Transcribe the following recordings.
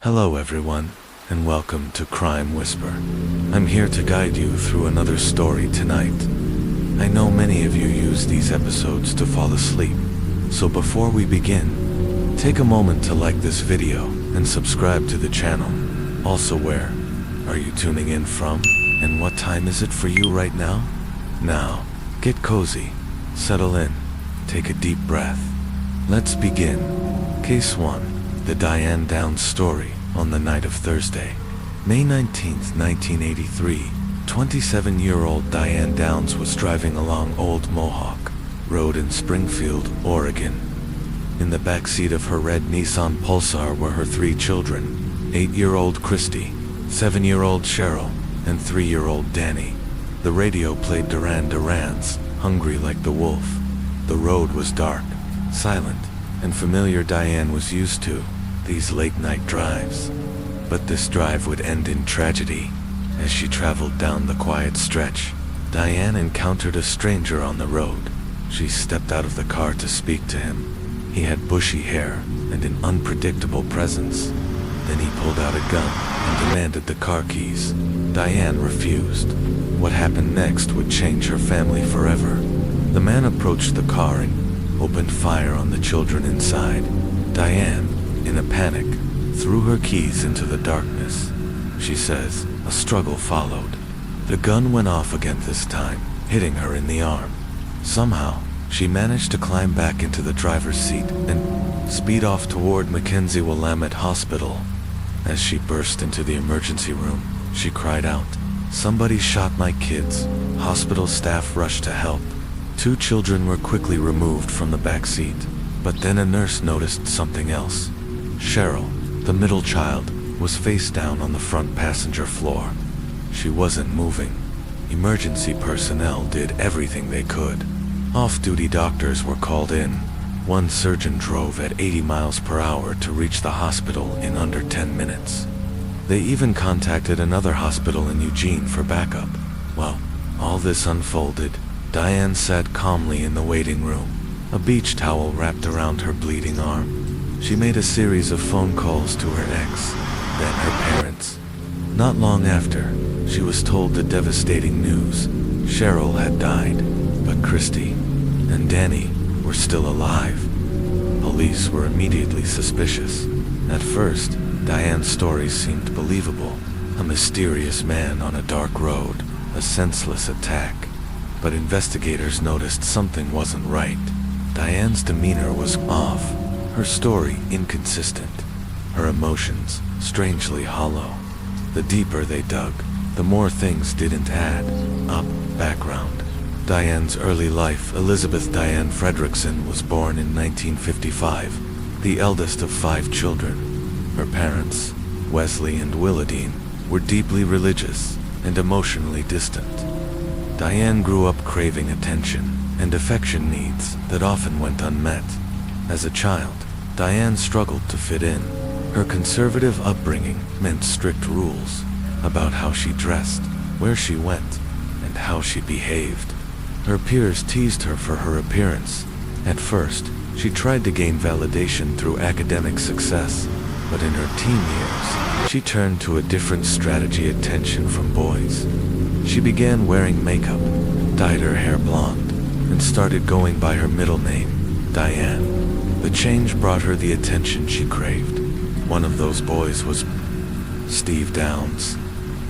Hello everyone, and welcome to Crime Whisper. I'm here to guide you through another story tonight. I know many of you use these episodes to fall asleep, so before we begin, take a moment to like this video and subscribe to the channel. Also, where are you tuning in from, and what time is it for you right now? Now, get cozy, settle in, take a deep breath. Let's begin. Case 1. The Diane Downs story. On the night of Thursday, May 19, 1983, 27-year-old Diane Downs was driving along Old Mohawk Road in Springfield, Oregon. In the backseat of her red Nissan Pulsar were her 3 children, 8-year-old Christy, 7-year-old Cheryl, and 3-year-old Danny. The radio played Duran Duran's Hungry Like the Wolf. The road was dark, silent, and familiar. Diane was used to these late-night drives. But this drive would end in tragedy. As she traveled down the quiet stretch, Diane encountered a stranger on the road. She stepped out of the car to speak to him. He had bushy hair and an unpredictable presence. Then he pulled out a gun and demanded the car keys. Diane refused. What happened next would change her family forever. The man approached the car and opened fire on the children inside. Diane, in a panic, threw her keys into the darkness. She says a struggle followed. The gun went off again, this time hitting her in the arm. Somehow, she managed to climb back into the driver's seat and speed off toward Mackenzie Willamette Hospital. As she burst into the emergency room, she cried out, "Somebody shot my kids." Hospital staff rushed to help. 2 children were quickly removed from the back seat, but then a nurse noticed something else. Cheryl, the middle child, was face down on the front passenger floor. She wasn't moving. Emergency personnel did everything they could. Off-duty doctors were called in. One surgeon drove at 80 miles per hour to reach the hospital in under 10 minutes. They even contacted another hospital in Eugene for backup. While all this unfolded, Diane sat calmly in the waiting room, a beach towel wrapped around her bleeding arm. She made a series of phone calls to her ex, then her parents. Not long after, she was told the devastating news. Cheryl had died, but Christy and Danny were still alive. Police were immediately suspicious. At first, Diane's story seemed believable. A mysterious man on a dark road, a senseless attack. But investigators noticed something wasn't right. Diane's demeanor was off. Her story inconsistent, her emotions strangely hollow. The deeper they dug, the more things didn't add up. Background: Diane's early life. Elizabeth Diane Fredrickson was born in 1955, the eldest of 5 children. Her parents, Wesley and Willadine, were deeply religious and emotionally distant. Diane grew up craving attention and affection, needs that often went unmet. As a child, Diane struggled to fit in. Her conservative upbringing meant strict rules about how she dressed, where she went, and how she behaved. Her peers teased her for her appearance. At first, she tried to gain validation through academic success, but in her teen years, she turned to a different strategy: attention from boys. She began wearing makeup, dyed her hair blonde, and started going by her middle name, Diane. The change brought her the attention she craved. One of those boys was Steve Downs.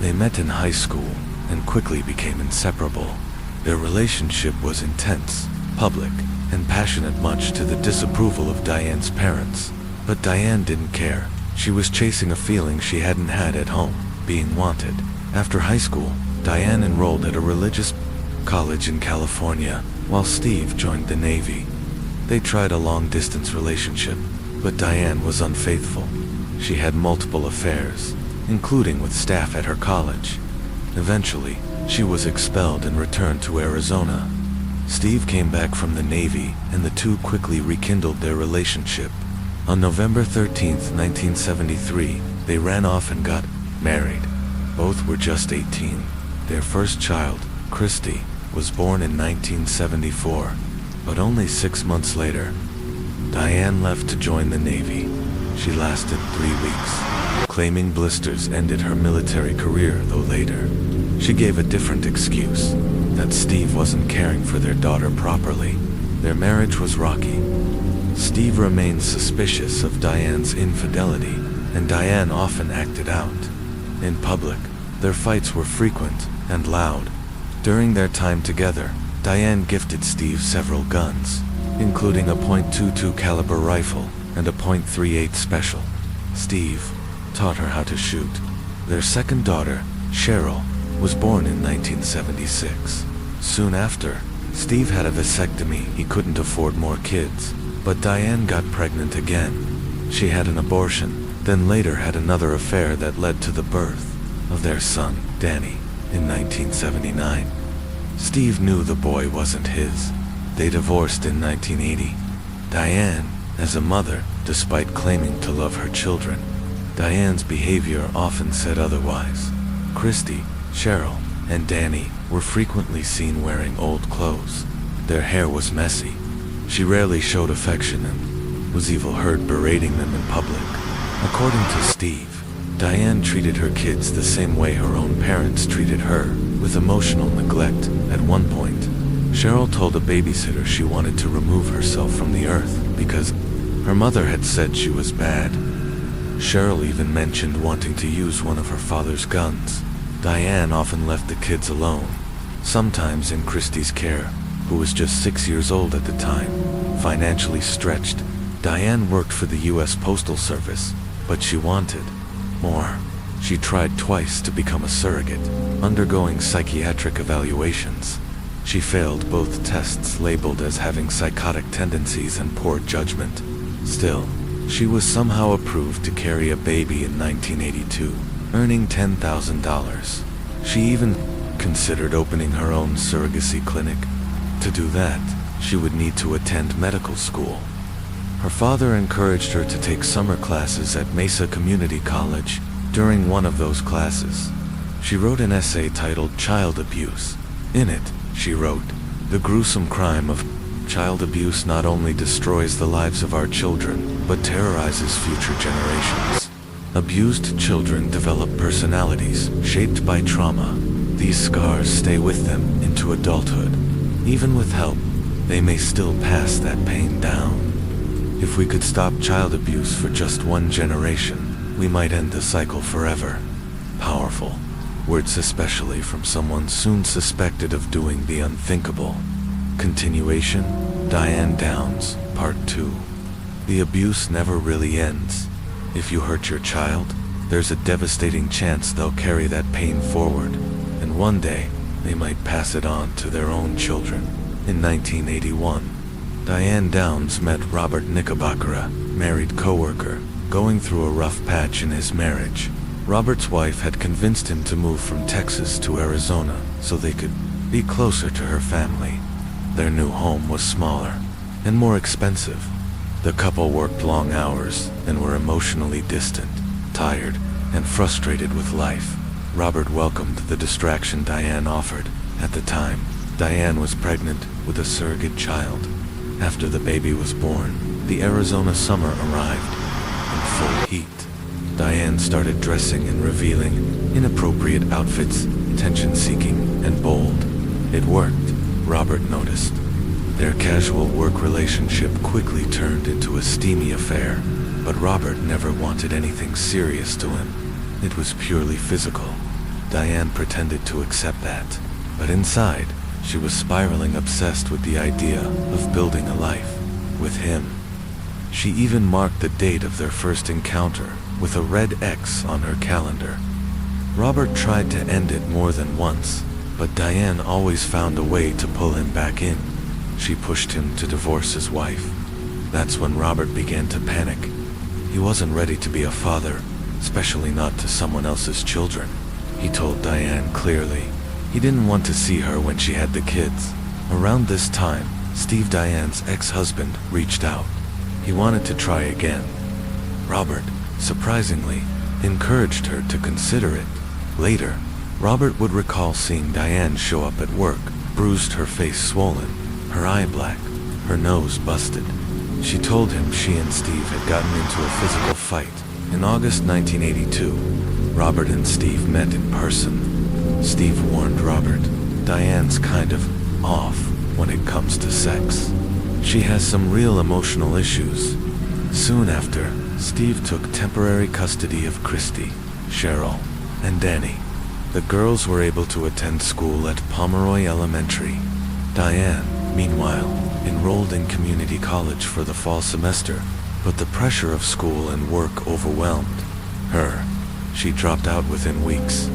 They met in high school and quickly became inseparable. Their relationship was intense, public, and passionate, much to the disapproval of Diane's parents. But Diane didn't care. She was chasing a feeling she hadn't had at home, being wanted. After high school, Diane enrolled at a religious college in California, while Steve joined the Navy. They tried a long-distance relationship, but Diane was unfaithful. She had multiple affairs, including with staff at her college. Eventually, she was expelled and returned to Arizona. Steve came back from the Navy, and the two quickly rekindled their relationship. On November 13, 1973, they ran off and got married. Both were just 18. Their first child, Christy, was born in 1974. But only 6 months later, Diane left to join the Navy. She lasted 3 weeks. claiming blisters ended her military career, though later she gave a different excuse, that Steve wasn't caring for their daughter properly. Their marriage was rocky. Steve remained suspicious of Diane's infidelity, and Diane often acted out. In public, their fights were frequent and loud. During their time together, Diane gifted Steve several guns, including a .22 caliber rifle and a .38 special. Steve taught her how to shoot. Their second daughter, Cheryl, was born in 1976. Soon after, Steve had a vasectomy. He couldn't afford more kids, but Diane got pregnant again. She had an abortion, then later had another affair that led to the birth of their son, Danny, in 1979. Steve knew the boy wasn't his. They divorced in 1980. Diane, as a mother, despite claiming to love her children, Diane's behavior often said otherwise. Christy, Cheryl, and Danny were frequently seen wearing old clothes. Their hair was messy. She rarely showed affection and was even heard berating them in public. According to Steve, Diane treated her kids the same way her own parents treated her, with emotional neglect. At one point, Cheryl told a babysitter she wanted to remove herself from the earth because her mother had said she was bad. Cheryl even mentioned wanting to use one of her father's guns. Diane often left the kids alone, sometimes in Christy's care, who was just 6 years old at the time. Financially stretched, Diane worked for the U.S. Postal Service, but she wanted more. She tried twice to become a surrogate, undergoing psychiatric evaluations. She failed both tests, labeled as having psychotic tendencies and poor judgment. Still, she was somehow approved to carry a baby in 1982, earning $10,000. She even considered opening her own surrogacy clinic. To do that, she would need to attend medical school. Her father encouraged her to take summer classes at Mesa Community College. During one of those classes, she wrote an essay titled Child Abuse. In it, she wrote, "The gruesome crime of child abuse not only destroys the lives of our children, but terrorizes future generations. Abused children develop personalities shaped by trauma. These scars stay with them into adulthood. Even with help, they may still pass that pain down. If we could stop child abuse for just one generation, we might end the cycle forever." Powerful words, especially from someone soon suspected of doing the unthinkable. Continuation, Diane Downs, Part 2. The abuse never really ends. If you hurt your child, there's a devastating chance they'll carry that pain forward, and one day, they might pass it on to their own children. In 1981, Diane Downs met Robert Knickerbocker, married co-worker, going through a rough patch in his marriage. Robert's wife had convinced him to move from Texas to Arizona so they could be closer to her family. Their new home was smaller and more expensive. The couple worked long hours and were emotionally distant, tired, and frustrated with life. Robert welcomed the distraction Diane offered. At the time, Diane was pregnant with a surrogate child. After the baby was born, the Arizona summer arrived in full heat. Diane started dressing and revealing inappropriate outfits, attention-seeking and bold. It worked, Robert noticed. Their casual work relationship quickly turned into a steamy affair, but Robert never wanted anything serious to him. It was purely physical. Diane pretended to accept that, but inside, she was spiraling, obsessed with the idea of building a life with him. She even marked the date of their first encounter with a red X on her calendar. Robert tried to end it more than once, but Diane always found a way to pull him back in. She pushed him to divorce his wife. That's when Robert began to panic. He wasn't ready to be a father, especially not to someone else's children. He told Diane clearly. He didn't want to see her when she had the kids. Around this time, Steve, Diane's ex-husband, reached out. He wanted to try again. Robert, surprisingly, encouraged her to consider it. Later, Robert would recall seeing Diane show up at work, bruised, her face swollen, her eye black, her nose busted. She told him she and Steve had gotten into a physical fight, In August 1982, Robert and Steve met in person. Steve warned Robert, "Diane's kind of off when it comes to sex. She has some real emotional issues." Soon after, Steve took temporary custody of Christy, Cheryl, and Danny. The girls were able to attend school at Pomeroy Elementary. Diane, meanwhile, enrolled in community college for the fall semester, but the pressure of school and work overwhelmed her. She dropped out within weeks.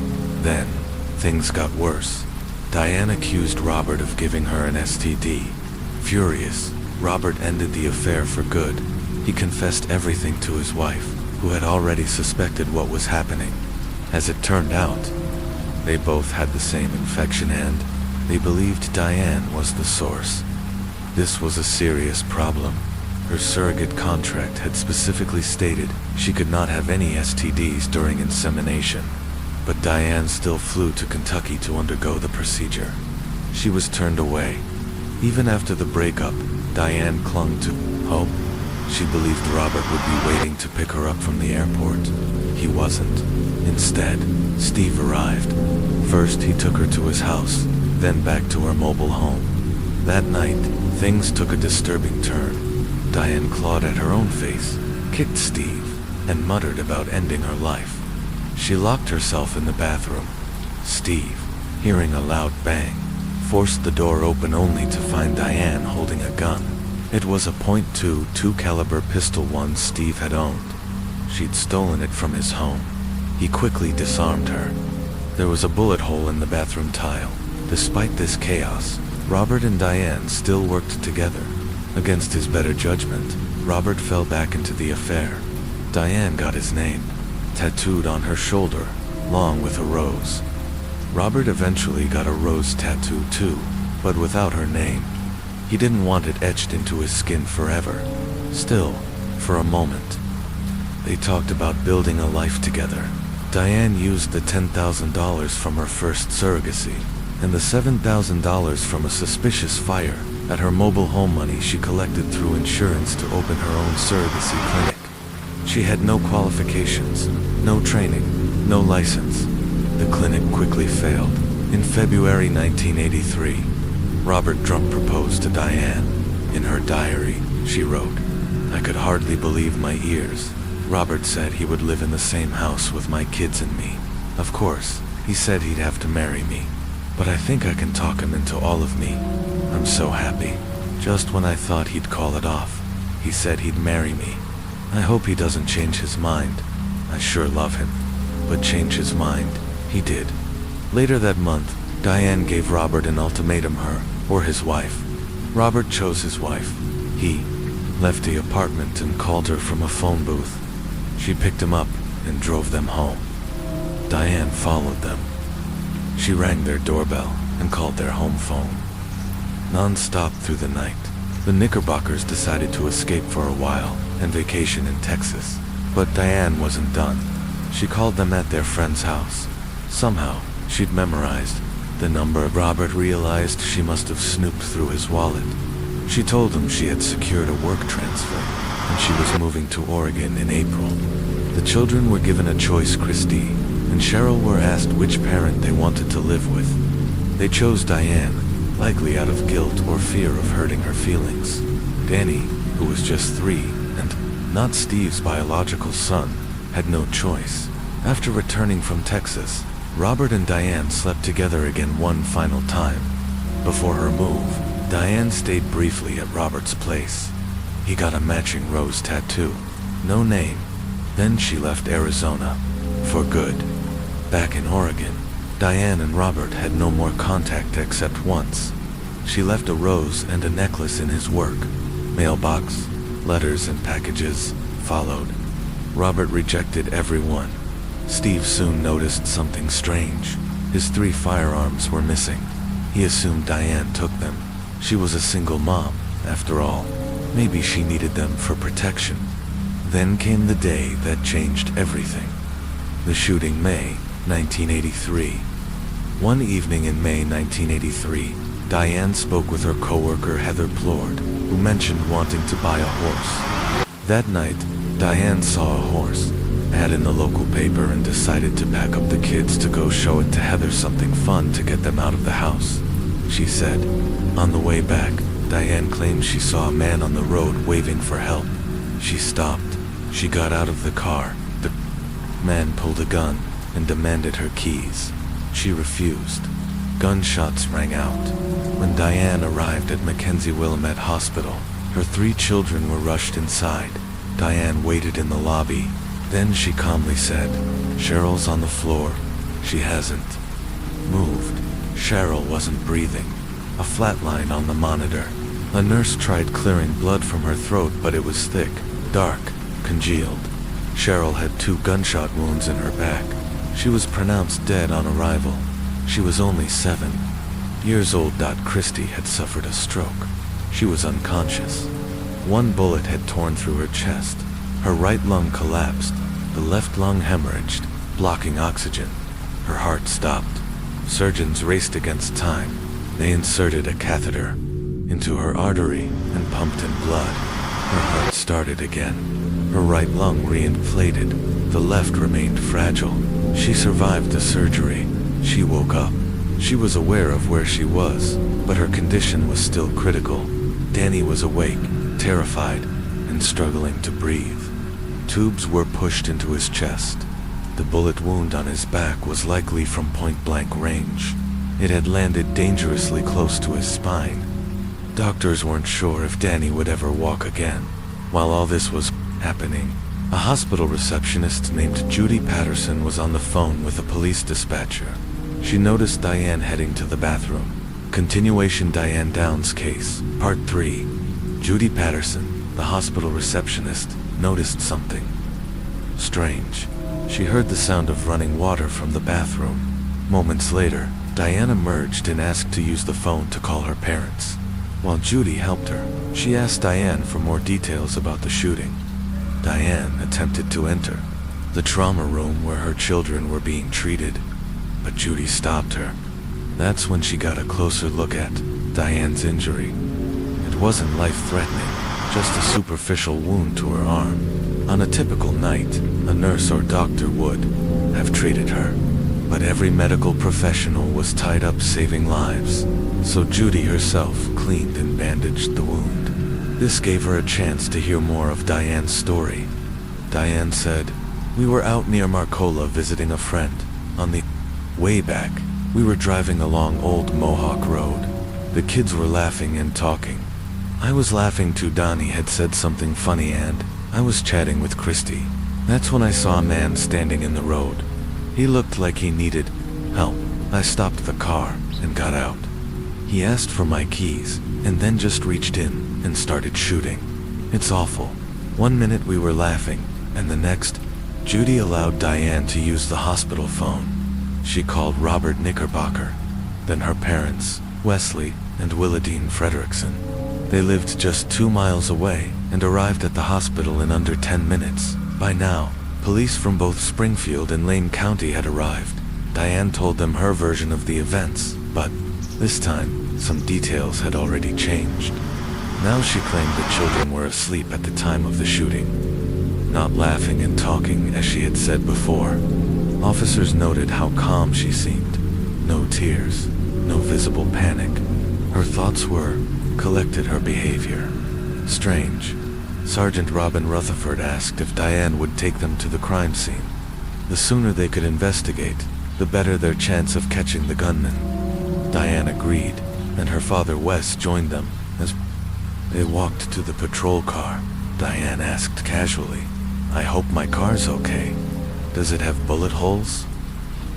Then, things got worse. Diane accused Robert of giving her an STD. Furious, Robert ended the affair for good. He confessed everything to his wife, who had already suspected what was happening. As it turned out, they both had the same infection and they believed Diane was the source. This was a serious problem. Her surrogate contract had specifically stated she could not have any STDs during insemination. But Diane still flew to Kentucky to undergo the procedure. She was turned away. Even after the breakup, Diane clung to hope. She believed Robert would be waiting to pick her up from the airport. He wasn't. Instead, Steve arrived. First, he took her to his house, then back to her mobile home. That night, things took a disturbing turn. Diane clawed at her own face, kicked Steve, and muttered about ending her life. She locked herself in the bathroom. Steve, hearing a loud bang, forced the door open only to find Diane holding a gun. It was a .22 caliber pistol one Steve had owned. She'd stolen it from his home. He quickly disarmed her. There was a bullet hole in the bathroom tile. Despite this chaos, Robert and Diane still worked together. Against his better judgment, Robert fell back into the affair. Diane got his name tattooed on her shoulder, along with a rose. Robert eventually got a rose tattoo too, but without her name. He didn't want it etched into his skin forever. Still, for a moment, they talked about building a life together. Diane used the $10,000 from her first surrogacy, and the $7,000 from a suspicious fire at her mobile home money she collected through insurance to open her own surrogacy clinic. She had no qualifications, no training, no license. The clinic quickly failed. In February 1983, Robert Trump proposed to Diane. In her diary, she wrote, "I could hardly believe my ears. Robert said he would live in the same house with my kids and me. Of course, he said he'd have to marry me. But I think I can talk him into all of me. I'm so happy. Just when I thought he'd call it off, he said he'd marry me. I hope he doesn't change his mind. I sure love him." But change his mind, he did. Later that month, Diane gave Robert an ultimatum, her or his wife. Robert chose his wife. He left the apartment and called her from a phone booth. She picked him up and drove them home. Diane followed them. She rang their doorbell and called their home phone. Non-stop through the night, the Knickerbockers decided to escape for a while and vacation in Texas. But Diane wasn't done. She called them at their friend's house. Somehow, she'd memorized the number. Robert realized she must have snooped through his wallet. She told him she had secured a work transfer, and she was moving to Oregon in April. The children were given a choice. Christy and Cheryl were asked which parent they wanted to live with. They chose Diane, likely out of guilt or fear of hurting her feelings. Danny, who was just 3, and not Steve's biological son, had no choice. After returning from Texas, Robert and Diane slept together again one final time. Before her move, Diane stayed briefly at Robert's place. He got a matching rose tattoo. No name. Then she left Arizona. For good. Back in Oregon, Diane and Robert had no more contact except once. She left a rose and a necklace in his work. Mailbox, letters and packages followed. Robert rejected every one. Steve soon noticed something strange. His 3 firearms were missing. He assumed Diane took them. She was a single mom, after all. Maybe she needed them for protection. Then came the day that changed everything. The shooting, May 1983. One evening in May 1983, Diane spoke with her coworker Heather Plord, who mentioned wanting to buy a horse. That night, Diane saw a horse. ad in the local paper and decided to pack up the kids to go show it to Heather, something fun to get them out of the house, she said. On the way back, Diane claimed she saw a man on the road waving for help. She stopped. She got out of the car. The man pulled a gun and demanded her keys. She refused. Gunshots rang out. When Diane arrived at Mackenzie Willamette Hospital, her 3 children were rushed inside. Diane waited in the lobby. Then she calmly said, "Cheryl's on the floor. She hasn't moved." Cheryl wasn't breathing. A flat line on the monitor. A nurse tried clearing blood from her throat, but it was thick, dark, congealed. Cheryl had 2 gunshot wounds in her back. She was pronounced dead on arrival. She was only 7 years old. Christy had suffered a stroke. She was unconscious. 1 bullet had torn through her chest. Her right lung collapsed. The left lung hemorrhaged, blocking oxygen. Her heart stopped. Surgeons raced against time. They inserted a catheter into her artery and pumped in blood. Her heart started again. Her right lung reinflated. The left remained fragile. She survived the surgery. She woke up. She was aware of where she was, but her condition was still critical. Danny was awake, terrified, and struggling to breathe. Tubes were pushed into his chest. The bullet wound on his back was likely from point-blank range. It had landed dangerously close to his spine. Doctors weren't sure if Danny would ever walk again. While all this was happening, a hospital receptionist named Judy Patterson was on the phone with a police dispatcher. She noticed Diane heading to the bathroom. Continuation: Diane Downs case, Part 3. Judy Patterson, the hospital receptionist, noticed something strange. She heard the sound of running water from the bathroom. Moments later, Diane emerged and asked to use the phone to call her parents. While Judy helped her, she asked Diane for more details about the shooting. Diane attempted to enter the trauma room where her children were being treated, but Judy stopped her. That's when she got a closer look at Diane's injury. It wasn't life-threatening, just a superficial wound to her arm. On a typical night, a nurse or doctor would have treated her, but every medical professional was tied up saving lives, so Judy herself cleaned and bandaged the wound. This gave her a chance to hear more of Diane's story. Diane said, "We were out near Marcola visiting a friend. On the way back, we were driving along Old Mohawk Road. The kids were laughing and talking. I was laughing too. Donnie had said something funny and I was chatting with Christy. That's when I saw a man standing in the road. He looked like he needed help. I stopped the car and got out. He asked for my keys and then just reached in and started shooting. It's awful. 1 minute we were laughing, and the next, Judy allowed Diane to use the hospital phone. She called Robert Knickerbocker, then her parents, Wesley and Willadine Frederickson. They lived just 2 miles away and arrived at the hospital in under 10 minutes. By now, police from both Springfield and Lane County had arrived. Diane told them her version of the events, but this time, some details had already changed. Now she claimed the children were asleep at the time of the shooting, not laughing and talking as she had said before. Officers noted how calm she seemed. No tears, no visible panic. Her thoughts were, collected her behavior. Strange. Sergeant Robin Rutherford asked if Diane would take them to the crime scene. The sooner they could investigate, the better their chance of catching the gunman. Diane agreed, and her father Wes joined them. As they walked to the patrol car, Diane asked casually, "I hope my car's okay. Does it have bullet holes?"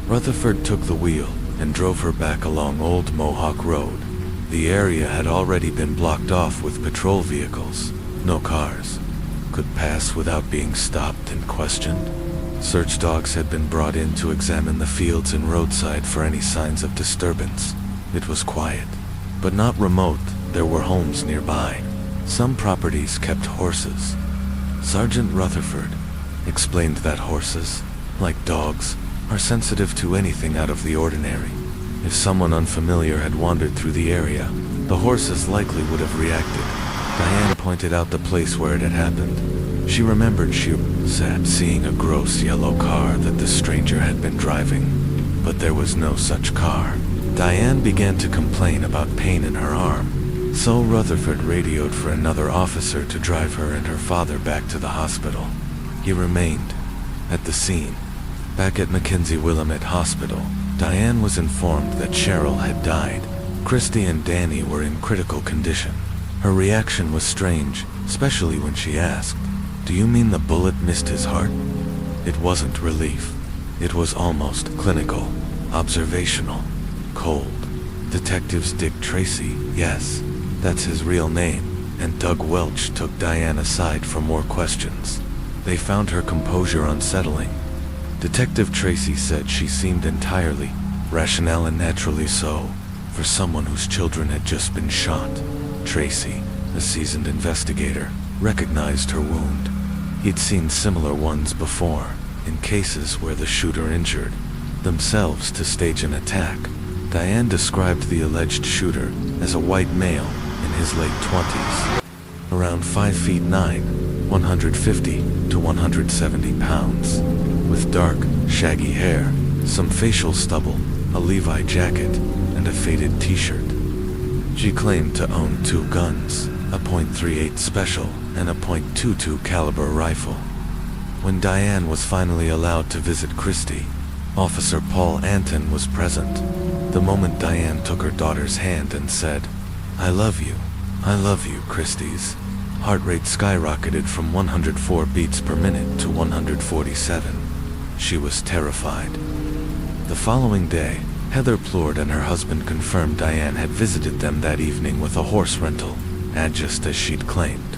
Rutherford took the wheel and drove her back along Old Mohawk Road. The area had already been blocked off with patrol vehicles. No cars could pass without being stopped and questioned. Search dogs had been brought in to examine the fields and roadside for any signs of disturbance. It was quiet, but not remote. There were homes nearby. Some properties kept horses. Sergeant Rutherford explained that horses, like dogs, are sensitive to anything out of the ordinary. If someone unfamiliar had wandered through the area, the horses likely would have reacted. Diane pointed out the place where it had happened. She remembered she said seeing a gross yellow car that the stranger had been driving, but there was no such car. Diane began to complain about pain in her arm, so Rutherford radioed for another officer to drive her and her father back to the hospital. He remained at the scene. Back at Mackenzie Willamette Hospital, Diane was informed that Cheryl had died. Christy and Danny were in critical condition. Her reaction was strange, especially when she asked, "Do you mean the bullet missed his heart?" It wasn't relief. It was almost clinical, observational, cold. Detectives Dick Tracy, yes, that's his real name, and Doug Welch took Diane aside for more questions. They found her composure unsettling. Detective Tracy said she seemed entirely rational and naturally so, for someone whose children had just been shot. Tracy, a seasoned investigator, recognized her wound. He'd seen similar ones before, in cases where the shooter injured themselves to stage an attack. Diane described the alleged shooter as a white male in his late 20s, around 5 feet 9, 150 to 170 pounds, with dark, shaggy hair, some facial stubble, a Levi jacket, and a faded t-shirt. She claimed to own 2 guns, a .38 Special and a .22 caliber rifle. When Diane was finally allowed to visit Christy, Officer Paul Anton was present. The moment Diane took her daughter's hand and said, I love you, Christy's heart rate skyrocketed from 104 beats per minute to 147. She was terrified. The following day, Heather Plourde and her husband confirmed Diane had visited them that evening with a horse rental, and just as she'd claimed.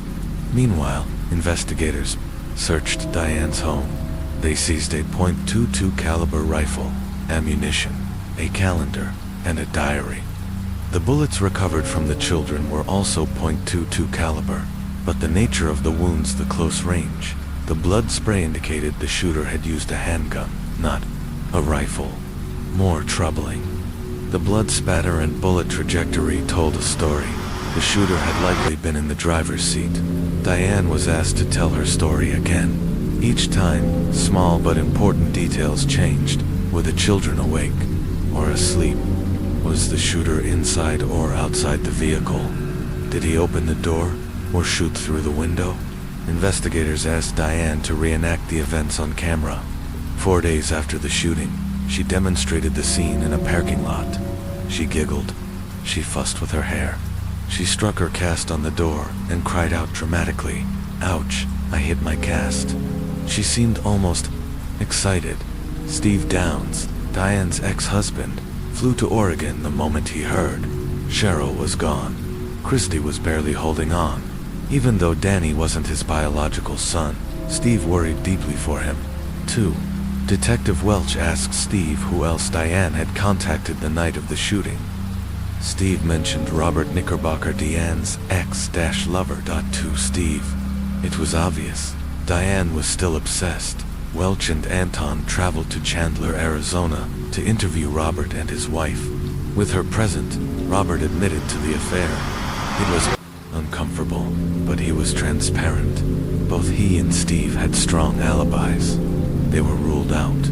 Meanwhile, investigators searched Diane's home. They seized a .22 caliber rifle, ammunition, a calendar, and a diary. The bullets recovered from the children were also .22 caliber, but the nature of the wounds, the close range, the blood spray indicated the shooter had used a handgun, not a rifle. More troubling, the blood spatter and bullet trajectory told a story. The shooter had likely been in the driver's seat. Diane was asked to tell her story again. Each time, small but important details changed. Were the children awake or asleep? Was the shooter inside or outside the vehicle? Did he open the door or shoot through the window? Investigators asked Diane to reenact the events on camera. 4 days after the shooting, she demonstrated the scene in a parking lot. She giggled. She fussed with her hair. She struck her cast on the door and cried out dramatically, "Ouch, I hit my cast." She seemed almost excited. Steve Downs, Diane's ex-husband, flew to Oregon the moment he heard Cheryl was gone. Christy was barely holding on. Even though Danny wasn't his biological son, Steve worried deeply for him, too. Detective Welch asked Steve who else Diane had contacted the night of the shooting. Steve mentioned Robert Knickerbocker, Diane's ex-lover. To Steve, it was obvious. Diane was still obsessed. Welch and Anton traveled to Chandler, Arizona, to interview Robert and his wife. With her present, Robert admitted to the affair. It was uncomfortable, but he was transparent. Both he and Steve had strong alibis. They were ruled out.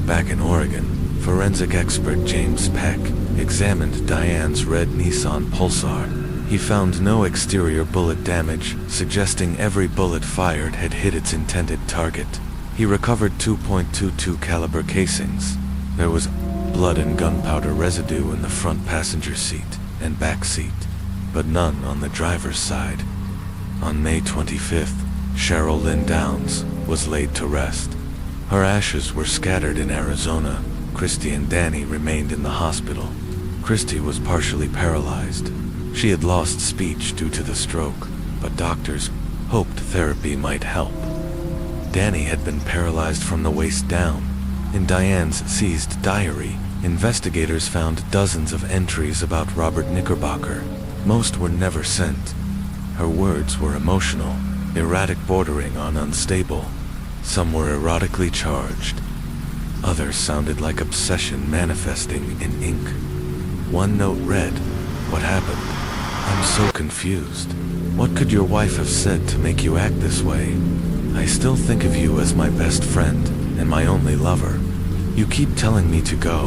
Back in Oregon, forensic expert James Peck examined Diane's red Nissan Pulsar. He found no exterior bullet damage, suggesting every bullet fired had hit its intended target. He recovered 2.22 caliber casings. There was blood and gunpowder residue in the front passenger seat and back seat, but none on the driver's side. On May 25th, Cheryl Lynn Downs was laid to rest. Her ashes were scattered in Arizona. Christy and Danny remained in the hospital. Christy was partially paralyzed. She had lost speech due to the stroke, but doctors hoped therapy might help. Danny had been paralyzed from the waist down. In Diane's seized diary, investigators found dozens of entries about Robert Knickerbocker. Most were never sent. Her words were emotional, erratic bordering on unstable. Some were erotically charged. Others sounded like obsession manifesting in ink. One note read, "What happened? I'm so confused. What could your wife have said to make you act this way?" I still think of you as my best friend and my only lover. You keep telling me to go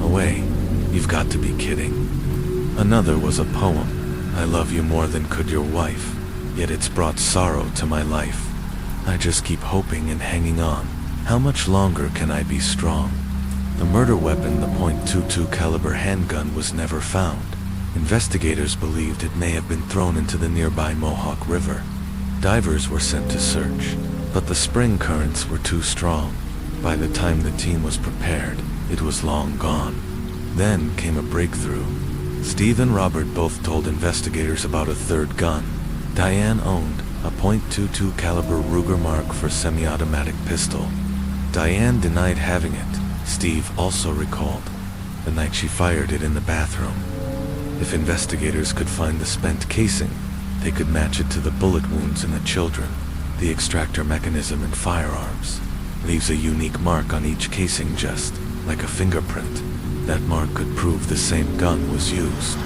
away. You've got to be kidding. Another was a poem. I love you more than could your wife, yet it's brought sorrow to my life. I just keep hoping and hanging on. How much longer can I be strong? The murder weapon, the .22 caliber handgun, was never found. Investigators believed it may have been thrown into the nearby Mohawk River. Divers were sent to search, but the spring currents were too strong. By the time the team was prepared, it was long gone. Then came a breakthrough. Steve and Robert both told investigators about a third gun. Diane owned a .22 caliber Ruger Mark IV semi-automatic pistol. Diane denied having it. Steve also recalled the night she fired it in the bathroom. If investigators could find the spent casing, they could match it to the bullet wounds in the children. The extractor mechanism in firearms leaves a unique mark on each casing, just like a fingerprint. That mark could prove the same gun was used.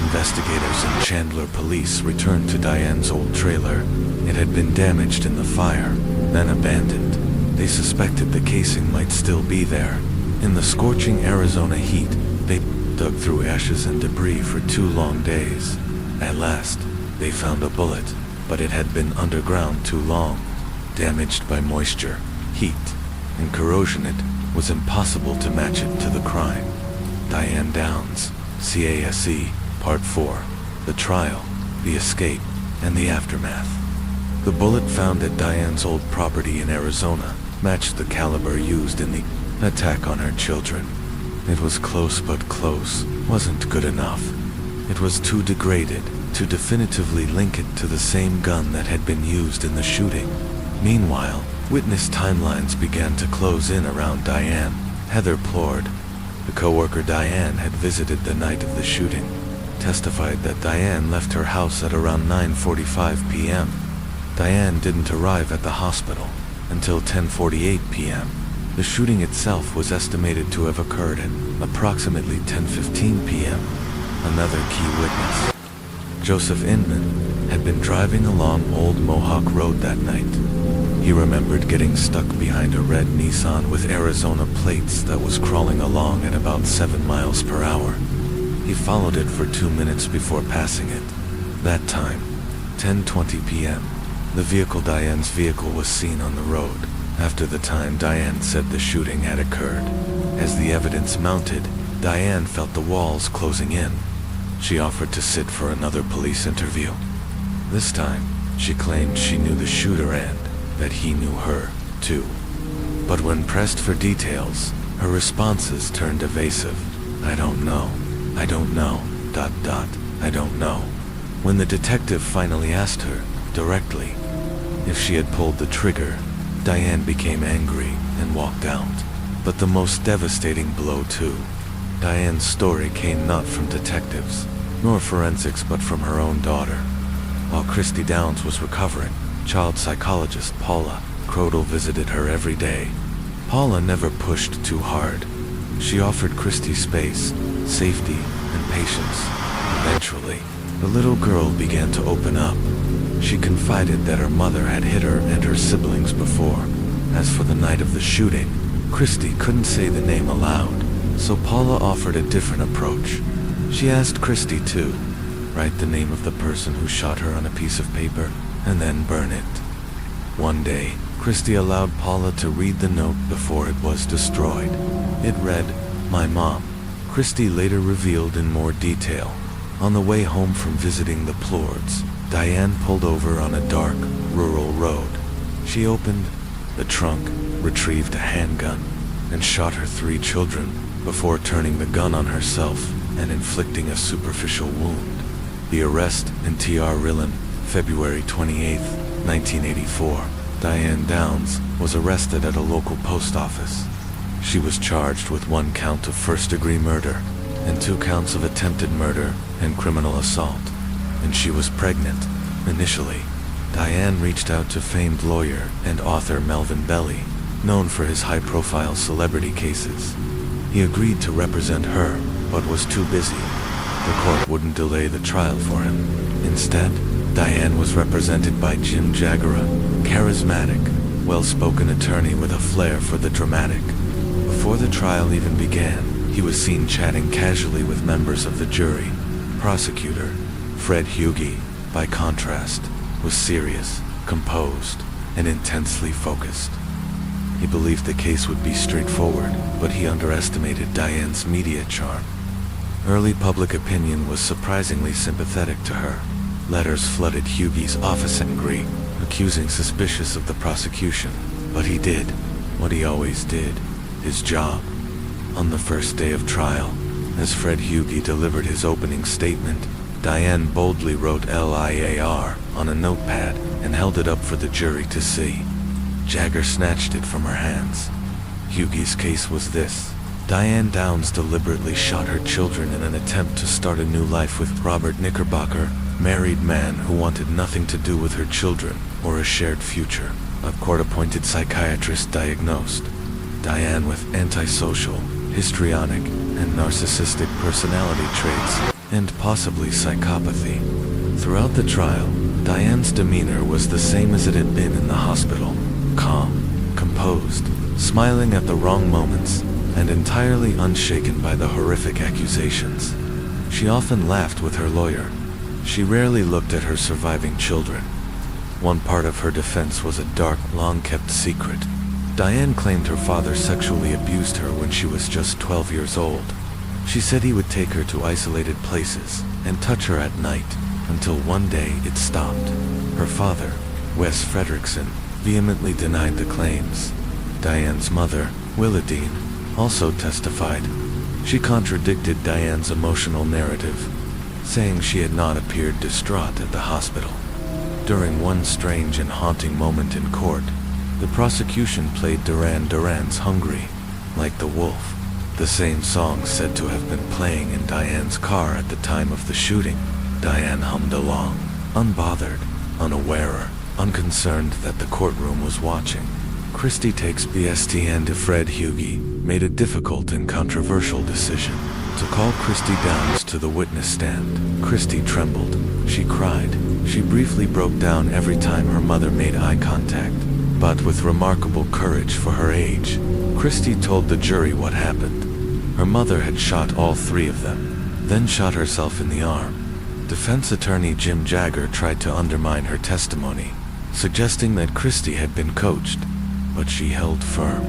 Investigators and Chandler police returned to Diane's old trailer. It had been damaged in the fire, then abandoned. They suspected the casing might still be there. In the scorching Arizona heat, they dug through ashes and debris for 2 long days. At last, they found a bullet, but it had been underground too long. Damaged by moisture, heat, and corrosion, it was impossible to match it to the crime. Diane Downs, CASE, Part 4. The Trial, the Escape, and the Aftermath. The bullet found at Diane's old property in Arizona matched the caliber used in the attack on her children. It was close, but close wasn't good enough. It was too degraded to definitively link it to the same gun that had been used in the shooting. Meanwhile, witness timelines began to close in around Diane. Heather Plord, the co-worker Diane had visited the night of the shooting, testified that Diane left her house at around 9:45 p.m. Diane didn't arrive at the hospital until 10:48 p.m. The shooting itself was estimated to have occurred at approximately 10:15 p.m. Another key witness, Joseph Inman, had been driving along Old Mohawk Road that night. He remembered getting stuck behind a red Nissan with Arizona plates that was crawling along at about 7 miles per hour. He followed it for 2 minutes before passing it. That time, 10:20 p.m., the vehicle, Diane's vehicle, was seen on the road. After the time Diane said the shooting had occurred. As the evidence mounted, Diane felt the walls closing in. She offered to sit for another police interview. This time, she claimed she knew the shooter and that he knew her, too. But when pressed for details, her responses turned evasive. I don't know, I don't know, ... I don't know. When the detective finally asked her, directly, if she had pulled the trigger, Diane became angry and walked out. But the most devastating blow, too. Diane's story came not from detectives, nor forensics, but from her own daughter. While Christy Downs was recovering, child psychologist Paula Crodel visited her every day. Paula never pushed too hard. She offered Christy space, safety, and patience. Eventually, the little girl began to open up. She confided that her mother had hit her and her siblings before. As for the night of the shooting, Christy couldn't say the name aloud, so Paula offered a different approach. She asked Christy to write the name of the person who shot her on a piece of paper and then burn it. One day, Christy allowed Paula to read the note before it was destroyed. It read, "My mom." Christy later revealed in more detail. On the way home from visiting the Plords, Diane pulled over on a dark, rural road. She opened the trunk, retrieved a handgun, and shot her 3 children before turning the gun on herself and inflicting a superficial wound. The arrest in T.R. Rillen, February 28, 1984. Diane Downs was arrested at a local post office. She was charged with 1 count of first-degree murder and 2 counts of attempted murder and criminal assault. And she was pregnant. Initially, Diane reached out to famed lawyer and author Melvin Belli, known for his high-profile celebrity cases. He agreed to represent her, but was too busy. The court wouldn't delay the trial for him. Instead, Diane was represented by Jim Jagger, a charismatic, well-spoken attorney with a flair for the dramatic. Before the trial even began, he was seen chatting casually with members of the jury. Prosecutor Fred Hughie, by contrast, was serious, composed, and intensely focused. He believed the case would be straightforward, but he underestimated Diane's media charm. Early public opinion was surprisingly sympathetic to her. Letters flooded Hughie's office angry, accusing suspicious of the prosecution. But he did what he always did, his job. On the first day of trial, as Fred Hughie delivered his opening statement, Diane boldly wrote LIAR on a notepad and held it up for the jury to see. Jagger snatched it from her hands. Hughie's case was this. Diane Downs deliberately shot her children in an attempt to start a new life with Robert Knickerbocker, married man who wanted nothing to do with her children or a shared future. A court-appointed psychiatrist diagnosed Diane with antisocial, histrionic, and narcissistic personality traits, and possibly psychopathy. Throughout the trial, Diane's demeanor was the same as it had been in the hospital. Calm, composed, smiling at the wrong moments, and entirely unshaken by the horrific accusations. She often laughed with her lawyer. She rarely looked at her surviving children. One part of her defense was a dark, long-kept secret. Diane claimed her father sexually abused her when she was just 12 years old. She said he would take her to isolated places and touch her at night, until one day it stopped. Her father, Wes Fredrickson, vehemently denied the claims. Diane's mother, Willadine, also testified. She contradicted Diane's emotional narrative, saying she had not appeared distraught at the hospital. During one strange and haunting moment in court, the prosecution played Duran Duran's Hungry, Like the Wolf, the same song said to have been playing in Diane's car at the time of the shooting. Diane hummed along, unbothered, unaware, unconcerned that the courtroom was watching. Christie takes BSTN to Fred Hughie made a difficult and controversial decision to call Christie Downs to the witness stand. Christie trembled. She cried. She briefly broke down every time her mother made eye contact. But with remarkable courage for her age, Christie told the jury what happened. Her mother had shot all three of them, then shot herself in the arm. Defense attorney Jim Jagger tried to undermine her testimony, suggesting that Christie had been coached, but she held firm.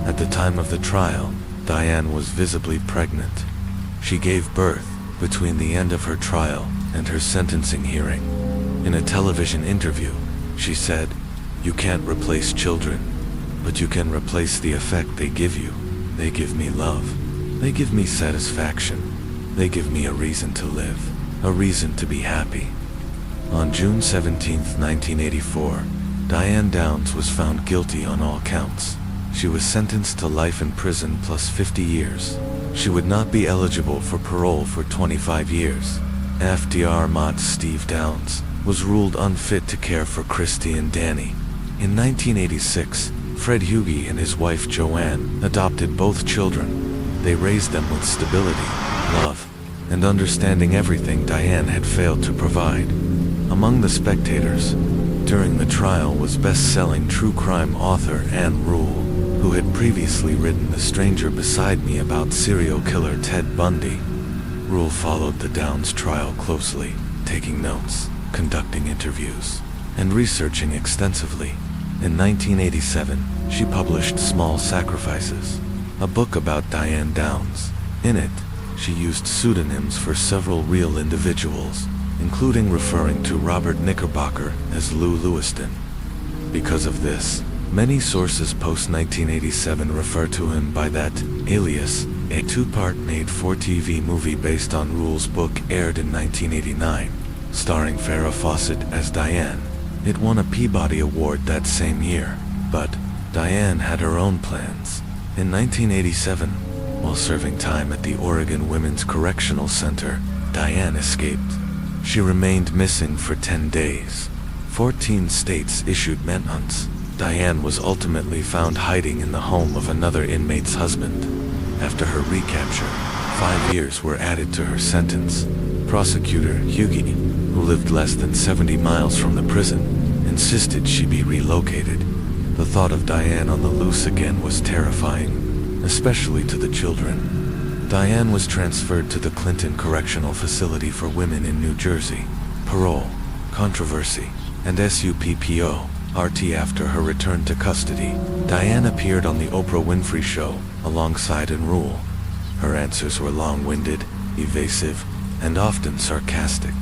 At the time of the trial, Diane was visibly pregnant. She gave birth between the end of her trial and her sentencing hearing. In a television interview, she said, "You can't replace children, but you can replace the effect they give you. They give me love. They give me satisfaction. They give me a reason to live, a reason to be happy." On June 17, 1984, Diane Downs was found guilty on all counts. She was sentenced to life in prison plus 50 years. She would not be eligible for parole for 25 years. FDR Mott's Steve Downs was ruled unfit to care for Christie and Danny. In 1986, Fred Hughie and his wife Joanne adopted both children. They raised them with stability, love, and understanding everything Diane had failed to provide. Among the spectators during the trial was best-selling true crime author Ann Rule, who had previously written The Stranger Beside Me about serial killer Ted Bundy. Rule followed the Downs trial closely, taking notes, conducting interviews, and researching extensively. In 1987, she published Small Sacrifices, a book about Diane Downs. In it, she used pseudonyms for several real individuals, including referring to Robert Knickerbocker as Lou Lewiston. Because of this, many sources post-1987 refer to him by that alias. A two-part made-for-TV movie based on Rule's book aired in 1989, starring Farrah Fawcett as Diane. It won a Peabody Award that same year, but Diane had her own plans. In 1987, while serving time at the Oregon Women's Correctional Center, Diane escaped. She remained missing for 10 days. 14 states issued manhunts. Diane was ultimately found hiding in the home of another inmate's husband. After her recapture, 5 years were added to her sentence. Prosecutor Hughie who lived less than 70 miles from the prison, insisted she be relocated. The thought of Diane on the loose again was terrifying, especially to the children. Diane was transferred to the Clinton Correctional Facility for Women in New Jersey. Parole, controversy, and SUPPO, RT. After her return to custody, Diane appeared on the Oprah Winfrey Show, alongside Rule. Her answers were long-winded, evasive, and often sarcastic.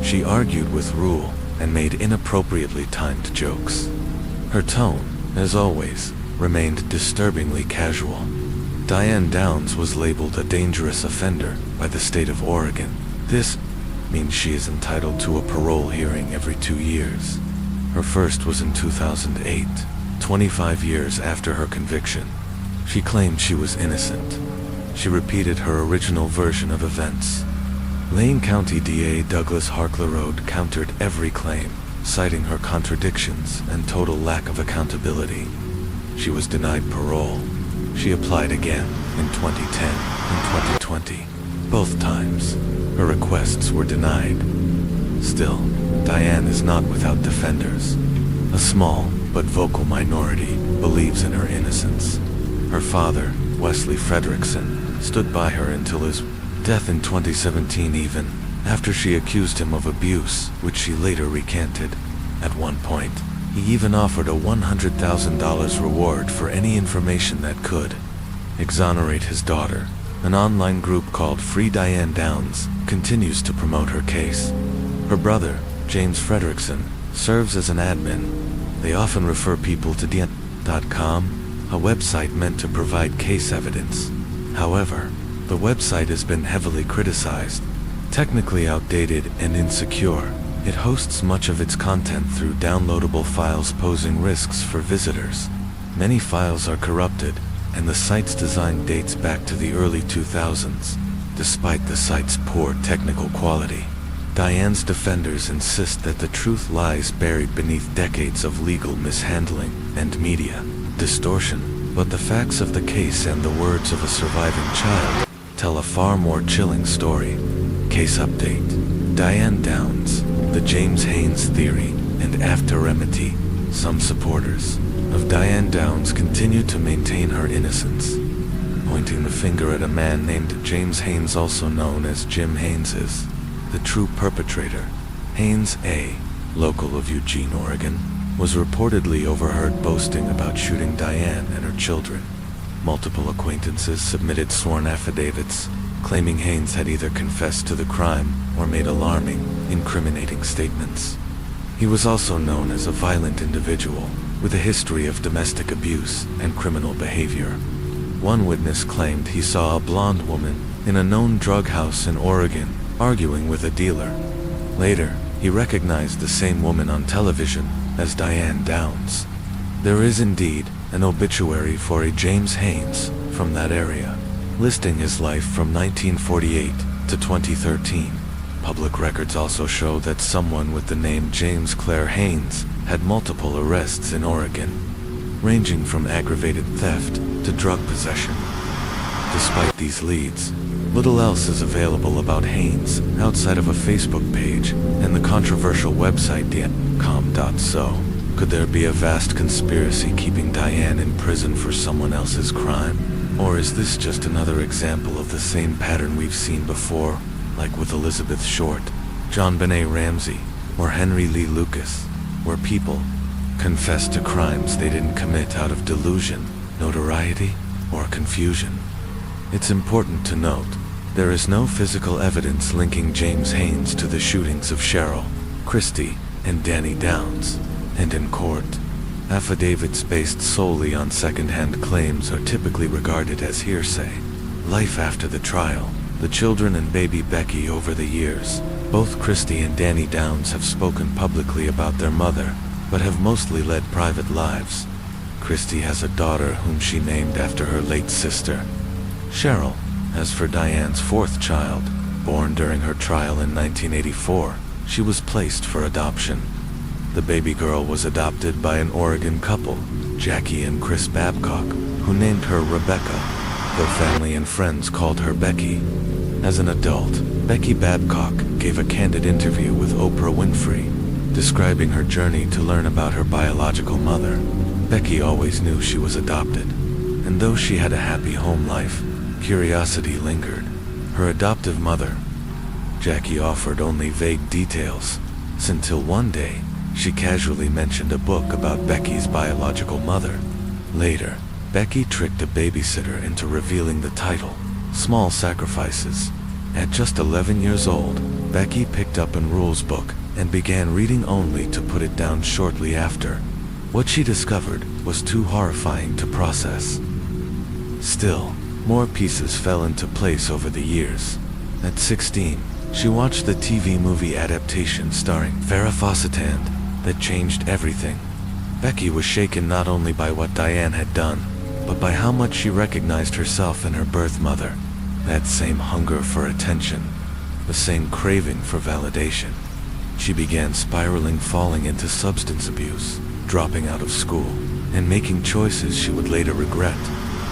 She argued with Rule and made inappropriately timed jokes. Her tone, as always, remained disturbingly casual. Diane Downs was labeled a dangerous offender by the state of Oregon. This means she is entitled to a parole hearing every 2 years. Her first was in 2008, 25 years after her conviction. She claimed she was innocent. She repeated her original version of events. Lane County DA Douglas Harklerode countered every claim, citing her contradictions and total lack of accountability. She was denied parole. She applied again in 2010 and 2020. Both times, her requests were denied. Still, Diane is not without defenders. A small but vocal minority believes in her innocence. Her father, Wesley Fredrickson, stood by her until his death in 2017, even after she accused him of abuse, which she later recanted. At one point, he even offered a $100,000 reward for any information that could exonerate his daughter. An online group called Free Diane Downs continues to promote her case. Her brother, James Fredrickson, serves as an admin. They often refer people to Diane.com, a website meant to provide case evidence. However, the website has been heavily criticized. Technically outdated and insecure, it hosts much of its content through downloadable files, posing risks for visitors. Many files are corrupted, and the site's design dates back to the early 2000s. Despite the site's poor technical quality, Diane's defenders insist that the truth lies buried beneath decades of legal mishandling and media distortion. But the facts of the case and the words of a surviving child tell a far more chilling story. Case update. Diane Downs, the James Haynes theory, and afterremedy. Some supporters of Diane Downs continue to maintain her innocence, pointing the finger at a man named James Haynes, also known as Jim Haynes, is the true perpetrator. Haynes, a local of Eugene, Oregon, was reportedly overheard boasting about shooting Diane and her children. Multiple acquaintances submitted sworn affidavits, claiming Haynes had either confessed to the crime or made alarming, incriminating statements. He was also known as a violent individual, with a history of domestic abuse and criminal behavior. One witness claimed he saw a blonde woman in a known drug house in Oregon, arguing with a dealer. Later, he recognized the same woman on television as Diane Downs. There is indeed an obituary for a James Haynes from that area, listing his life from 1948 to 2013. Public records also show that someone with the name James Clare Haynes had multiple arrests in Oregon, ranging from aggravated theft to drug possession. Despite these leads, little else is available about Haynes outside of a Facebook page and the controversial website Diane.com.so. Could there be a vast conspiracy keeping Diane in prison for someone else's crime? Or is this just another example of the same pattern we've seen before, like with Elizabeth Short, John Benet Ramsey, or Henry Lee Lucas, where people confess to crimes they didn't commit out of delusion, notoriety, or confusion? It's important to note, there is no physical evidence linking James Haynes to the shootings of Cheryl, Christy, and Danny Downs, and in court, affidavits based solely on second-hand claims are typically regarded as hearsay. Life after the trial. The children and baby Becky. Over the years, both Christy and Danny Downs have spoken publicly about their mother, but have mostly led private lives. Christy has a daughter whom she named after her late sister, Cheryl. As for Diane's fourth child, born during her trial in 1984, she was placed for adoption. The baby girl was adopted by an Oregon couple, Jackie and Chris Babcock, who named her Rebecca, though family and friends called her Becky. As an adult, Becky Babcock gave a candid interview with Oprah Winfrey, describing her journey to learn about her biological mother. Becky always knew she was adopted, and though she had a happy home life, curiosity lingered. Her adoptive mother, Jackie, offered only vague details, until one day, she casually mentioned a book about Becky's biological mother. Later, Becky tricked a babysitter into revealing the title, Small Sacrifices. At just 11 years old, Becky picked up a rules book and began reading only to put it down shortly after. What she discovered was too horrifying to process. Still, more pieces fell into place over the years. At 16, she watched the TV movie adaptation starring Farrah Fawcett that changed everything. Becky was shaken not only by what Diane had done, but by how much she recognized herself in her birth mother. That same hunger for attention, the same craving for validation. She began spiraling, falling into substance abuse, dropping out of school, and making choices she would later regret.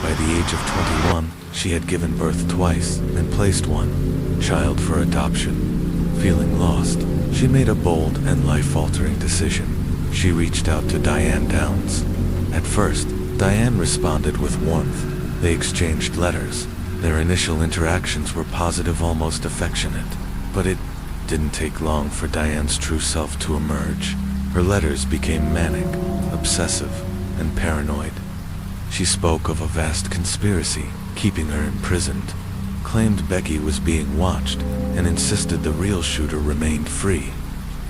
By the age of 21, she had given birth twice and placed one child for adoption. Feeling lost, she made a bold and life-altering decision. She reached out to Diane Downs. At first, Diane responded with warmth. They exchanged letters. Their initial interactions were positive, almost affectionate. But it didn't take long for Diane's true self to emerge. Her letters became manic, obsessive, and paranoid. She spoke of a vast conspiracy keeping her imprisoned, claimed Becky was being watched, and insisted the real shooter remained free.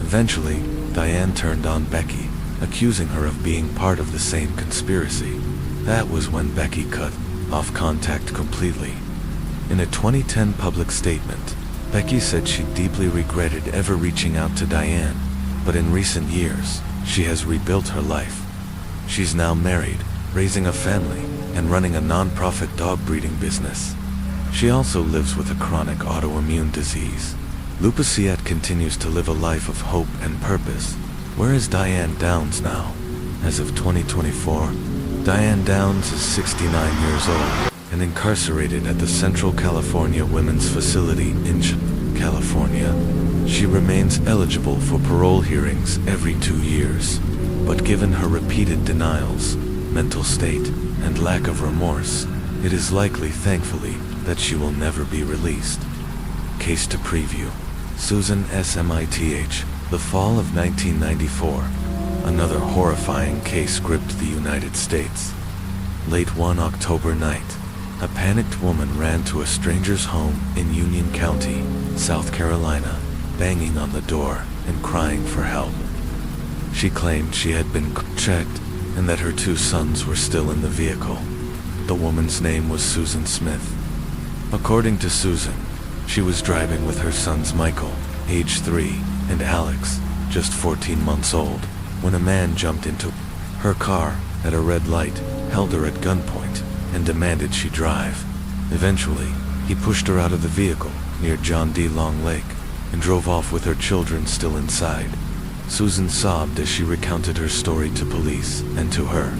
Eventually, Diane turned on Becky, accusing her of being part of the same conspiracy. That was when Becky cut off contact completely. In a 2010 public statement, Becky said she deeply regretted ever reaching out to Diane, but in recent years, she has rebuilt her life. She's now married, raising a family, and running a non-profit dog breeding business. She also lives with a chronic autoimmune disease. Lupiciat continues to live a life of hope and purpose. Where is Diane Downs now? As of 2024, Diane Downs is 69 years old and incarcerated at the Central California Women's Facility in California. She remains eligible for parole hearings every 2 years, but given her repeated denials, mental state, and lack of remorse, it is likely, thankfully, that she will never be released. Case to preview. Susan Smith, the fall of 1994. Another horrifying case gripped the United States. Late one October night, a panicked woman ran to a stranger's home in Union County, South Carolina, banging on the door and crying for help. She claimed she had been checked and that her 2 sons were still in the vehicle. The woman's name was Susan Smith. According to Susan, she was driving with her sons Michael, age 3, and Alex, just 14 months old, when a man jumped into her car at a red light, held her at gunpoint, and demanded she drive. Eventually, he pushed her out of the vehicle near John D. Long Lake and drove off with her children still inside. Susan sobbed as she recounted her story to police and to her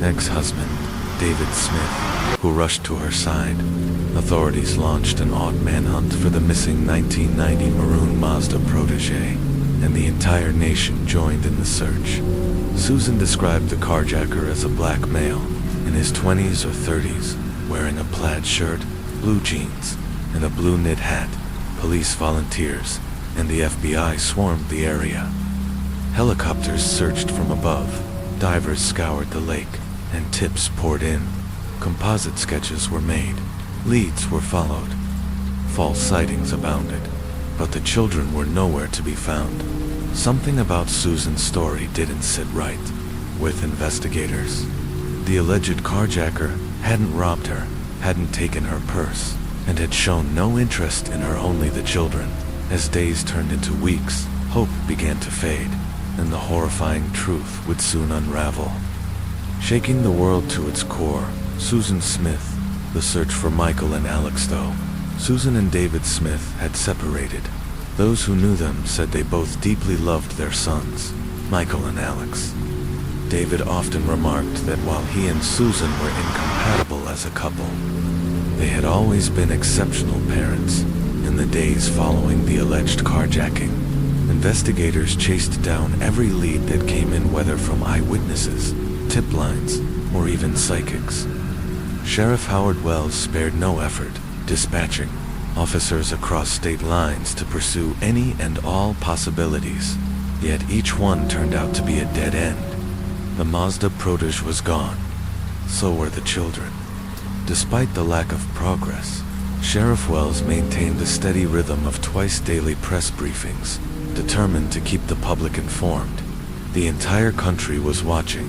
ex-husband, David Smith, who rushed to her side. Authorities launched an odd manhunt for the missing 1990 maroon Mazda protege, and the entire nation joined in the search. Susan described the carjacker as a black male, in his 20s or 30s, wearing a plaid shirt, blue jeans, and a blue knit hat. Police volunteers and the FBI swarmed the area. Helicopters searched from above, divers scoured the lake, and tips poured in. Composite sketches were made, leads were followed. False sightings abounded, but the children were nowhere to be found. Something about Susan's story didn't sit right with investigators. The alleged carjacker hadn't robbed her, hadn't taken her purse, and had shown no interest in her, only the children. As days turned into weeks, hope began to fade, and the horrifying truth would soon unravel. Shaking the world to its core, Susan Smith. The search for Michael and Alex, though. Susan and David Smith had separated. Those who knew them said they both deeply loved their sons, Michael and Alex. David often remarked that while he and Susan were incompatible as a couple, they had always been exceptional parents, In the days following the alleged carjacking, investigators chased down every lead that came in, whether from eyewitnesses, tip lines, or even psychics. Sheriff Howard Wells spared no effort, dispatching officers across state lines to pursue any and all possibilities. Yet each one turned out to be a dead end. The Mazda protege was gone. So were the children. Despite the lack of progress, Sheriff Wells maintained a steady rhythm of twice daily press briefings, determined to keep the public informed. The entire country was watching.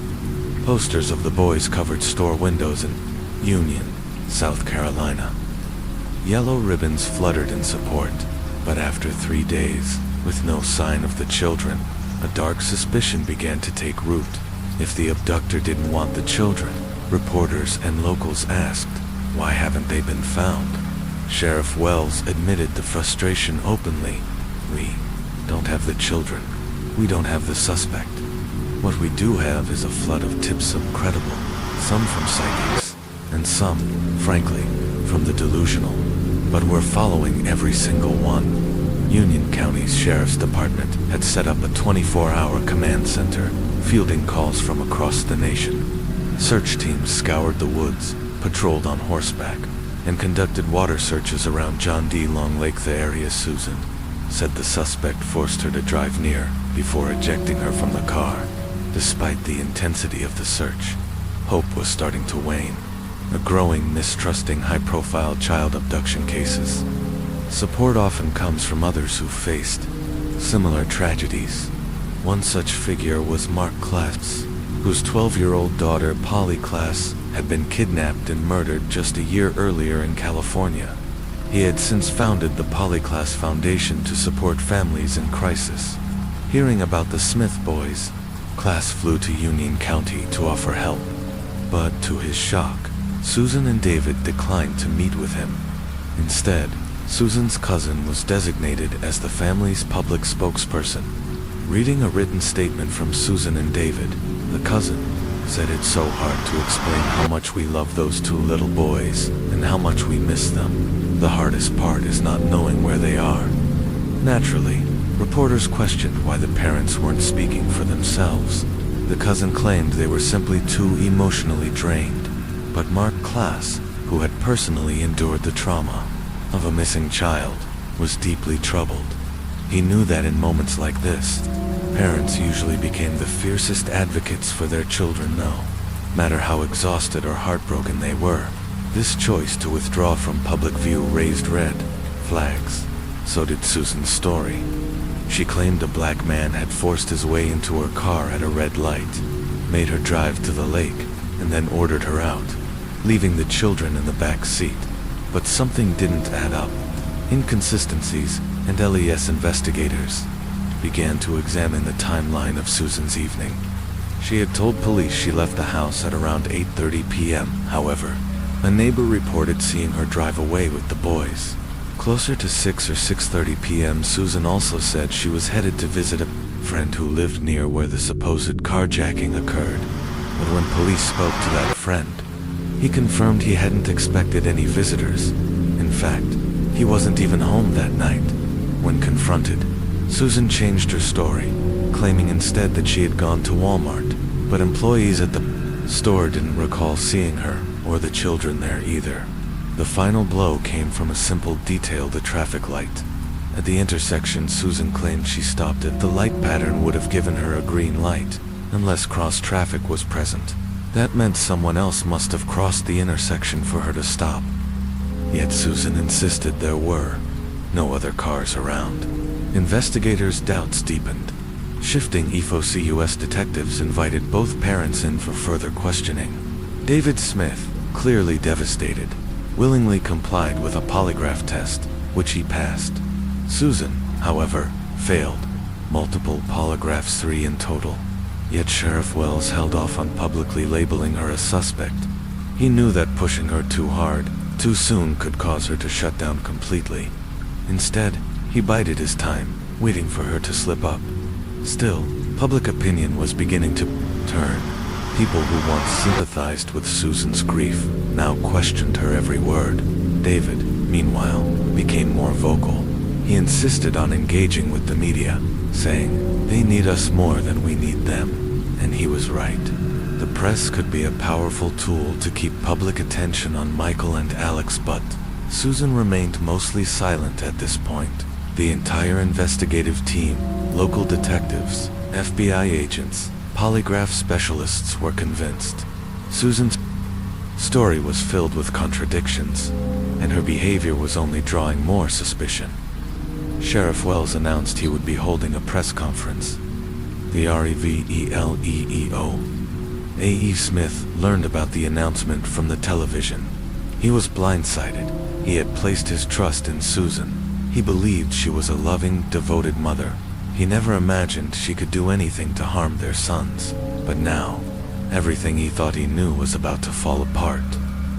Posters of the boys covered store windows in Union, South Carolina. Yellow ribbons fluttered in support, but after 3 days, with no sign of the children, a dark suspicion began to take root. If the abductor didn't want the children, reporters and locals asked, why haven't they been found? Sheriff Wells admitted the frustration openly. We don't have the children. We don't have the suspect. What we do have is a flood of tips, some credible, some from psychics, and some, frankly, from the delusional. But we're following every single one. Union County's Sheriff's Department had set up a 24-hour command center, fielding calls from across the nation. Search teams scoured the woods, patrolled on horseback, and conducted water searches around John D. Long Lake. The area Susan said the suspect forced her to drive near before ejecting her from the car. Despite the intensity of the search, hope was starting to wane. A growing mistrusting high-profile child abduction cases. Support often comes from others who faced similar tragedies. One such figure was Mark Klass, whose 12-year-old daughter Polly Klass had been kidnapped and murdered just a year earlier in California. He had since founded the Polly Klass Foundation to support families in crisis. Hearing about the Smith boys, Klass flew to Union County to offer help. But to his shock, Susan and David declined to meet with him. Instead, Susan's cousin was designated as the family's public spokesperson. Reading a written statement from Susan and David, the cousin said, "It's so hard to explain how much we love those two little boys and how much we miss them. The hardest part is not knowing where they are." Naturally, reporters questioned why the parents weren't speaking for themselves. The cousin claimed they were simply too emotionally drained. But Mark Klass, who had personally endured the trauma of a missing child, was deeply troubled. He knew that in moments like this, parents usually became the fiercest advocates for their children, no matter how exhausted or heartbroken they were. This choice to withdraw from public view raised red flags. So did Susan's story. She claimed a black man had forced his way into her car at a red light, made her drive to the lake, and then ordered her out, leaving the children in the back seat. But something didn't add up. Inconsistencies, and LES investigators began to examine the timeline of Susan's evening. She had told police she left the house at around 8:30 p.m. However, a neighbor reported seeing her drive away with the boys. Closer to 6 or 6:30 p.m., Susan also said she was headed to visit a friend who lived near where the supposed carjacking occurred. But when police spoke to that friend, he confirmed he hadn't expected any visitors. In fact, he wasn't even home that night. When confronted, Susan changed her story, claiming instead that she had gone to Walmart, but employees at the store didn't recall seeing her or the children there either. The final blow came from a simple detail: the traffic light. At the intersection, Susan claimed she stopped at. The light pattern would have given her a green light, unless cross-traffic was present. That meant someone else must have crossed the intersection for her to stop. Yet Susan insisted there were no other cars around. Investigators' doubts deepened. Shifting EFOC-US detectives invited both parents in for further questioning. David Smith, clearly devastated, willingly complied with a polygraph test, which he passed. Susan, however, failed. Multiple polygraphs, 3 in total. Yet Sheriff Wells held off on publicly labeling her a suspect. He knew that pushing her too hard, too soon, could cause her to shut down completely. Instead, he bided his time, waiting for her to slip up. Still, public opinion was beginning to turn. People who once sympathized with Susan's grief now questioned her every word. David, meanwhile, became more vocal. He insisted on engaging with the media, saying, "They need us more than we need them." And he was right. The press could be a powerful tool to keep public attention on Michael and Alex, but Susan remained mostly silent at this point. The entire investigative team, local detectives, FBI agents, polygraph specialists were convinced. Susan's story was filled with contradictions, and her behavior was only drawing more suspicion. Sheriff Wells announced he would be holding a press conference. The REVELEEO. A.E. Smith learned about the announcement from the television. He was blindsided. He had placed his trust in Susan. He believed she was a loving, devoted mother. He never imagined she could do anything to harm their sons. But now, everything he thought he knew was about to fall apart.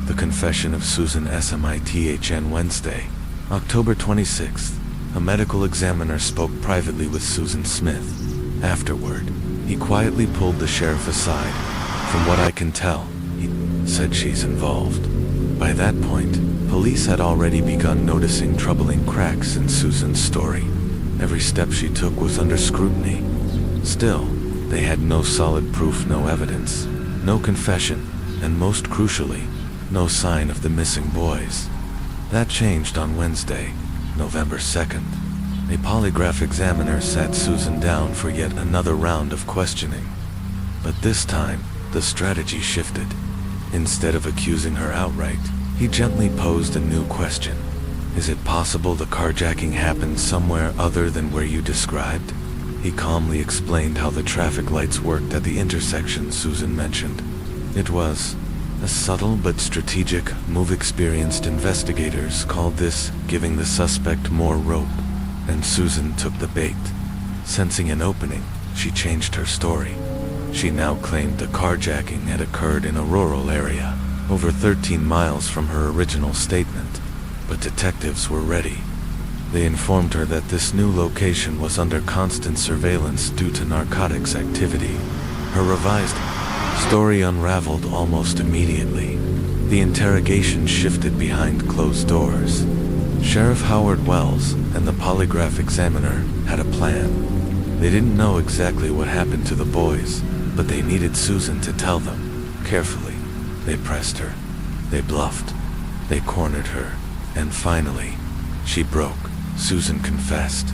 The confession of Susan Smithn Wednesday, October 26th. A medical examiner spoke privately with Susan Smith. Afterward, he quietly pulled the sheriff aside. "From what I can tell," he said, "she's involved." By that point, police had already begun noticing troubling cracks in Susan's story. Every step she took was under scrutiny. Still, they had no solid proof, no evidence, no confession, and most crucially, no sign of the missing boys. That changed on Wednesday, November 2nd. A polygraph examiner sat Susan down for yet another round of questioning. But this time, the strategy shifted. Instead of accusing her outright, he gently posed a new question. "Is it possible the carjacking happened somewhere other than where you described?" He calmly explained how the traffic lights worked at the intersection Susan mentioned. It was a subtle but strategic move. Experienced investigators called this giving the suspect more rope, and Susan took the bait. Sensing an opening, she changed her story. She now claimed the carjacking had occurred in a rural area, over 13 miles from her original statement. But detectives were ready. They informed her that this new location was under constant surveillance due to narcotics activity. Her revised story unraveled almost immediately. The interrogation shifted behind closed doors. Sheriff Howard Wells and the polygraph examiner had a plan. They didn't know exactly what happened to the boys, but they needed Susan to tell them. Carefully, they pressed her. They bluffed. They cornered her. And finally, she broke. Susan confessed.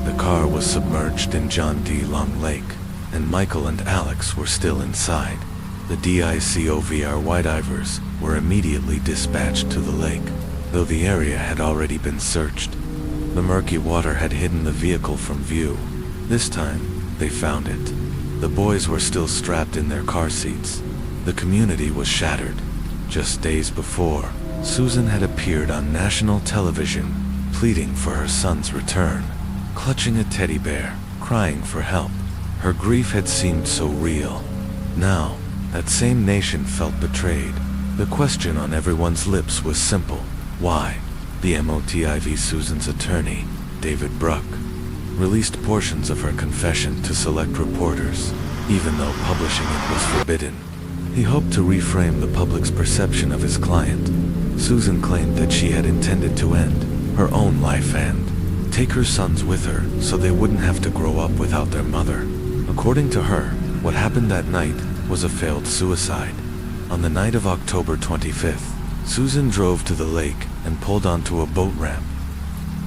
The car was submerged in John D. Long Lake, and Michael and Alex were still inside. The DICOVR White Ivers were immediately dispatched to the lake, though the area had already been searched. The murky water had hidden the vehicle from view. This time, they found it. The boys were still strapped in their car seats. The community was shattered. Just days before, Susan had appeared on national television, pleading for her son's return, clutching a teddy bear, crying for help. Her grief had seemed so real. Now, that same nation felt betrayed. The question on everyone's lips was simple. Why? The MOTIV Susan's attorney, David Bruck, released portions of her confession to select reporters, even though publishing it was forbidden. He hoped to reframe the public's perception of his client. Susan claimed that she had intended to end her own life and take her sons with her so they wouldn't have to grow up without their mother. According to her, what happened that night was a failed suicide. On the night of October 25th, Susan drove to the lake and pulled onto a boat ramp.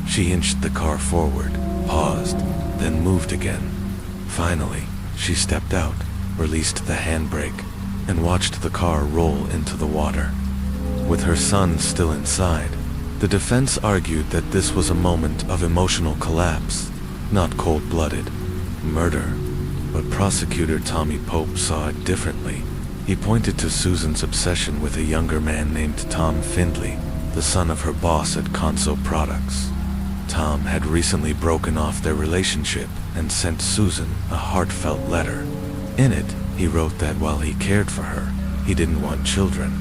She inched the car forward, paused, then moved again. Finally, she stepped out, released the handbrake, and watched the car roll into the water. With her son still inside, the defense argued that this was a moment of emotional collapse, not cold-blooded murder. But prosecutor Tommy Pope saw it differently. He pointed to Susan's obsession with a younger man named Tom Findley, the son of her boss at Conso Products. Tom had recently broken off their relationship and sent Susan a heartfelt letter. In it, he wrote that while he cared for her, he didn't want children.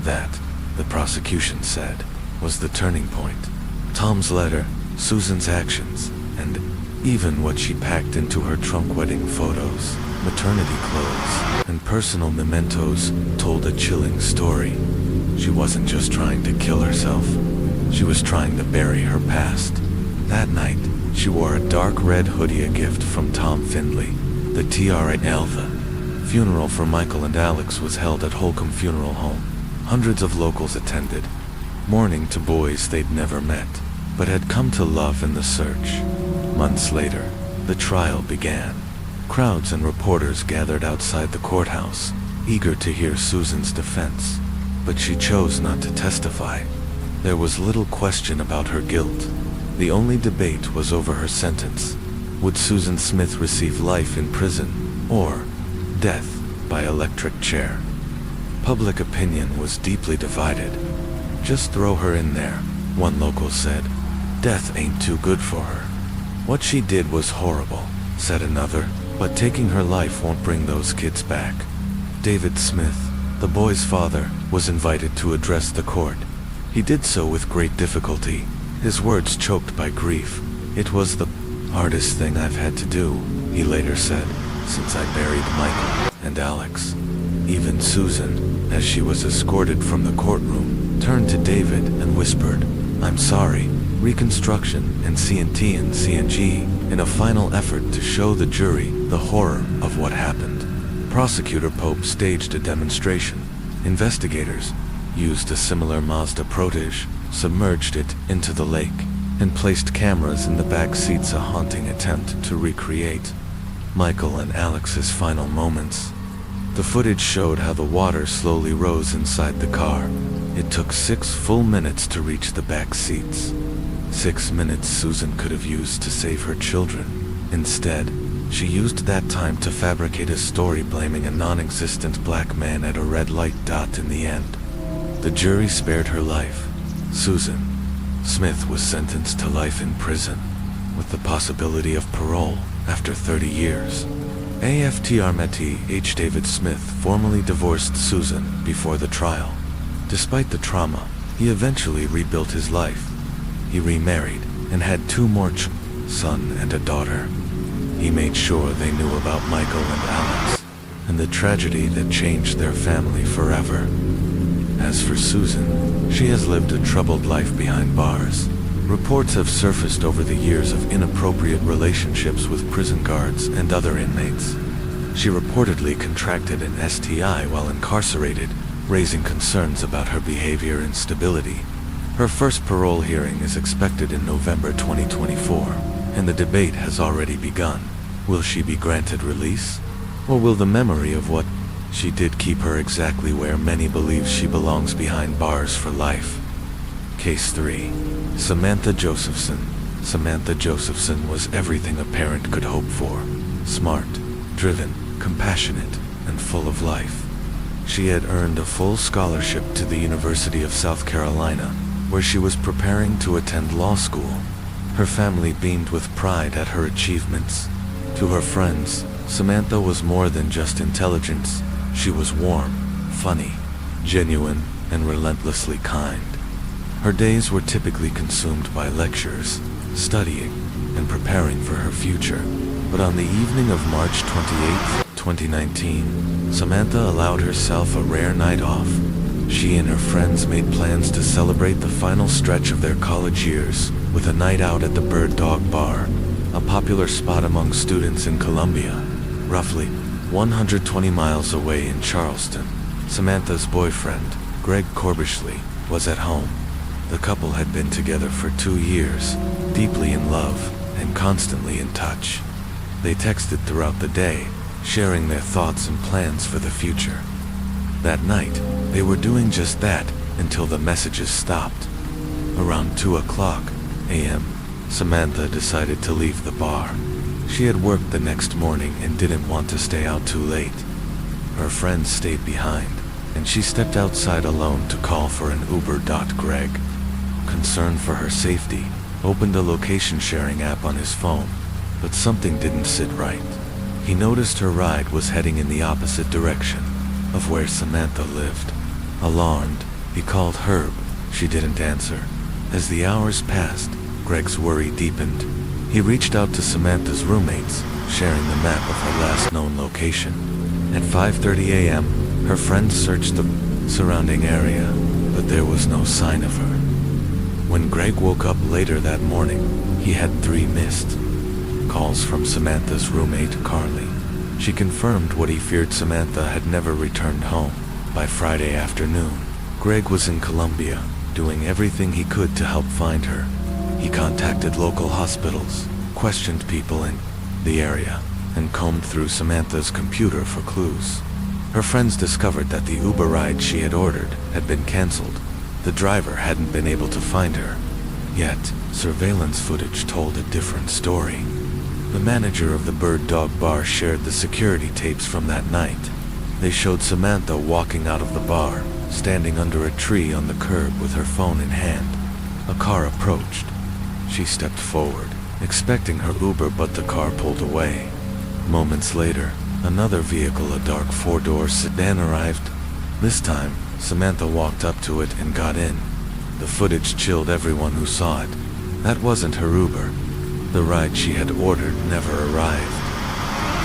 That, the prosecution said, was the turning point. Tom's letter, Susan's actions, and even what she packed into her trunk: wedding photos, maternity clothes, and personal mementos, told a chilling story. She wasn't just trying to kill herself. She was trying to bury her past. That night, she wore a dark red hoodie, a gift from Tom Findlay, the TRL. The funeral for Michael and Alex was held at Holcomb Funeral Home. Hundreds of locals attended, mourning to boys they'd never met, but had come to love in the search. Months later, the trial began. Crowds and reporters gathered outside the courthouse, eager to hear Susan's defense, but she chose not to testify. There was little question about her guilt. The only debate was over her sentence. Would Susan Smith receive life in prison, or death by electric chair? Public opinion was deeply divided. "Just throw her in there," one local said. "Death ain't too good for her." "What she did was horrible," said another, "but taking her life won't bring those kids back." David Smith, the boy's father, was invited to address the court. He did so with great difficulty, his words choked by grief. "It was the hardest thing I've had to do," he later said, "since I buried Michael and Alex." Even Susan, as she was escorted from the courtroom, turned to David and whispered, "I'm sorry." Reconstruction and CNT and CNG, in a final effort to show the jury the horror of what happened. Prosecutor Pope staged a demonstration. Investigators used a similar Mazda Protege, submerged it into the lake, and placed cameras in the back seats, a haunting attempt to recreate Michael and Alex's final moments. The footage showed how the water slowly rose inside the car. It took 6 full minutes to reach the back seats. 6 minutes Susan could have used to save her children. Instead, she used that time to fabricate a story blaming a non-existent black man at a red light dot in the end. The jury spared her life. Susan Smith was sentenced to life in prison, with the possibility of parole after 30 years. AFTR H. David Smith formally divorced Susan before the trial. Despite the trauma, he eventually rebuilt his life. He remarried and had 2 more children, a son and a daughter. He made sure they knew about Michael and Alex, and the tragedy that changed their family forever. As for Susan, she has lived a troubled life behind bars. Reports have surfaced over the years of inappropriate relationships with prison guards and other inmates. She reportedly contracted an STI while incarcerated, raising concerns about her behavior and stability. Her first parole hearing is expected in November 2024, and the debate has already begun. Will she be granted release? Or will the memory of what she did keep her exactly where many believe she belongs, behind bars for life? Case 3. Samantha Josephson. Samantha Josephson was everything a parent could hope for. Smart, driven, compassionate, and full of life. She had earned a full scholarship to the University of South Carolina, where she was preparing to attend law school. Her family beamed with pride at her achievements. To her friends, Samantha was more than just intelligence. She was warm, funny, genuine, and relentlessly kind. Her days were typically consumed by lectures, studying, and preparing for her future. But on the evening of March 28, 2019, Samantha allowed herself a rare night off. She and her friends made plans to celebrate the final stretch of their college years with a night out at the Bird Dog Bar, a popular spot among students in Columbia, roughly 120 miles away in Charleston. Samantha's boyfriend, Greg Corbishley, was at home. The couple had been together for 2 years, deeply in love and constantly in touch. They texted throughout the day, sharing their thoughts and plans for the future. That night, they were doing just that until the messages stopped. Around 2:00 a.m., Samantha decided to leave the bar. She had worked the next morning and didn't want to stay out too late. Her friends stayed behind, and she stepped outside alone to call for an Uber. Greg, concerned for her safety, opened a location-sharing app on his phone, but something didn't sit right. He noticed her ride was heading in the opposite direction of where Samantha lived. Alarmed, he called Herb. She didn't answer. As the hours passed, Greg's worry deepened. He reached out to Samantha's roommates, sharing the map of her last known location. At 5:30 a.m., her friends searched the surrounding area, but there was no sign of her. When Greg woke up later that morning. He had 3 missed calls from Samantha's roommate, Carly. She confirmed what he feared: Samantha had never returned home. By Friday afternoon, Greg was in Colombia, doing everything he could to help find her. He contacted local hospitals, questioned people in the area, and combed through Samantha's computer for clues. Her friends discovered that the Uber ride she had ordered had been canceled. The driver hadn't been able to find her. Yet, surveillance footage told a different story. The manager of the Bird Dog Bar shared the security tapes from that night. They showed Samantha walking out of the bar, standing under a tree on the curb with her phone in hand. A car approached. She stepped forward, expecting her Uber, but the car pulled away. Moments later, another vehicle, a dark 4-door sedan, arrived. This time, Samantha walked up to it and got in. The footage chilled everyone who saw it. That wasn't her Uber. The ride she had ordered never arrived.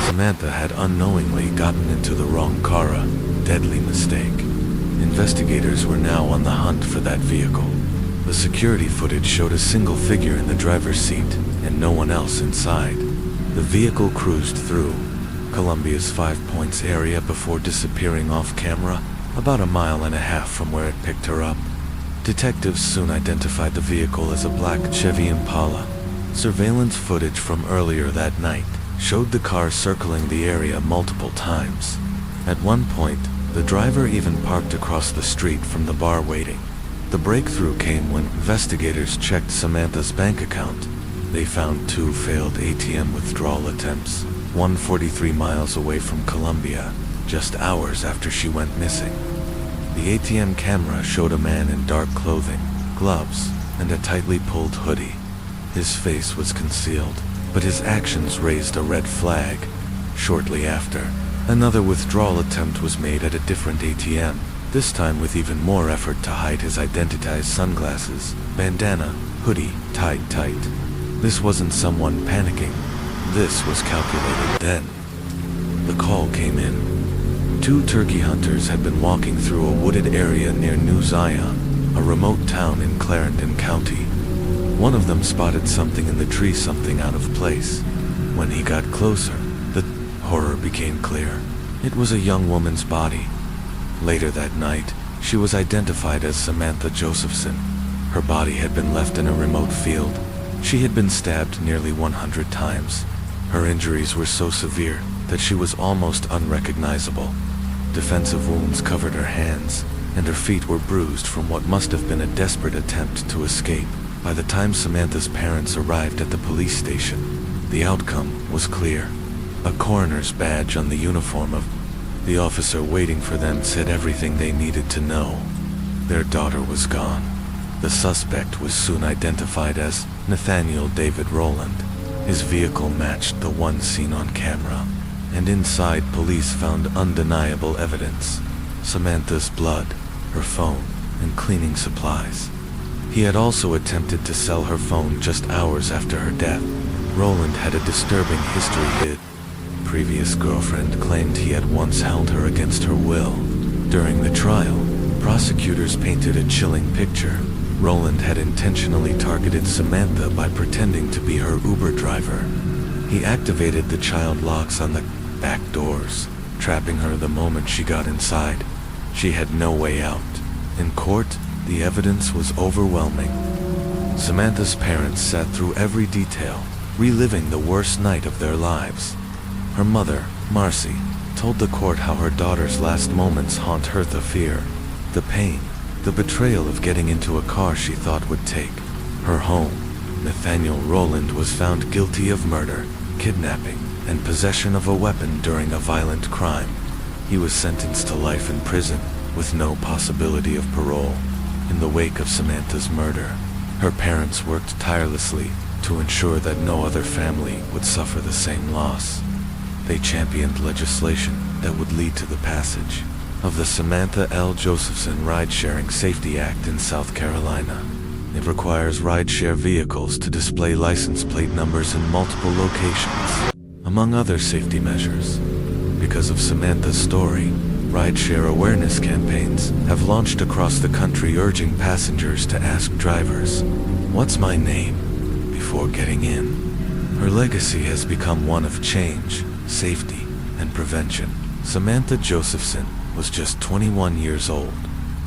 Samantha had unknowingly gotten into the wrong car, a deadly mistake. Investigators were now on the hunt for that vehicle. The security footage showed a single figure in the driver's seat and no one else inside. The vehicle cruised through Colombia's 5 Points area before disappearing off camera about 1.5 miles from where it picked her up. Detectives soon identified the vehicle as a black Chevy Impala. Surveillance footage from earlier that night showed the car circling the area multiple times. At one point, the driver even parked across the street from the bar waiting. The breakthrough came when investigators checked Samantha's bank account. They found 2 failed ATM withdrawal attempts, 143 miles away from Colombia, just hours after she went missing. The ATM camera showed a man in dark clothing, gloves, and a tightly pulled hoodie. His face was concealed, but his actions raised a red flag. Shortly after, another withdrawal attempt was made at a different ATM, this time with even more effort to hide his identity: sunglasses, bandana, hoodie, tied tight. This wasn't someone panicking. This was calculated. Then, the call came in. 2 turkey hunters had been walking through a wooded area near New Zion, a remote town in Clarendon County. One of them spotted something in the tree, something out of place. When he got closer, the horror became clear. It was a young woman's body. Later that night, she was identified as Samantha Josephson. Her body had been left in a remote field. She had been stabbed nearly 100 times. Her injuries were so severe that she was almost unrecognizable. Defensive wounds covered her hands, and her feet were bruised from what must have been a desperate attempt to escape. By the time Samantha's parents arrived at the police station, the outcome was clear. A coroner's badge on the uniform of the officer waiting for them said everything they needed to know. Their daughter was gone. The suspect was soon identified as Nathaniel David Rowland. His vehicle matched the one seen on camera, and inside police found undeniable evidence: Samantha's blood, her phone, and cleaning supplies. He had also attempted to sell her phone just hours after her death. Rowland had a disturbing history. His previous girlfriend claimed he had once held her against her will. During the trial, prosecutors painted a chilling picture. Rowland had intentionally targeted Samantha by pretending to be her Uber driver. He activated the child locks on the back doors, trapping her the moment she got inside. She had no way out. In court, the evidence was overwhelming. Samantha's parents sat through every detail, reliving the worst night of their lives. Her mother, Marcy, told the court how her daughter's last moments haunt her: the fear, the pain, the betrayal of getting into a car she thought would take her home. Nathaniel Rowland was found guilty of murder, kidnapping, and possession of a weapon during a violent crime. He was sentenced to life in prison, with no possibility of parole. In the wake of Samantha's murder, her parents worked tirelessly to ensure that no other family would suffer the same loss. They championed legislation that would lead to the passage of the Samantha L. Josephson Ride-Sharing Safety Act in South Carolina. It requires rideshare vehicles to display license plate numbers in multiple locations, among other safety measures. Because of Samantha's story, Rideshare awareness campaigns have launched across the country urging passengers to ask drivers, "What's my name?" before getting in. Her legacy has become one of change, safety, and prevention. Samantha Josephson was just 21 years old.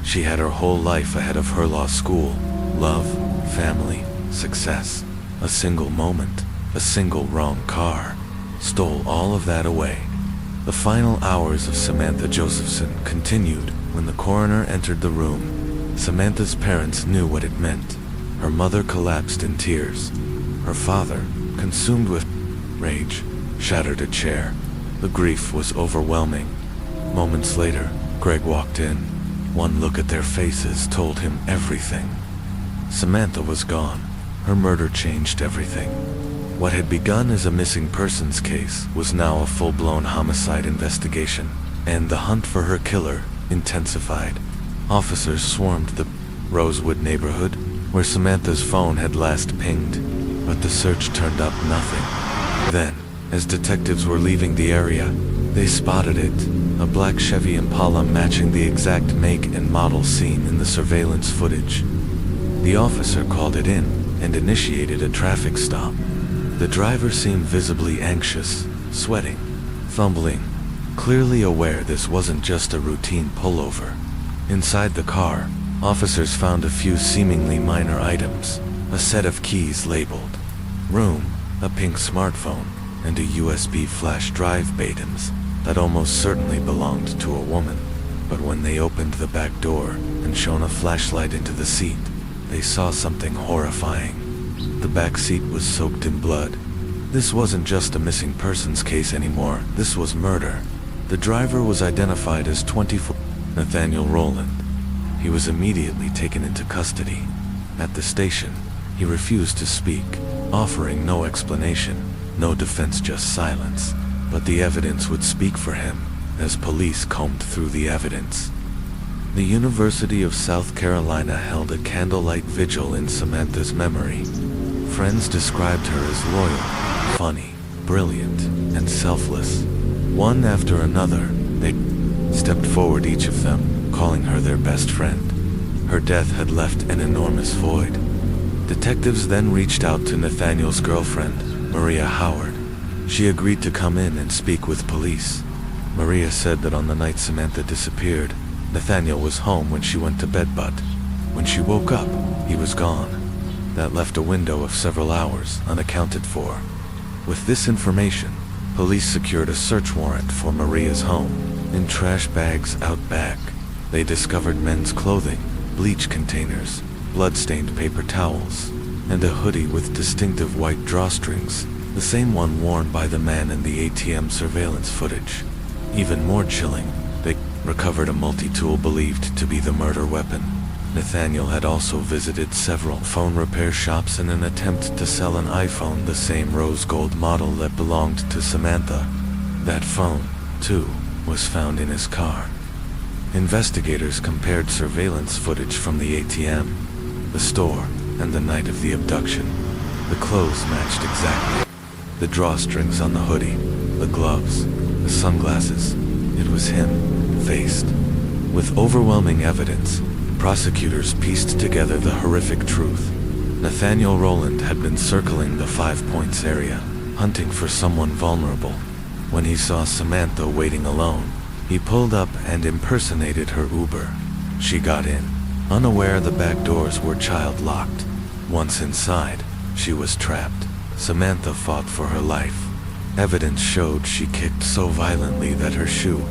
She had her whole life ahead of her: law school, love, family, success. A single moment, a single wrong car, stole all of that away. The final hours of Samantha Josephson continued when the coroner entered the room. Samantha's parents knew what it meant. Her mother collapsed in tears. Her father, consumed with rage, shattered a chair. The grief was overwhelming. Moments later, Greg walked in. One look at their faces told him everything. Samantha was gone. Her murder changed everything. What had begun as a missing persons case was now a full-blown homicide investigation, and the hunt for her killer intensified. Officers swarmed the Rosewood neighborhood, where Samantha's phone had last pinged, but the search turned up nothing. Then, as detectives were leaving the area, they spotted it, a black Chevy Impala matching the exact make and model seen in the surveillance footage. The officer called it in and initiated a traffic stop. The driver seemed visibly anxious, sweating, fumbling, clearly aware this wasn't just a routine pullover. Inside the car, officers found a few seemingly minor items: a set of keys labeled room, a pink smartphone, and a USB flash drive Bedtimes that almost certainly belonged to a woman. But when they opened the back door and shone a flashlight into the seat, they saw something horrifying. The back seat was soaked in blood. This wasn't just a missing persons case anymore, this was murder. The driver was identified as 24 Nathaniel Rowland. He was immediately taken into custody. At the station, he refused to speak, offering no explanation, no defense, just silence. But the evidence would speak for him, as police combed through the evidence. The University of South Carolina held a candlelight vigil in Samantha's memory. Friends described her as loyal, funny, brilliant, and selfless. One after another, they stepped forward, each of them calling her their best friend. Her death had left an enormous void. Detectives then reached out to Nathaniel's girlfriend, Maria Howard. She agreed to come in and speak with police. Maria said that on the night Samantha disappeared, Nathaniel was home when she went to bed, but when she woke up, he was gone. That left a window of several hours unaccounted for. With this information, police secured a search warrant for Maria's home. In trash bags out back, they discovered men's clothing, bleach containers, blood-stained paper towels, and a hoodie with distinctive white drawstrings, the same one worn by the man in the ATM surveillance footage. Even more chilling, they recovered a multi-tool believed to be the murder weapon. Nathaniel had also visited several phone repair shops in an attempt to sell an iPhone, the same rose gold model that belonged to Samantha. That phone, too, was found in his car. Investigators compared surveillance footage from the ATM, the store, and the night of the abduction. The clothes matched exactly. The drawstrings on the hoodie, the gloves, the sunglasses. It was him, faced. With overwhelming evidence, prosecutors pieced together the horrific truth. Nathaniel Rowland had been circling the 5 Points area, hunting for someone vulnerable. When he saw Samantha waiting alone, he pulled up and impersonated her Uber. She got in, unaware the back doors were child-locked. Once inside, she was trapped. Samantha fought for her life. Evidence showed she kicked so violently that her shoe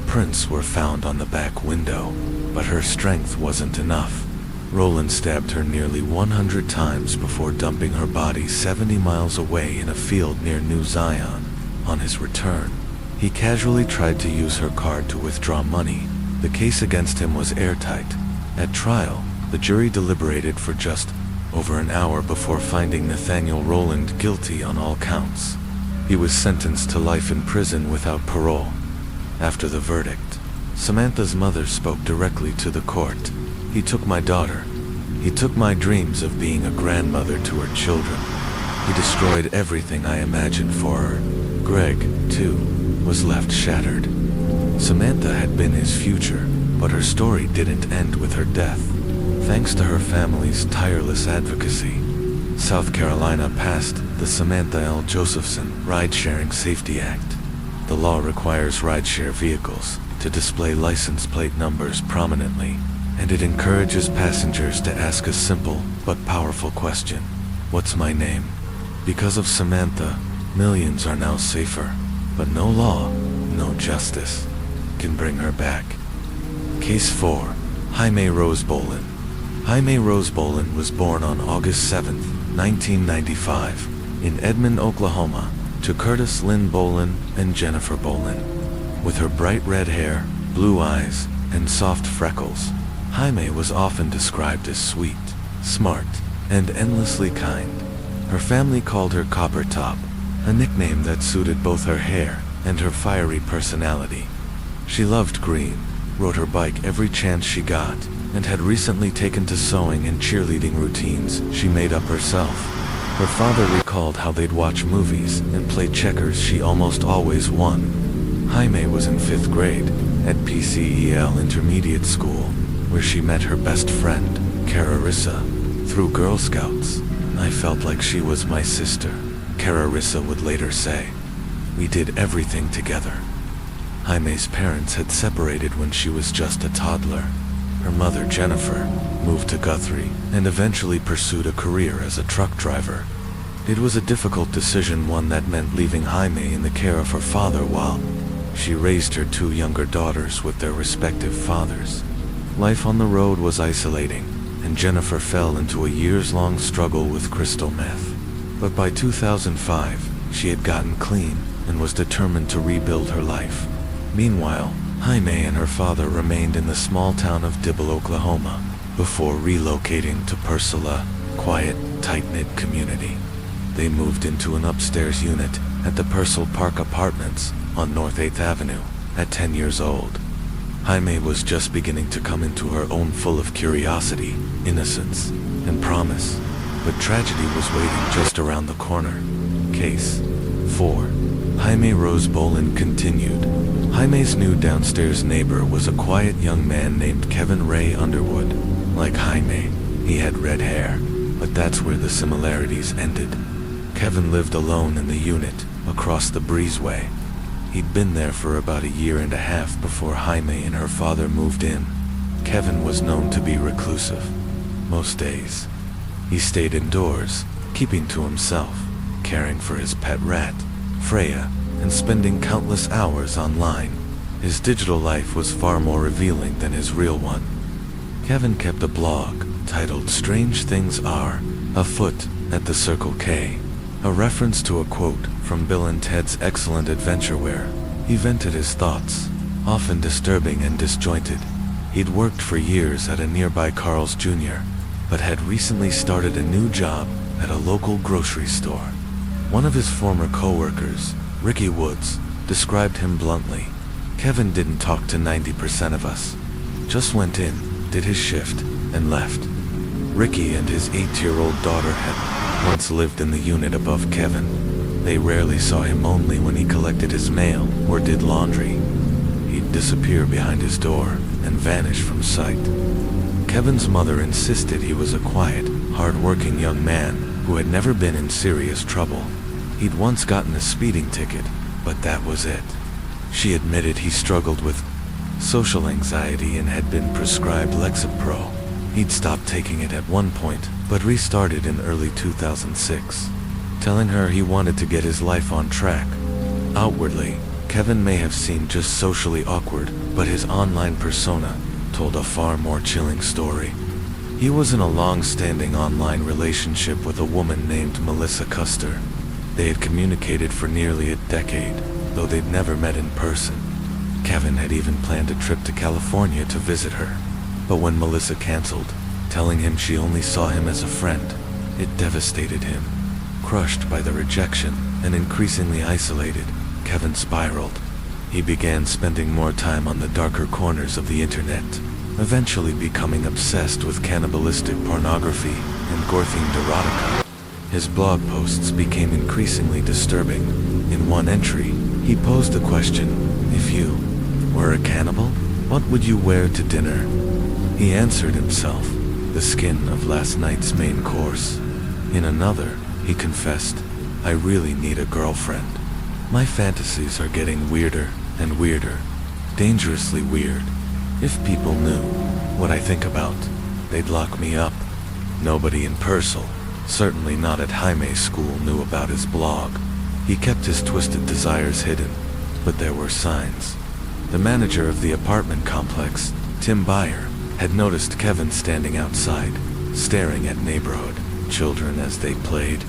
prints were found on the back window, but her strength wasn't enough. Rowland stabbed her nearly 100 times before dumping her body 70 miles away in a field near New Zion. On his return, he casually tried to use her card to withdraw money. The case against him was airtight. At trial, the jury deliberated for just over an hour before finding Nathaniel Rowland guilty on all counts. He was sentenced to life in prison without parole. After the verdict, Samantha's mother spoke directly to the court. "He took my daughter. He took my dreams of being a grandmother to her children. He destroyed everything I imagined for her." Greg, too, was left shattered. Samantha had been his future, but her story didn't end with her death. Thanks to her family's tireless advocacy, South Carolina passed the Samantha L. Josephson Ride-Sharing Safety Act. The law requires rideshare vehicles to display license plate numbers prominently, and it encourages passengers to ask a simple but powerful question: what's my name? Because of Samantha, millions are now safer, but no law, no justice, can bring her back. Case 4. Jaime Rose Bolin. Jaime Rose Bolin was born on August 7, 1995, in Edmond, Oklahoma, to Curtis Lynn Bolin and Jennifer Bolin. With her bright red hair, blue eyes, and soft freckles, Jaime was often described as sweet, smart, and endlessly kind. Her family called her Copper Top, a nickname that suited both her hair and her fiery personality. She loved green, rode her bike every chance she got, and had recently taken to sewing and cheerleading routines she made up herself. Her father recalled how they'd watch movies and play checkers. She almost always won. Jaime was in 5th grade at PCEL Intermediate School, where she met her best friend, Cararissa, through Girl Scouts. I felt like she was my sister, Cararissa would later say. We did everything together. Jaime's parents had separated when she was just a toddler. Her mother, Jennifer, moved to Guthrie and eventually pursued a career as a truck driver. It was a difficult decision, one that meant leaving Jaime in the care of her father while she raised her 2 younger daughters with their respective fathers. Life on the road was isolating, and Jennifer fell into a years-long struggle with crystal meth. But by 2005, she had gotten clean and was determined to rebuild her life. Meanwhile, Jaime and her father remained in the small town of Dibble, Oklahoma, before relocating to Purcell, quiet, tight-knit community. They moved into an upstairs unit at the Purcell Park Apartments on North 8th Avenue at 10 years old. Jaime was just beginning to come into her own, full of curiosity, innocence, and promise. But tragedy was waiting just around the corner. Case 4. Jaime Rose Bolin continued. Jaime's new downstairs neighbor was a quiet young man named Kevin Ray Underwood. Like Jaime, he had red hair, but that's where the similarities ended. Kevin lived alone in the unit across the breezeway. He'd been there for about a year and a half before Jaime and her father moved in. Kevin was known to be reclusive. Most days, he stayed indoors, keeping to himself, caring for his pet rat, Freya, and spending countless hours online. His digital life was far more revealing than his real one. Kevin kept a blog titled "Strange Things Are Afoot at the Circle K," a reference to a quote from Bill and Ted's Excellent Adventure where he vented his thoughts, often disturbing and disjointed. He'd worked for years at a nearby Carl's Jr., but had recently started a new job at a local grocery store. One of his former co-workers, Ricky Woods, described him bluntly: "Kevin didn't talk to 90% of us. Just went in, did his shift, and left." Ricky and his 8-year-old daughter had once lived in the unit above Kevin. They rarely saw him, only when he collected his mail or did laundry. He'd disappear behind his door and vanish from sight. Kevin's mother insisted he was a quiet, hard-working young man who had never been in serious trouble. He'd once gotten a speeding ticket, but that was it. She admitted he struggled with social anxiety and had been prescribed Lexapro. He'd stopped taking it at one point, but restarted in early 2006, telling her he wanted to get his life on track. Outwardly, Kevin may have seemed just socially awkward, but his online persona told a far more chilling story. He was in a long-standing online relationship with a woman named Melissa Custer. They had communicated for nearly a decade, though they'd never met in person. Kevin had even planned a trip to California to visit her. But when Melissa canceled, telling him she only saw him as a friend, it devastated him. Crushed by the rejection and increasingly isolated, Kevin spiraled. He began spending more time on the darker corners of the internet, eventually becoming obsessed with cannibalistic pornography and gore-themed erotica. His blog posts became increasingly disturbing. In one entry, he posed the question, "If you were a cannibal, what would you wear to dinner? He answered himself, the skin of last night's main course. In another, he confessed, I really need a girlfriend. My fantasies are getting weirder and weirder, dangerously weird. If people knew what I think about, they'd lock me up. Nobody in Purcell, certainly not at Jaime's school, knew about his blog. He kept his twisted desires hidden, but there were signs. The manager of the apartment complex, Tim Beyer, had noticed Kevin standing outside, staring at neighborhood children as they played.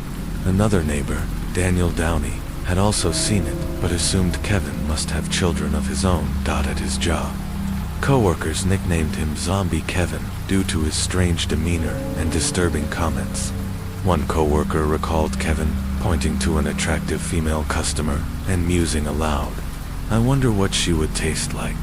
Another neighbor, Daniel Downey, had also seen it, but assumed Kevin must have children of his own. At his job, co-workers nicknamed him Zombie Kevin due to his strange demeanor and disturbing comments. One co-worker recalled Kevin pointing to an attractive female customer and musing aloud, I wonder what she would taste like.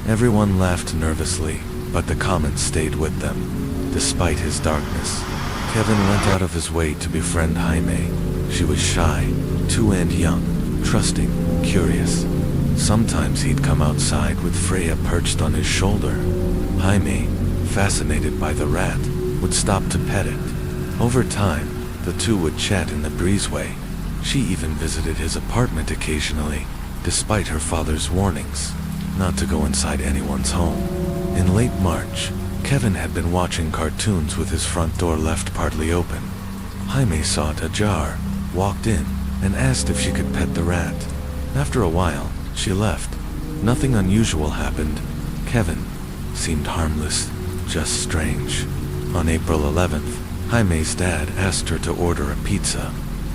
Everyone laughed nervously, but the comments stayed with them. Despite his darkness, Kevin went out of his way to befriend Jaime. She was shy, too, and young, trusting, curious. Sometimes he'd come outside with Freya perched on his shoulder. Jaime, fascinated by the rat, would stop to pet it. Over time, the two would chat in the breezeway. She even visited his apartment occasionally, despite her father's warnings not to go inside anyone's home. In late March, Kevin had been watching cartoons with his front door left partly open. Jaime saw it ajar, walked in, and asked if she could pet the rat. After a while, she left. Nothing unusual happened. Kevin seemed harmless, just strange. On April 11th, Jaime's dad asked her to order a pizza.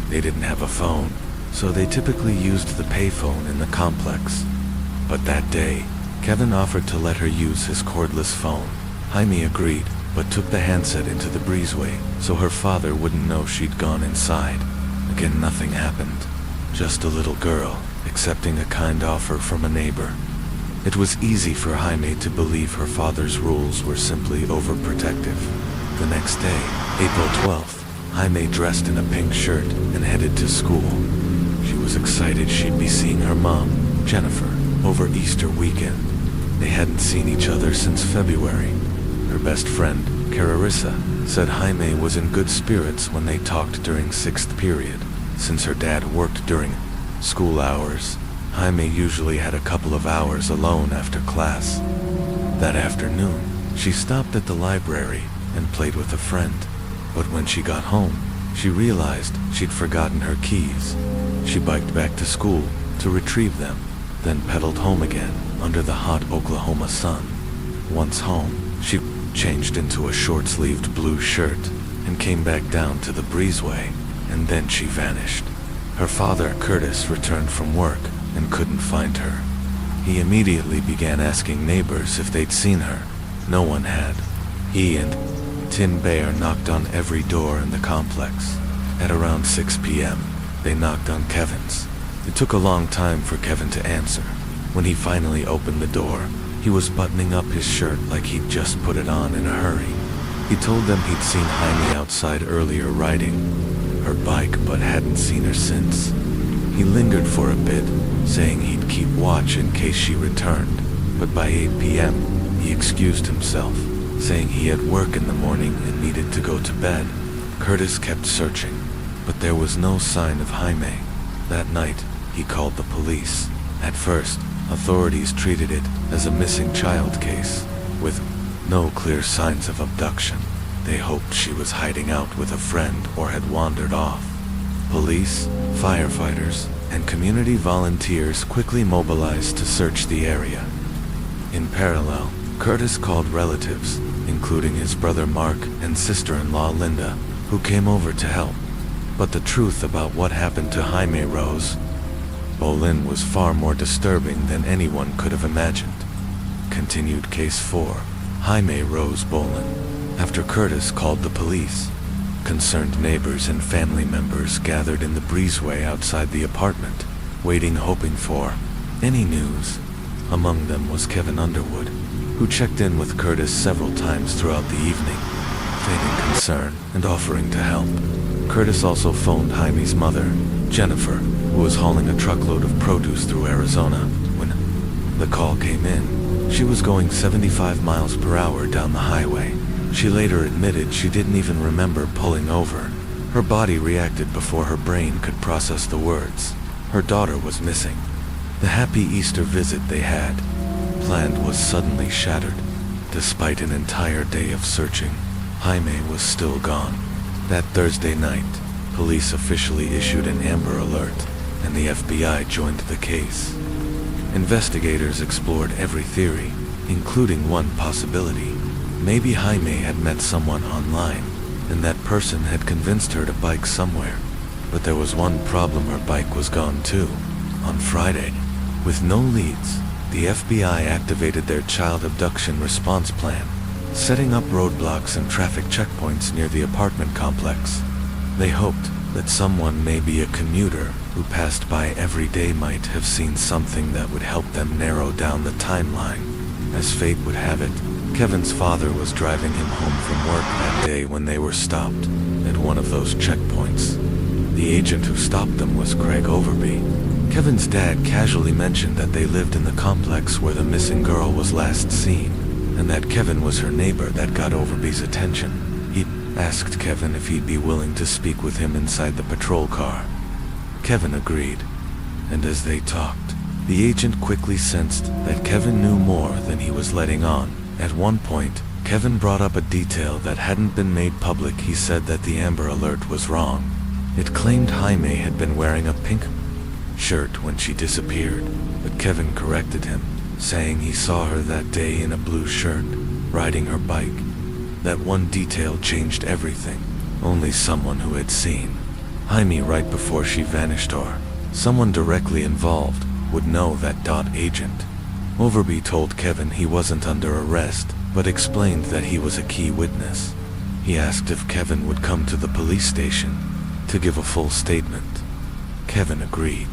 They didn't have a phone, so they typically used the payphone in the complex. But that day, Kevin offered to let her use his cordless phone. Jaime agreed, but took the handset into the breezeway so her father wouldn't know she'd gone inside. Again, nothing happened. Just a little girl accepting a kind offer from a neighbor. It was easy for Jaime to believe her father's rules were simply overprotective. The next day, April 12th, Jaime dressed in a pink shirt and headed to school. She was excited she'd be seeing her mom, Jennifer, over Easter weekend. They hadn't seen each other since February. Her best friend, Carissa, said Jaime was in good spirits when they talked during 6th period. Since her dad worked during school hours, Jaime usually had a couple of hours alone after class. That afternoon, she stopped at the library and played with a friend. But when she got home, she realized she'd forgotten her keys. She biked back to school to retrieve them, then pedaled home again under the hot Oklahoma sun. Once home, she changed into a short-sleeved blue shirt and came back down to the breezeway, and then she vanished. Her father, Curtis, returned from work and couldn't find her. He immediately began asking neighbors if they'd seen her. No one had. He and Tim Beyer knocked on every door in the complex. At around 6 p.m., they knocked on Kevin's. It took a long time for Kevin to answer. When he finally opened the door, he was buttoning up his shirt like he'd just put it on in a hurry. He told them he'd seen Jaime outside earlier riding her bike but hadn't seen her since. He lingered for a bit, saying he'd keep watch in case she returned, but by 8 p.m., he excused himself, saying he had work in the morning and needed to go to bed. Curtis kept searching, but there was no sign of Jaime. That night, he called the police. At first, authorities treated it as a missing child case, with no clear signs of abduction. They hoped she was hiding out with a friend or had wandered off. Police, firefighters, and community volunteers quickly mobilized to search the area. In parallel, Curtis called relatives, including his brother Mark and sister-in-law Linda, who came over to help. But the truth about what happened to Jaime Rose Bolin was far more disturbing than anyone could have imagined. Continued Case 4, Jaime Rose Bolin. After Curtis called the police, concerned neighbors and family members gathered in the breezeway outside the apartment, waiting, hoping for any news. Among them was Kevin Underwood, who checked in with Curtis several times throughout the evening, feigning concern and offering to help. Curtis also phoned Jaime's mother, Jennifer, who was hauling a truckload of produce through Arizona, when The call came in. She was going 75 miles per hour down the highway. She later admitted she didn't even remember pulling over. Her body reacted before her brain could process the words. Her daughter was missing. The happy Easter visit they had planned was suddenly shattered. Despite an entire day of searching, Jaime was still gone. That Thursday night, police officially issued an Amber Alert, and the FBI joined the case. Investigators explored every theory, including one possibility. Maybe Jaime had met someone online, and that person had convinced her to bike somewhere. But there was one problem: her bike was gone too. On Friday, with no leads, the FBI activated their child abduction response plan, setting up roadblocks and traffic checkpoints near the apartment complex. They hoped that someone, maybe a commuter who passed by every day, might have seen something that would help them narrow down the timeline. As fate would have it, Kevin's father was driving him home from work that day when they were stopped at one of those checkpoints. The agent who stopped them was Craig Overby. Kevin's dad casually mentioned that they lived in the complex where the missing girl was last seen, and that Kevin was her neighbor. That got Overby's attention. He asked Kevin if he'd be willing to speak with him inside the patrol car. Kevin agreed, and as they talked, the agent quickly sensed that Kevin knew more than he was letting on. At one point, Kevin brought up a detail that hadn't been made public. He said that the Amber Alert was wrong. It claimed Jaime had been wearing a pink shirt when she disappeared, but Kevin corrected him, saying he saw her that day in a blue shirt, riding her bike. That one detail changed everything. Only someone who had seen Jaime right before she vanished, or someone directly involved, would know that. Agent Overby told Kevin he wasn't under arrest, but explained that he was a key witness. He asked if Kevin would come to the police station to give a full statement. Kevin agreed.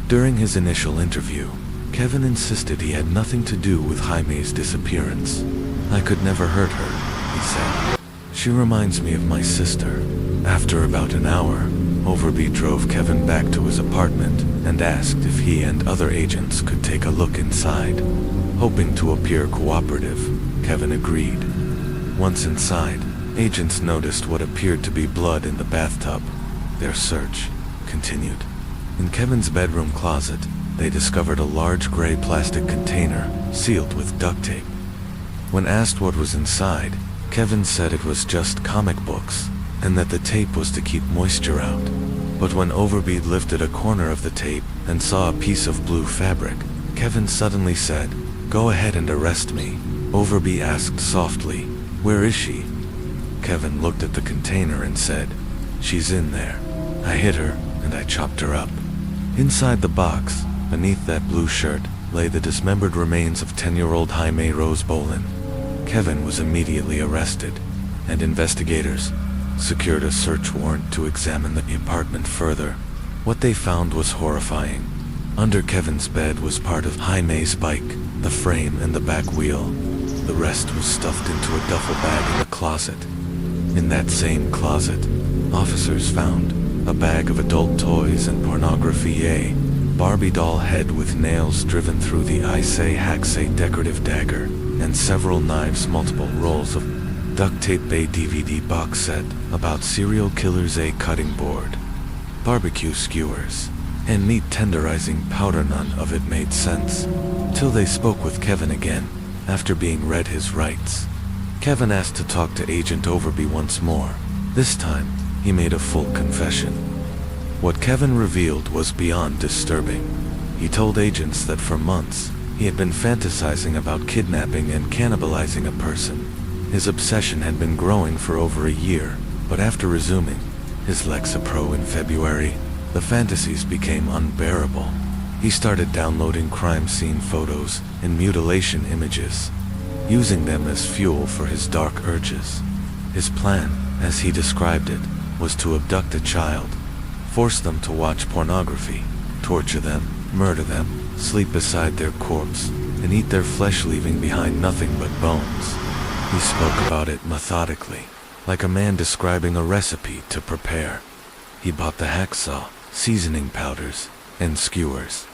During his initial interview, Kevin insisted he had nothing to do with Jaime's disappearance. "I could never hurt her," he said. "She reminds me of my sister." After about an hour, Overby drove Kevin back to his apartment and asked if he and other agents could take a look inside. Hoping to appear cooperative, Kevin agreed. Once inside, agents noticed what appeared to be blood in the bathtub. Their search continued. In Kevin's bedroom closet, they discovered a large gray plastic container sealed with duct tape. When asked what was inside, Kevin said it was just comic books, and that the tape was to keep moisture out. But when Overby lifted a corner of the tape and saw a piece of blue fabric, Kevin suddenly said, "Go ahead and arrest me." Overby asked softly, "Where is she?" Kevin looked at the container and said, "She's in there. I hit her, and I chopped her up." Inside the box, beneath that blue shirt, lay the dismembered remains of 10-year-old Jaime Rose Bolin. Kevin was immediately arrested, and investigators secured a search warrant to examine the apartment further. What they found was horrifying. Under Kevin's bed was part of Jaime's bike, the frame and the back wheel. The rest was stuffed into a duffel bag in the closet. In that same closet, officers found a bag of adult toys and pornography, a Barbie doll head with nails driven through the Haxay decorative dagger, and several knives, multiple rolls of duct tape, a DVD box set about serial killers, a cutting board, barbecue skewers, and meat tenderizing powder. None of it made sense, till they spoke with Kevin again, after being read his rights. Kevin asked to talk to Agent Overby once more. This time, he made a full confession. What Kevin revealed was beyond disturbing. He told agents that for months, he had been fantasizing about kidnapping and cannibalizing a person. His obsession had been growing for over a year, but after resuming his Lexapro in February, the fantasies became unbearable. He started downloading crime scene photos and mutilation images, using them as fuel for his dark urges. His plan, as he described it, was to abduct a child, force them to watch pornography, torture them, murder them, sleep beside their corpse, and eat their flesh, leaving behind nothing but bones. He spoke about it methodically, like a man describing a recipe to prepare. He bought the hacksaw, seasoning powders, and skewers.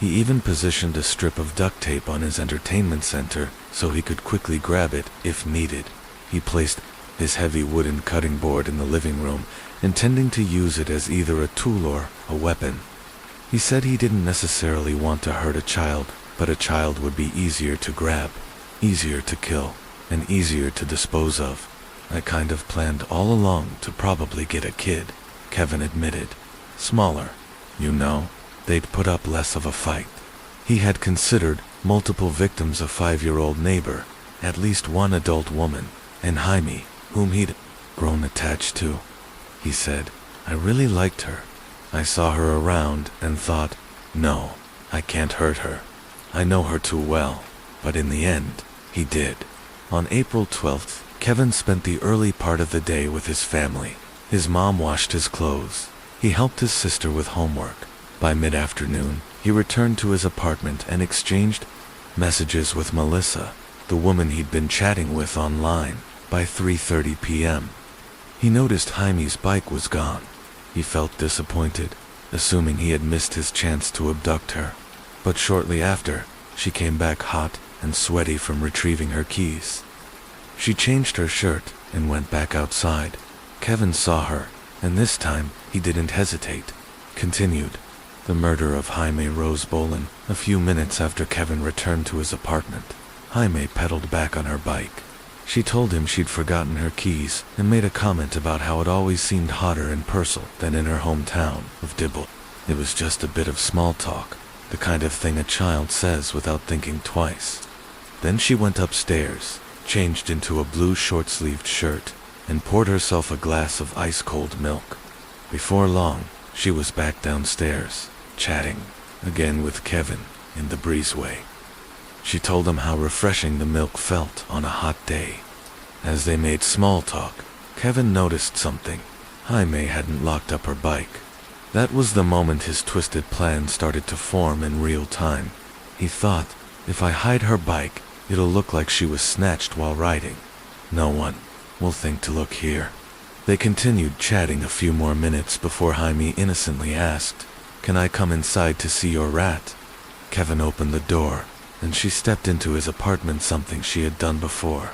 He even positioned a strip of duct tape on his entertainment center so he could quickly grab it if needed. He placed his heavy wooden cutting board in the living room, intending to use it as either a tool or a weapon. He said he didn't necessarily want to hurt a child, but a child would be easier to grab, easier to kill, and easier to dispose of. I kind of planned all along to probably get a kid, Kevin admitted. Smaller, you know, they'd put up less of a fight. He had considered multiple victims: a 5-year-old neighbor, at least one adult woman, and Jaime, whom he'd grown attached to. He said, I really liked her. I saw her around and thought, no, I can't hurt her. I know her too well. But in the end, he did. On April 12th, Kevin spent the early part of the day with his family. His mom washed his clothes. He helped his sister with homework. By mid-afternoon, he returned to his apartment and exchanged messages with Melissa, the woman he'd been chatting with online. By 3:30 p.m., he noticed Jaime's bike was gone. He felt disappointed, assuming he had missed his chance to abduct her. But shortly after, she came back hot and sweaty from retrieving her keys. She changed her shirt and went back outside. Kevin saw her, and this time he didn't hesitate. Continued. The murder of Jaime Rose Bolin. A few minutes after Kevin returned to his apartment, Jaime pedaled back on her bike. She told him she'd forgotten her keys and made a comment about how it always seemed hotter in Purcell than in her hometown of Dibble. It was just a bit of small talk, the kind of thing a child says without thinking twice. Then she went upstairs, changed into a blue short-sleeved shirt, and poured herself a glass of ice-cold milk. Before long, she was back downstairs, chatting, again with Kevin, in the breezeway. She told him how refreshing the milk felt on a hot day. As they made small talk, Kevin noticed something. Jaime hadn't locked up her bike. That was the moment his twisted plan started to form in real time. He thought, if I hide her bike, it'll look like she was snatched while riding. No one will think to look here. They continued chatting a few more minutes before Jaime innocently asked, Can I come inside to see your rat? Kevin opened the door, and she stepped into his apartment, something she had done before.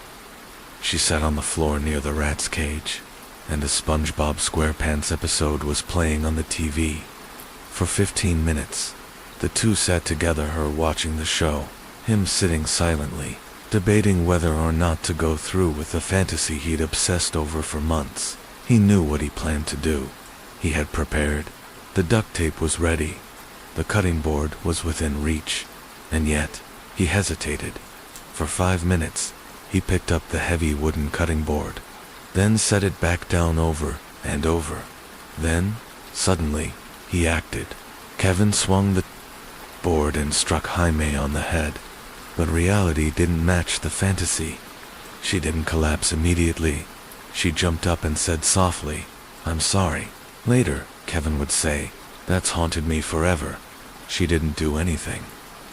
She sat on the floor near the rat's cage, and a SpongeBob SquarePants episode was playing on the TV. For 15 minutes, the two sat together, her watching the show, him sitting silently, debating whether or not to go through with the fantasy he'd obsessed over for months. He knew what he planned to do. He had prepared. The duct tape was ready. The cutting board was within reach. And yet, he hesitated. For 5 minutes, he picked up the heavy wooden cutting board, then set it back down over and over. Then, suddenly, he acted. Kevin swung the board and struck Jaime on the head. But reality didn't match the fantasy. She didn't collapse immediately. She jumped up and said softly, I'm sorry. Later, Kevin would say, That's haunted me forever. She didn't do anything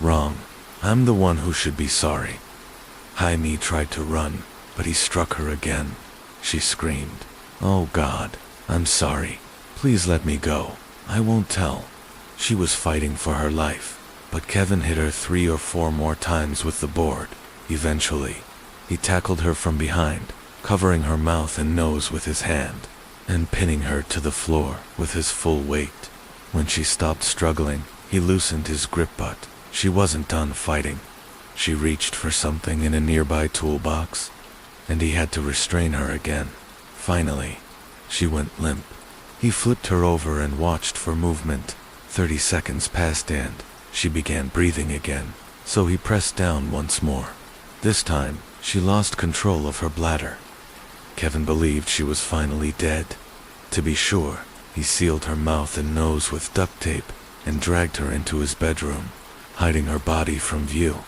wrong. I'm the one who should be sorry. Jaime tried to run, but he struck her again. She screamed, Oh God, I'm sorry. Please let me go. I won't tell. She was fighting for her life, but Kevin hit her 3 or 4 more times with the board. Eventually, he tackled her from behind, covering her mouth and nose with his hand, and pinning her to the floor with his full weight. When she stopped struggling, he loosened his grip, but she wasn't done fighting. She reached for something in a nearby toolbox, and he had to restrain her again. Finally, she went limp. He flipped her over and watched for movement. 30 seconds passed and she began breathing again, so he pressed down once more. This time, she lost control of her bladder. Kevin believed she was finally dead. To be sure, he sealed her mouth and nose with duct tape and dragged her into his bedroom, hiding her body from view.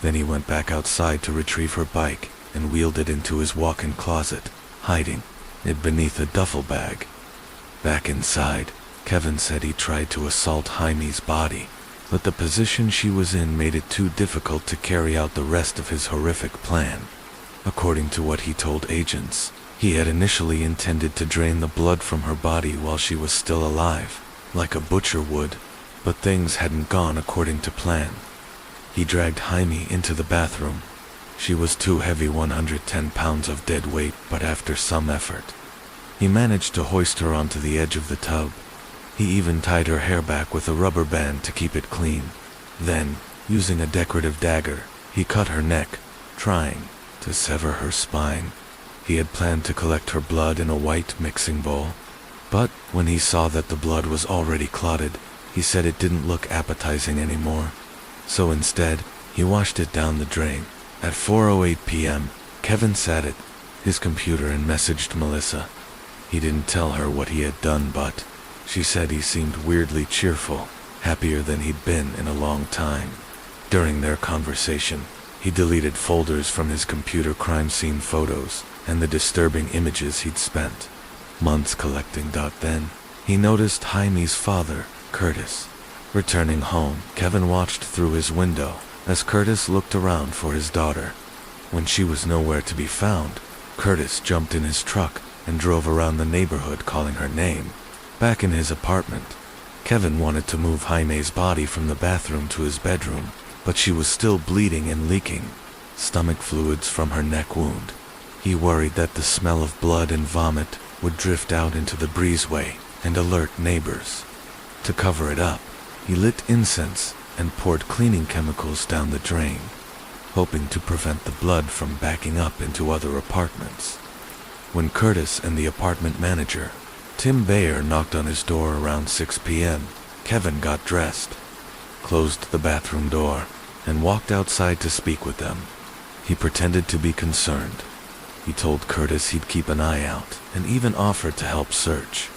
Then he went back outside to retrieve her bike and wheeled it into his walk-in closet, hiding it beneath a duffel bag. Back inside, Kevin said he tried to assault Jaime's body, but the position she was in made it too difficult to carry out the rest of his horrific plan. According to what he told agents, he had initially intended to drain the blood from her body while she was still alive, like a butcher would. But things hadn't gone according to plan. He dragged Jaime into the bathroom. She was too heavy, 110 pounds of dead weight, but after some effort, he managed to hoist her onto the edge of the tub. He even tied her hair back with a rubber band to keep it clean. Then, using a decorative dagger, he cut her neck, trying to sever her spine. He had planned to collect her blood in a white mixing bowl, but when he saw that the blood was already clotted, he said it didn't look appetizing anymore. So instead, he washed it down the drain. At 4:08 p.m., Kevin sat at his computer and messaged Melissa. He didn't tell her what he had done, but she said he seemed weirdly cheerful, happier than he'd been in a long time. During their conversation, he deleted folders from his computer, crime scene photos and the disturbing images he'd spent months collecting. Then, he noticed Jaime's father, Curtis, returning home. Kevin watched through his window as Curtis looked around for his daughter. When she was nowhere to be found, Curtis jumped in his truck and drove around the neighborhood calling her name. Back in his apartment, Kevin wanted to move Jaime's body from the bathroom to his bedroom, but she was still bleeding and leaking stomach fluids from her neck wound. He worried that the smell of blood and vomit would drift out into the breezeway and alert neighbors. To cover it up, he lit incense and poured cleaning chemicals down the drain, hoping to prevent the blood from backing up into other apartments. When Curtis and the apartment manager, Tim Bayer, knocked on his door around 6 p.m., Kevin got dressed, closed the bathroom door, and walked outside to speak with them. He pretended to be concerned. He told Curtis he'd keep an eye out and even offered to help search.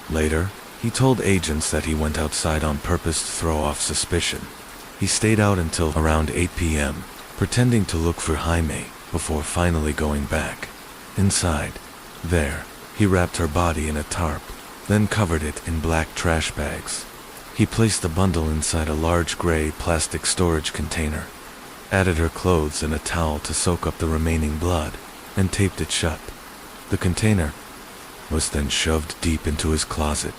Later, he told agents that he went outside on purpose to throw off suspicion. He stayed out until around 8 p.m., pretending to look for Jaime before finally going back. Inside, there, he wrapped her body in a tarp, then covered it in black trash bags. He placed the bundle inside a large gray plastic storage container, added her clothes and a towel to soak up the remaining blood, and taped it shut. The container was then shoved deep into his closet.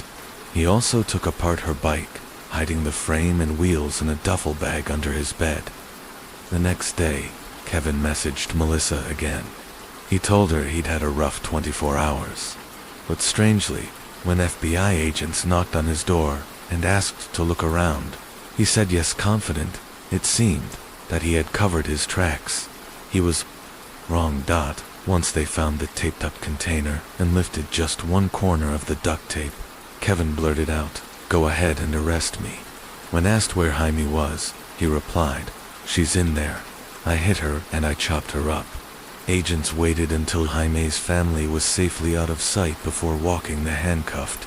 He also took apart her bike, hiding the frame and wheels in a duffel bag under his bed. The next day, Kevin messaged Melissa again. He told her he'd had a rough 24 hours. But strangely, when FBI agents knocked on his door and asked to look around, he said yes, confident. It seemed that he had covered his tracks. He was wrong. Once they found the taped-up container and lifted just one corner of the duct tape, Kevin blurted out, "Go ahead and arrest me." When asked where Jaime was, he replied, "She's in there. I hit her and I chopped her up." Agents waited until Jaime's family was safely out of sight before walking the handcuffed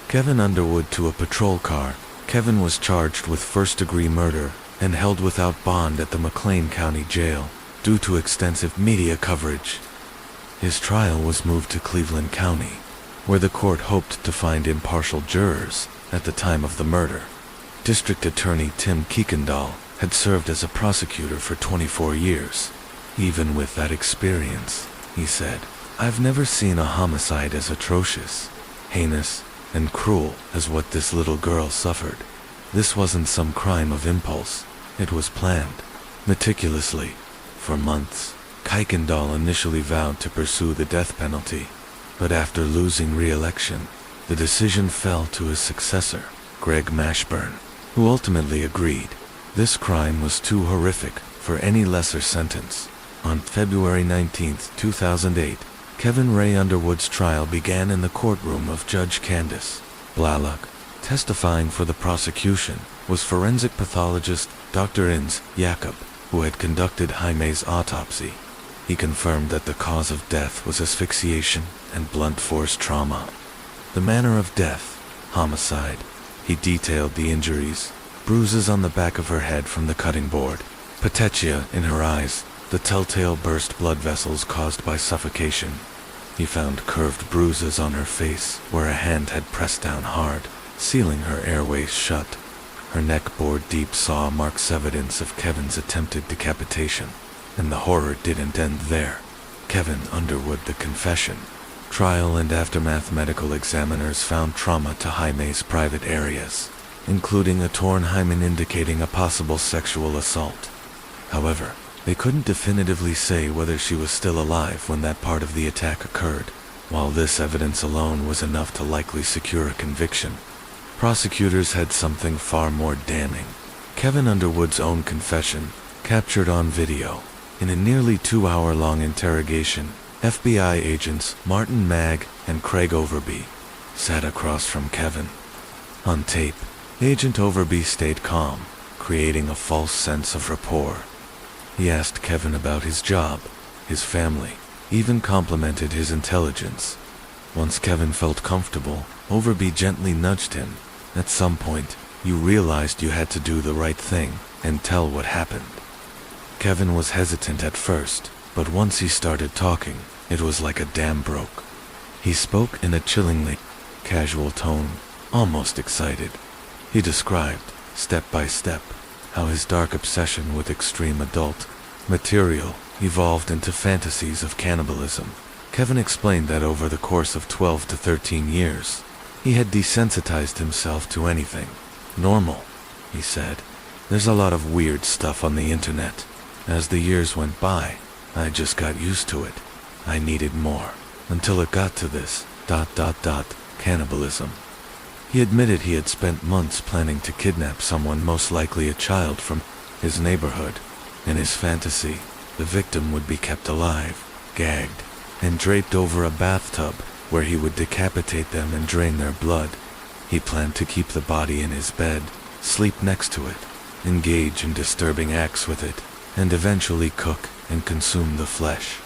Kevin Underwood to a patrol car. Kevin was charged with first-degree murder and held without bond at the McLean County Jail due to extensive media coverage. His trial was moved to Cleveland County, where the court hoped to find impartial jurors at the time of the murder. District Attorney Tim Kuykendall had served as a prosecutor for 24 years. "Even with that experience," he said, "I've never seen a homicide as atrocious, heinous, and cruel as what this little girl suffered. This wasn't some crime of impulse. It was planned, meticulously, for months." Kuykendall initially vowed to pursue the death penalty, but after losing re-election, the decision fell to his successor, Greg Mashburn, who ultimately agreed. This crime was too horrific for any lesser sentence. On February 19, 2008, Kevin Ray Underwood's trial began in the courtroom of Judge Candace Blalock. Testifying for the prosecution was forensic pathologist Dr. Inz Jacob, who had conducted Jaime's autopsy. He confirmed that the cause of death was asphyxiation and blunt force trauma. The manner of death, homicide. He detailed the injuries: bruises on the back of her head from the cutting board, petechia in her eyes, the telltale burst blood vessels caused by suffocation. He found curved bruises on her face where a hand had pressed down hard, sealing her airways shut. Her neck bore deep saw marks, evidence of Kevin's attempted decapitation. And the horror didn't end there. Kevin Underwood, the confession. Trial and aftermath medical examiners found trauma to Jaime's private areas. including a torn hymen indicating a possible sexual assault. However, they couldn't definitively say whether she was still alive when that part of the attack occurred. While this evidence alone was enough to likely secure a conviction, prosecutors had something far more damning. Kevin Underwood's own confession, captured on video. In a nearly 2-hour-long interrogation, FBI agents Martin Magg and Craig Overby sat across from Kevin. On tape, Agent Overby stayed calm, creating a false sense of rapport. He asked Kevin about his job, his family, even complimented his intelligence. Once Kevin felt comfortable, Overby gently nudged him. At some point, you realized you had to do the right thing and tell what happened. Kevin was hesitant at first, but once he started talking, it was like a dam broke. He spoke in a chillingly casual tone, almost excited. He described, step by step, how his dark obsession with extreme adult material evolved into fantasies of cannibalism. Kevin explained that over the course of 12 to 13 years, he had desensitized himself to anything normal, he said. There's a lot of weird stuff on the internet. As the years went by, I just got used to it. I needed more, until it got to this, cannibalism. He admitted he had spent months planning to kidnap someone, most likely a child from his neighborhood. In his fantasy, the victim would be kept alive, gagged, and draped over a bathtub where he would decapitate them and drain their blood. He planned to keep the body in his bed, sleep next to it, engage in disturbing acts with it, and eventually cook and consume the flesh.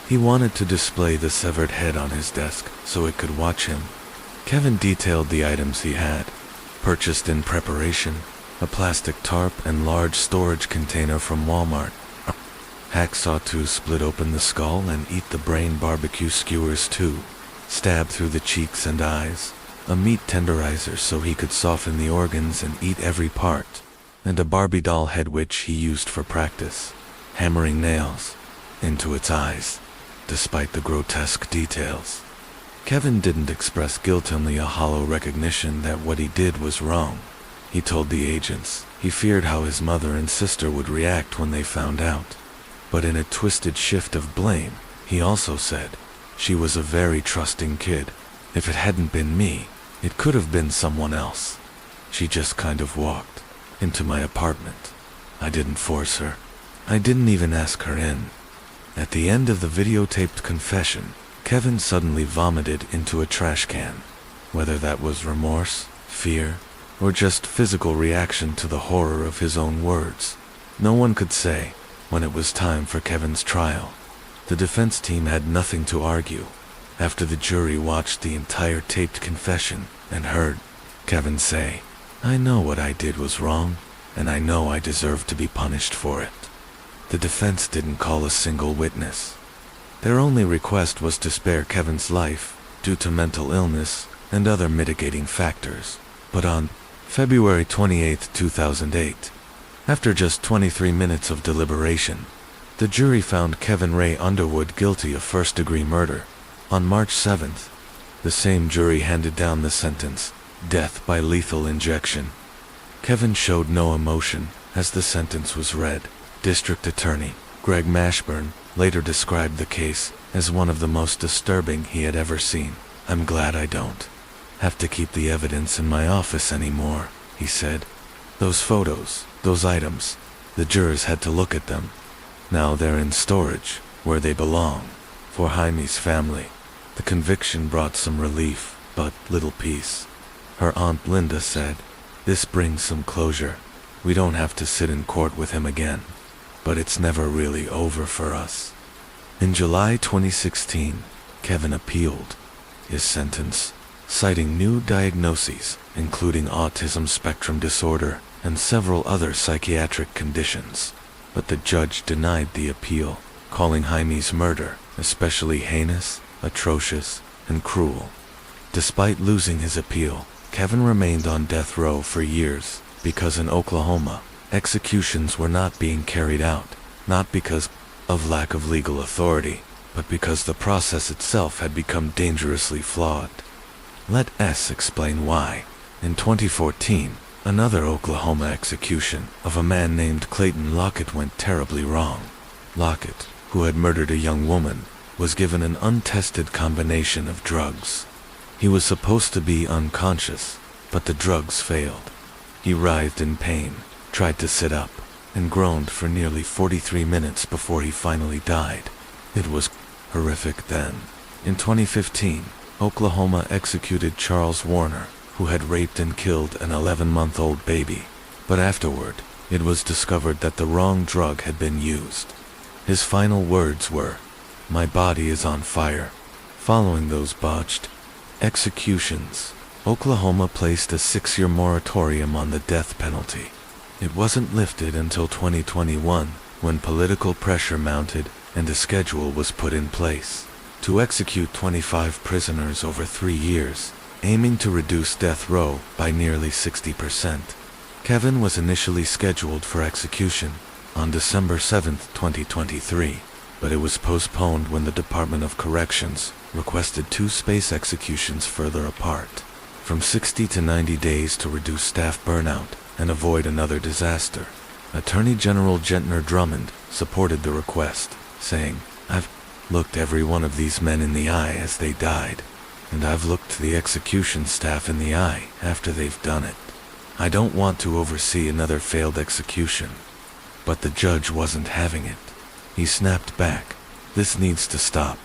He wanted to display the severed head on his desk so it could watch him. Kevin detailed the items he had, purchased in preparation, a plastic tarp and large storage container from Walmart, hacksaw to split open the skull and eat the brain, barbecue skewers too, stab through the cheeks and eyes, a meat tenderizer so he could soften the organs and eat every part, and a Barbie doll head which he used for practice, hammering nails into its eyes, despite the grotesque details. Kevin didn't express guilt, only a hollow recognition that what he did was wrong. He told the agents he feared how his mother and sister would react when they found out. But in a twisted shift of blame, he also said, she was a very trusting kid. If it hadn't been me, it could have been someone else. She just kind of walked into my apartment. I didn't force her. I didn't even ask her in. At the end of the videotaped confession, Kevin suddenly vomited into a trash can. Whether that was remorse, fear, or just physical reaction to the horror of his own words, no one could say. When it was time for Kevin's trial, the defense team had nothing to argue. After the jury watched the entire taped confession and heard Kevin say, I know what I did was wrong, and I know I deserve to be punished for it. The defense didn't call a single witness. Their only request was to spare Kevin's life due to mental illness and other mitigating factors. But on February 28, 2008, after just 23 minutes of deliberation, the jury found Kevin Ray Underwood guilty of first-degree murder. On March 7th, the same jury handed down the sentence, death by lethal injection. Kevin showed no emotion as the sentence was read. District Attorney Greg Mashburn later described the case as one of the most disturbing he had ever seen. I'm glad I don't have to keep the evidence in my office anymore, he said. Those photos, those items, the jurors had to look at them. Now they're in storage, where they belong, for Jaime's family. The conviction brought some relief, but little peace. Her Aunt Linda said, this brings some closure. We don't have to sit in court with him again. But it's never really over for us. In July 2016, Kevin appealed his sentence, citing new diagnoses, including autism spectrum disorder and several other psychiatric conditions. But the judge denied the appeal, calling Jaime's murder especially heinous, atrocious, and cruel. Despite losing his appeal, Kevin remained on death row for years because in Oklahoma, executions were not being carried out, not because of lack of legal authority, but because the process itself had become dangerously flawed. Let us explain why. In 2014, Another Oklahoma execution of a man named Clayton Lockett went terribly wrong. Lockett, who had murdered a young woman, was given an untested combination of drugs. He was supposed to be unconscious, but the drugs failed. He writhed in pain, tried to sit up, and groaned for nearly 43 minutes before he finally died. It was horrific then. In 2015, Oklahoma executed Charles Warner, who had raped and killed an 11-month-old baby, but afterward, it was discovered that the wrong drug had been used. His final words were, "My body is on fire." Following those botched executions, Oklahoma placed a 6-year moratorium on the death penalty. It wasn't lifted until 2021, when political pressure mounted and a schedule was put in place to execute 25 prisoners over 3 years, aiming to reduce death row by nearly 60%. Kevin was initially scheduled for execution on December 7, 2023, but it was postponed when the Department of Corrections requested 2 space executions further apart, from 60 to 90 days to reduce staff burnout and avoid another disaster. Attorney General Gentner Drummond supported the request, saying, "I've looked every one of these men in the eye as they died, and I've looked the execution staff in the eye after they've done it. I don't want to oversee another failed execution." But the judge wasn't having it. He snapped back, "This needs to stop.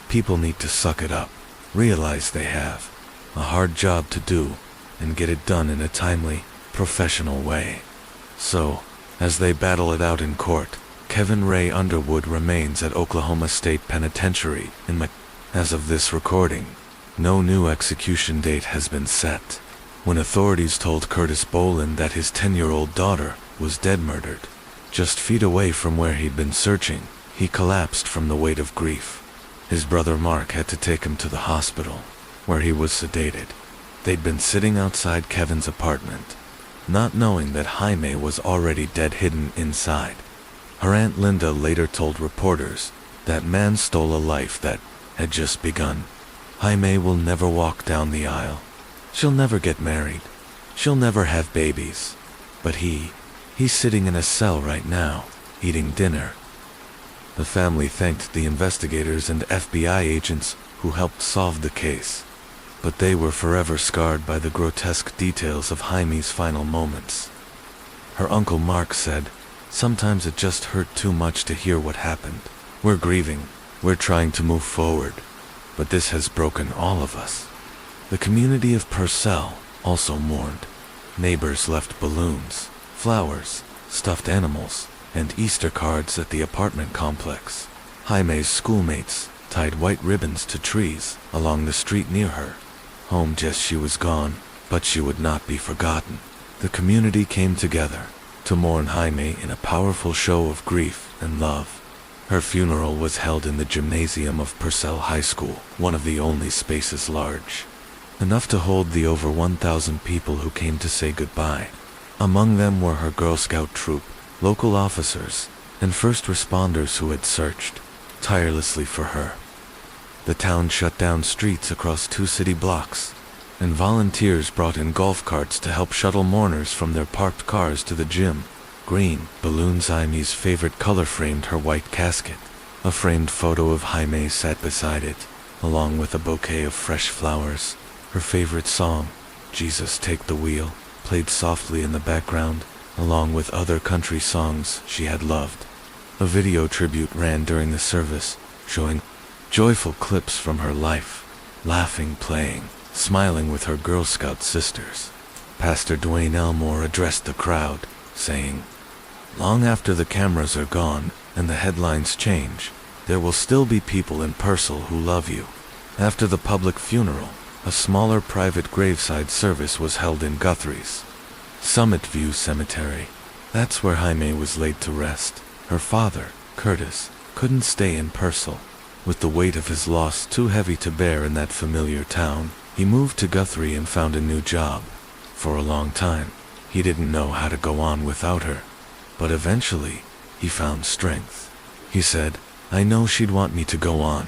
People need to suck it up, realize they have a hard job to do, and get it done in a timely, professional way." So, as they battle it out in court, Kevin Ray Underwood remains at Oklahoma State Penitentiary in As of this recording, no new execution date has been set. When authorities told Curtis Boland that his 10-year-old daughter was dead murdered, just feet away from where he'd been searching, he collapsed from the weight of grief. His brother Mark had to take him to the hospital, where he was sedated. They'd been sitting outside Kevin's apartment, not knowing that Jaime was already dead hidden inside. Her Aunt Linda later told reporters that man stole a life that had just begun. Jaime will never walk down the aisle. She'll never get married. She'll never have babies. But he's sitting in a cell right now, eating dinner. The family thanked the investigators and FBI agents who helped solve the case, but they were forever scarred by the grotesque details of Jaime's final moments. Her uncle Mark said, "Sometimes it just hurt too much to hear what happened. We're grieving, we're trying to move forward, but this has broken all of us." The community of Purcell also mourned. Neighbors left balloons, flowers, stuffed animals, and Easter cards at the apartment complex. Jaime's schoolmates tied white ribbons to trees along the street near her. Home just she was gone, but she would not be forgotten. The community came together to mourn Jaime in a powerful show of grief and love. Her funeral was held in the gymnasium of Purcell High School, one of the only spaces large enough to hold the over 1,000 people who came to say goodbye. Among them were her Girl Scout troop, local officers, and first responders who had searched tirelessly for her. The town shut down streets across 2 city blocks, and volunteers brought in golf carts to help shuttle mourners from their parked cars to the gym. Green balloons, Jaime's favorite color, framed her white casket. A framed photo of Jaime sat beside it, along with a bouquet of fresh flowers. Her favorite song, "Jesus Take the Wheel," played softly in the background, along with other country songs she had loved. A video tribute ran during the service, showing joyful clips from her life, laughing, playing, smiling with her Girl Scout sisters. Pastor Dwayne Elmore addressed the crowd, saying, "Long after the cameras are gone and the headlines change, there will still be people in Purcell who love you." After the public funeral, a smaller private graveside service was held in Guthrie's Summit View Cemetery. That's where Jaime was laid to rest. Her father, Curtis, couldn't stay in Purcell. With the weight of his loss too heavy to bear in that familiar town, he moved to Guthrie and found a new job. For a long time, he didn't know how to go on without her. But eventually, he found strength. He said, "I know she'd want me to go on."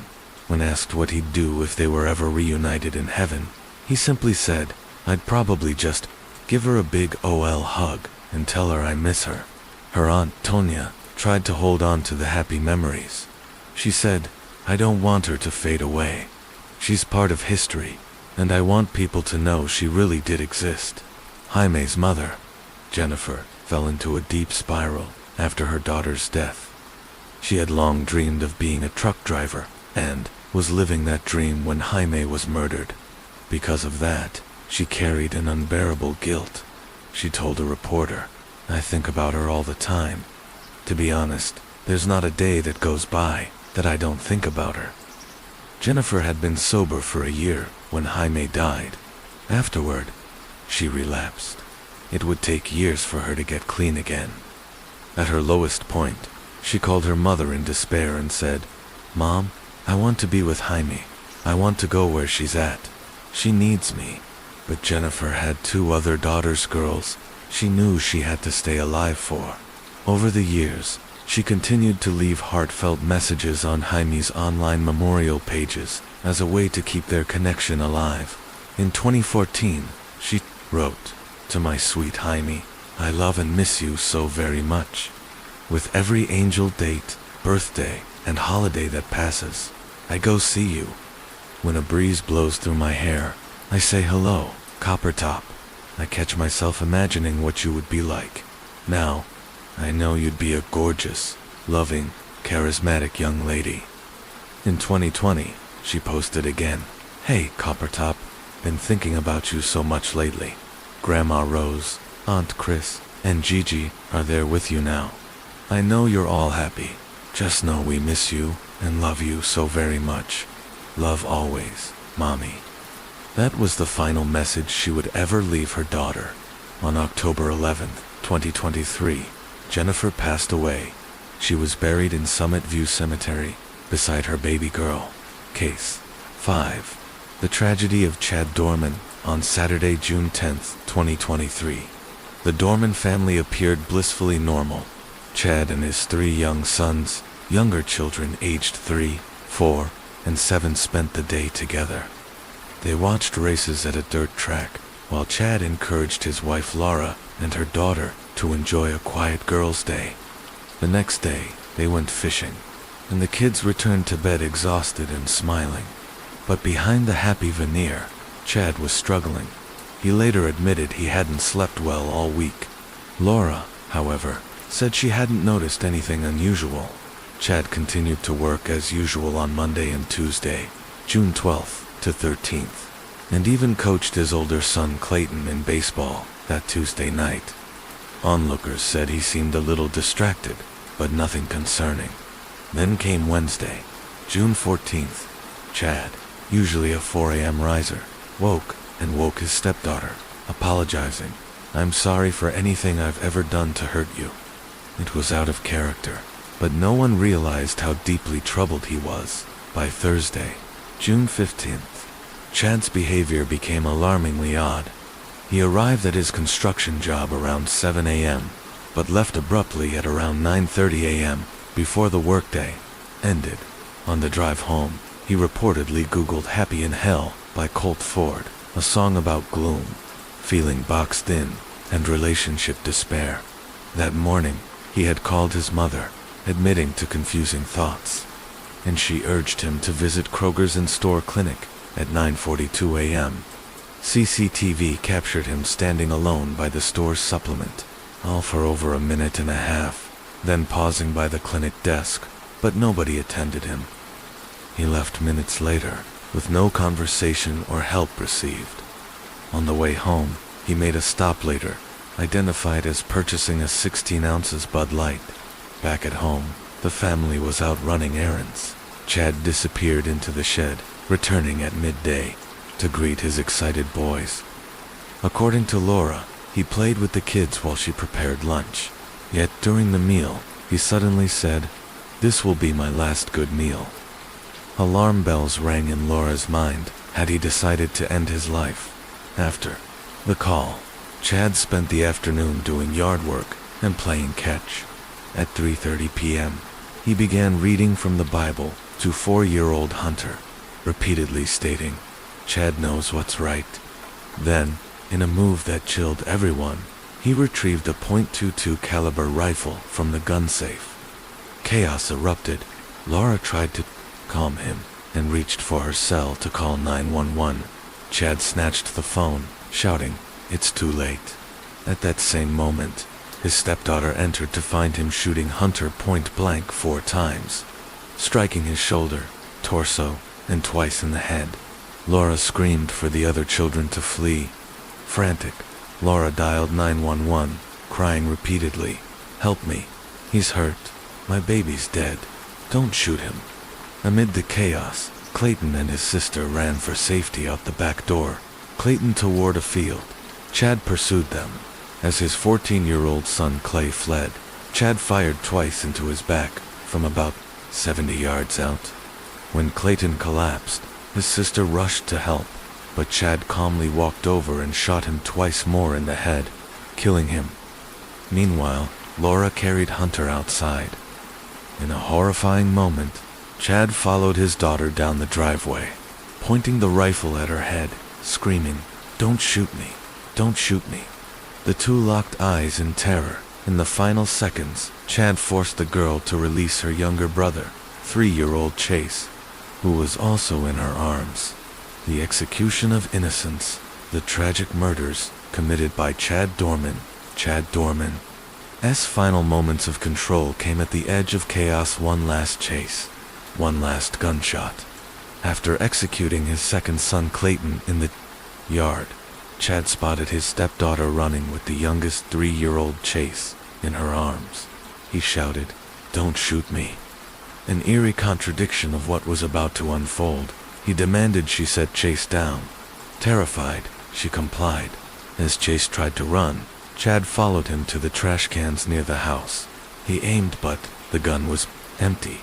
When asked what he'd do if they were ever reunited in heaven, he simply said, "I'd probably just Give her a big OL hug and tell her I miss her. Her aunt, Tonya, tried to hold on to the happy memories. She said, I don't want her to fade away. She's part of history, and I want people to know she really did exist. Jaime's mother, Jennifer, fell into a deep spiral after her daughter's death. She had long dreamed of being a truck driver and was living that dream when Jaime was murdered. Because of that, she carried an unbearable guilt. She told a reporter, I think about her all the time. To be honest, there's not a day that goes by that I don't think about her. Jennifer had been sober for a year when Jaime died. Afterward, she relapsed. It would take years for her to get clean again. At her lowest point, she called her mother in despair and said, Mom, I want to be with Jaime. I want to go where she's at. She needs me. But Jennifer had 2 other daughters, girls she knew she had to stay alive for. Over the years, she continued to leave heartfelt messages on Jaime's online memorial pages as a way to keep their connection alive. In 2014, she wrote, To my sweet Jaime, I love and miss you so very much. With every angel date, birthday, and holiday that passes, I go see you. When a breeze blows through my hair, I say hello, Copper Top. I catch myself imagining what you would be like. Now, I know you'd be a gorgeous, loving, charismatic young lady. In 2020, she posted again, Hey, Copper Top, been thinking about you so much lately. Grandma Rose, Aunt Chris, and Gigi are there with you now. I know you're all happy. Just know we miss you and love you so very much. Love always, Mommy. That was the final message she would ever leave her daughter. On October 11th, 2023, Jennifer passed away. She was buried in Summit View Cemetery, beside her baby girl. Case 5. The tragedy of Chad Dorman, on Saturday, June 10th, 2023. The Dorman family appeared blissfully normal. Chad and his 3 young sons, younger children aged 3, 4, and 7 spent the day together. They watched races at a dirt track, while Chad encouraged his wife Laura and her daughter to enjoy a quiet girls' day. The next day, they went fishing, and the kids returned to bed exhausted and smiling. But behind the happy veneer, Chad was struggling. He later admitted he hadn't slept well all week. Laura, however, said she hadn't noticed anything unusual. Chad continued to work as usual on Monday and Tuesday, June 12th to 13th, and even coached his older son Clayton in baseball that Tuesday night. Onlookers said he seemed a little distracted, but nothing concerning. Then came Wednesday, June 14th. Chad, usually a 4 a.m. riser, woke his stepdaughter, apologizing. I'm sorry for anything I've ever done to hurt you. It was out of character, but no one realized how deeply troubled he was. By Thursday, June 15th, Chad's behavior became alarmingly odd. He arrived at his construction job around 7 a.m., but left abruptly at around 9:30 a.m. before the workday ended. On the drive home, he reportedly Googled Happy in Hell by Colt Ford, a song about gloom, feeling boxed in, and relationship despair. That morning, he had called his mother, admitting to confusing thoughts, and she urged him to visit Kroger's in-store clinic at 9:42 a.m. CCTV captured him standing alone by the store's supplement, all for over a minute and a half, then pausing by the clinic desk, but nobody attended him. He left minutes later, with no conversation or help received. On the way home, he made a stop later, identified as purchasing a 16 ounces Bud Light. Back at home, the family was out running errands. Chad disappeared into the shed, returning at midday to greet his excited boys. According to Laura, he played with the kids while she prepared lunch. Yet during the meal, he suddenly said, "This will be my last good meal." Alarm bells rang in Laura's mind. Had he decided to end his life? After the call, Chad spent the afternoon doing yard work and playing catch. At 3:30 p.m., he began reading from the Bible to 4-year-old Hunter, repeatedly stating, "Chad knows what's right." Then, In a move that chilled everyone, he retrieved a .22 caliber rifle from the gun safe. Chaos erupted. Laura tried to calm him and reached for her cell to call 911. Chad snatched the phone, shouting, "It's too late." At that same moment, his stepdaughter entered to find him shooting Hunter point blank 4 times, striking his shoulder, torso, and twice in the head. Laura screamed for the other children to flee. Frantic, Laura dialed 911, crying repeatedly, "Help me. He's hurt. My baby's dead. Don't shoot him." Amid the chaos, Clayton and his sister ran for safety out the back door, Clayton toward a field. Chad pursued them. As his 14-year-old son Clay fled, Chad fired twice into his back from about 70 yards out. When Clayton collapsed, his sister rushed to help, but Chad calmly walked over and shot him twice more in the head, killing him. Meanwhile, Laura carried Hunter outside. In a horrifying moment, Chad followed his daughter down the driveway, pointing the rifle at her head, screaming, "Don't shoot me! Don't shoot me!" The two locked eyes in terror. In the final seconds, Chad forced the girl to release her younger brother, 3-year-old Chase, who was also in her arms. The execution of innocents, the tragic murders committed by Chad Dorman's final moments of control came at the edge of chaos. One last chase, one last gunshot. After executing his second son Clayton in the yard, Chad spotted his stepdaughter running with the youngest 3-year-old Chase in her arms. He shouted, "Don't shoot me." An eerie contradiction of what was about to unfold. He demanded she set Chase down. Terrified, she complied. As Chase tried to run, Chad followed him to the trash cans near the house. He aimed, but the gun was empty.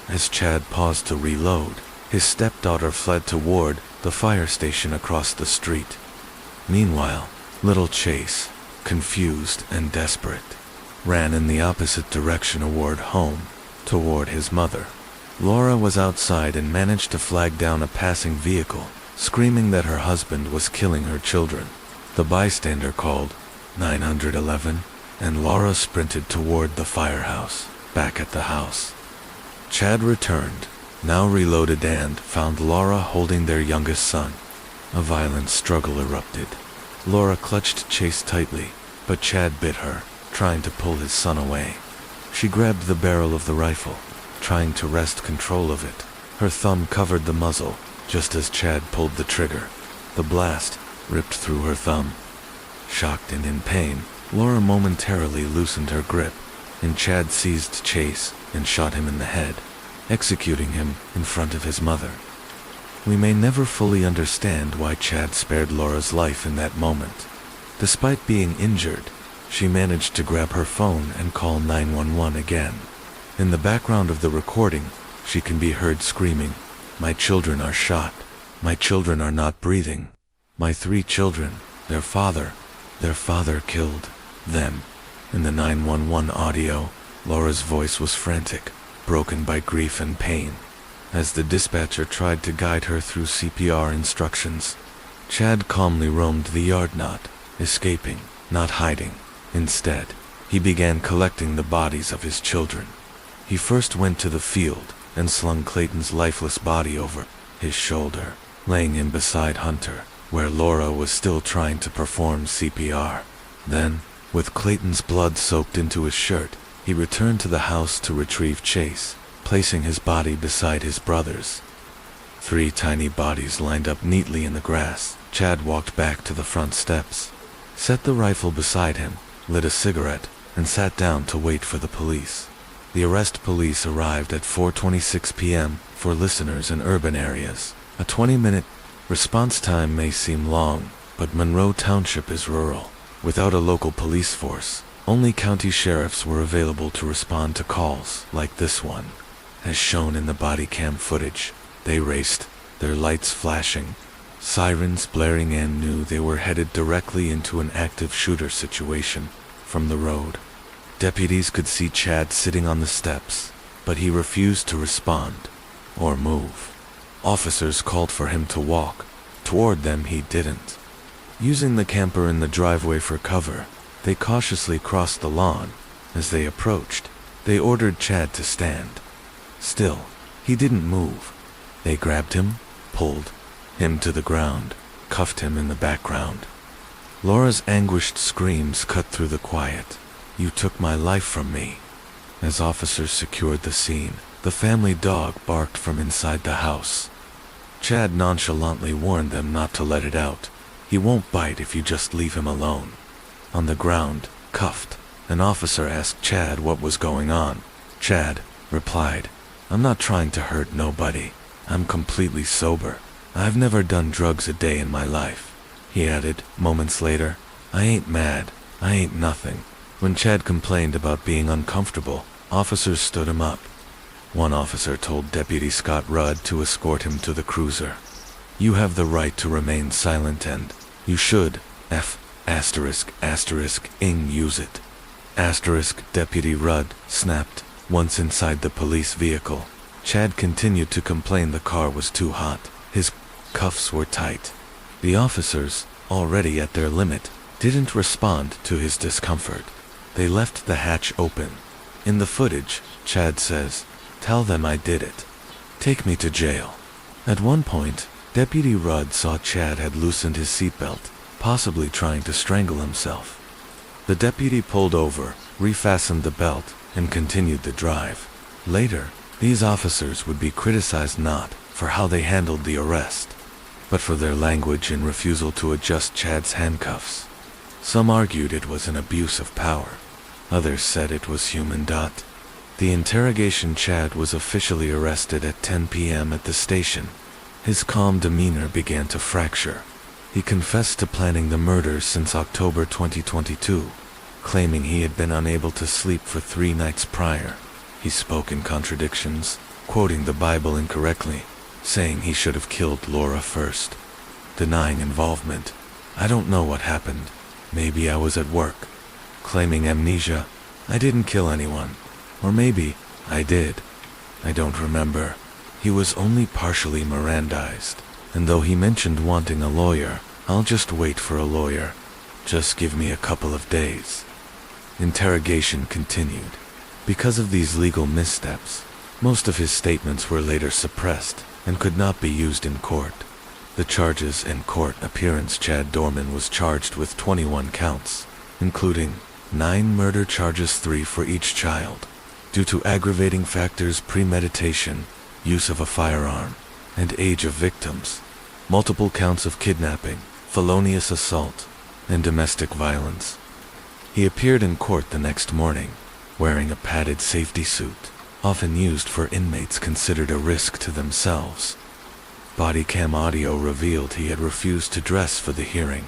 As Chad paused to reload, his stepdaughter fled toward the fire station across the street. Meanwhile, little Chase, confused and desperate, ran in the opposite direction toward his mother. Laura was outside and managed to flag down a passing vehicle, screaming that her husband was killing her children. The bystander called 911, and Laura sprinted toward the firehouse. Back at the house, Chad returned, now reloaded, and found Laura holding their youngest son. A violent struggle erupted. Laura clutched Chase tightly, but Chad bit her, trying to pull his son away. She grabbed the barrel of the rifle, trying to wrest control of it. Her thumb covered the muzzle, just as Chad pulled the trigger. The blast ripped through her thumb. Shocked and in pain, Laura momentarily loosened her grip, and Chad seized Chase and shot him in the head, executing him in front of his mother. We may never fully understand why Chad spared Laura's life in that moment. Despite being injured, she managed to grab her phone and call 911 again. In the background of the recording, she can be heard screaming, "My children are shot. My children are not breathing. My 3 children, their father killed them." In the 911 audio, Laura's voice was frantic, broken by grief and pain. As the dispatcher tried to guide her through CPR instructions, Chad calmly roamed the yard, not escaping, not hiding. Instead, he began collecting the bodies of his children. He first went to the field and slung Clayton's lifeless body over his shoulder, laying him beside Hunter, where Laura was still trying to perform CPR. Then, with Clayton's blood soaked into his shirt, he returned to the house to retrieve Chase, placing his body beside his brother's. 3 tiny bodies lined up neatly in the grass. Chad walked back to the front steps, set the rifle beside him, lit a cigarette, and sat down to wait for the police. The arrest police arrived at 4:26 p.m. For listeners in urban areas, a 20-minute response time may seem long, but Monroe Township is rural. Without a local police force, only county sheriffs were available to respond to calls like this one. As shown in the body cam footage, they raced, their lights flashing, sirens blaring, and knew they were headed directly into an active shooter situation from the road. Deputies could see Chad sitting on the steps, but he refused to respond or move. Officers called for him to walk. Toward them he didn't. Using the camper in the driveway for cover, they cautiously crossed the lawn. As they approached, they ordered Chad to stand. Still, he didn't move. They grabbed him, pulled him to the ground, cuffed him in the background. Laura's anguished screams cut through the quiet. "You took my life from me." As officers secured the scene, the family dog barked from inside the house. Chad nonchalantly warned them not to let it out. "He won't bite if you just leave him alone." On the ground, cuffed, an officer asked Chad what was going on. Chad replied, "I'm not trying to hurt nobody. I'm completely sober. I've never done drugs a day in my life." He added, moments later, "I ain't mad. I ain't nothing." When Chad complained about being uncomfortable, officers stood him up. One officer told Deputy Scott Rudd to escort him to the cruiser. "You have the right to remain silent and you should use it." Deputy Rudd snapped. Once inside the police vehicle, Chad continued to complain the car was too hot. His cuffs were tight. The officers, already at their limit, didn't respond to his discomfort. They left the hatch open. In the footage, Chad says, "Tell them I did it. Take me to jail." At one point, Deputy Rudd saw Chad had loosened his seatbelt, possibly trying to strangle himself. The deputy pulled over, refastened the belt, and continued the drive. Later, these officers would be criticized not for how they handled the arrest, but for their language and refusal to adjust Chad's handcuffs. Some argued it was an abuse of power. Others said it was human. The interrogation. Chad was officially arrested at 10 p.m. at the station. His calm demeanor began to fracture. He confessed to planning the murders since October 2022, claiming he had been unable to sleep for 3 nights prior. He spoke in contradictions, quoting the Bible incorrectly, saying he should have killed Laura first, denying involvement. "I don't know what happened. Maybe I was at work." Claiming amnesia. "I didn't kill anyone. Or maybe I did. I don't remember." He was only partially Mirandized, and though he mentioned wanting a lawyer, "I'll just wait for a lawyer. Just give me a couple of days." Interrogation continued. Because of these legal missteps, most of his statements were later suppressed and could not be used in court. The charges and court appearance. Chad Dorman was charged with 21 counts, including 9 murder charges, 3 for each child. Due to aggravating factors, premeditation, use of a firearm, and age of victims, multiple counts of kidnapping, felonious assault, and domestic violence. He appeared in court the next morning, wearing a padded safety suit, often used for inmates considered a risk to themselves. Body cam audio revealed he had refused to dress for the hearing.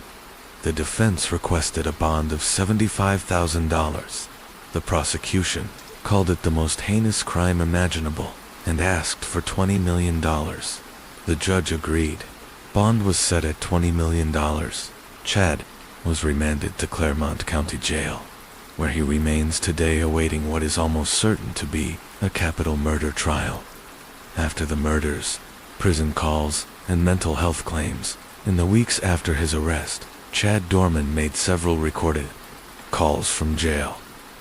The defense requested a bond of $75,000. The prosecution called it the most heinous crime imaginable and asked for $20 million. The judge agreed. Bond was set at $20 million. Chad was remanded to Claremont County Jail, where he remains today awaiting what is almost certain to be a capital murder trial. After the murders, prison calls, and mental health claims, in the weeks after his arrest, Chad Dorman made several recorded calls from jail.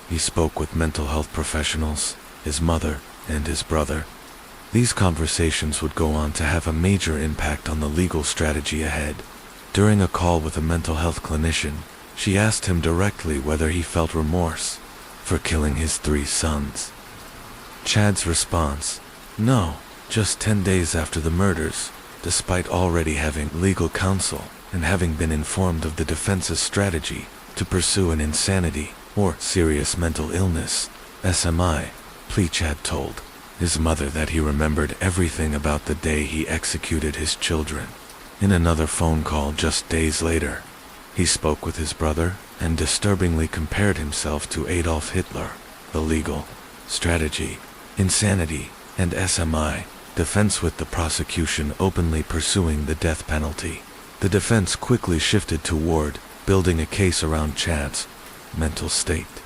He spoke with mental health professionals, his mother, and his brother. These conversations would go on to have a major impact on the legal strategy ahead. During a call with a mental health clinician, she asked him directly whether he felt remorse for killing his 3 sons. Chad's response, "No, just 10 days after the murders, despite already having legal counsel and having been informed of the defense's strategy to pursue an insanity or serious mental illness, SMI, plea." Chad told his mother that he remembered everything about the day he executed his children. In another phone call just days later, he spoke with his brother and disturbingly compared himself to Adolf Hitler. The legal strategy, insanity, and SMI defense, with the prosecution openly pursuing the death penalty. The defense quickly shifted toward building a case around Chad's mental state.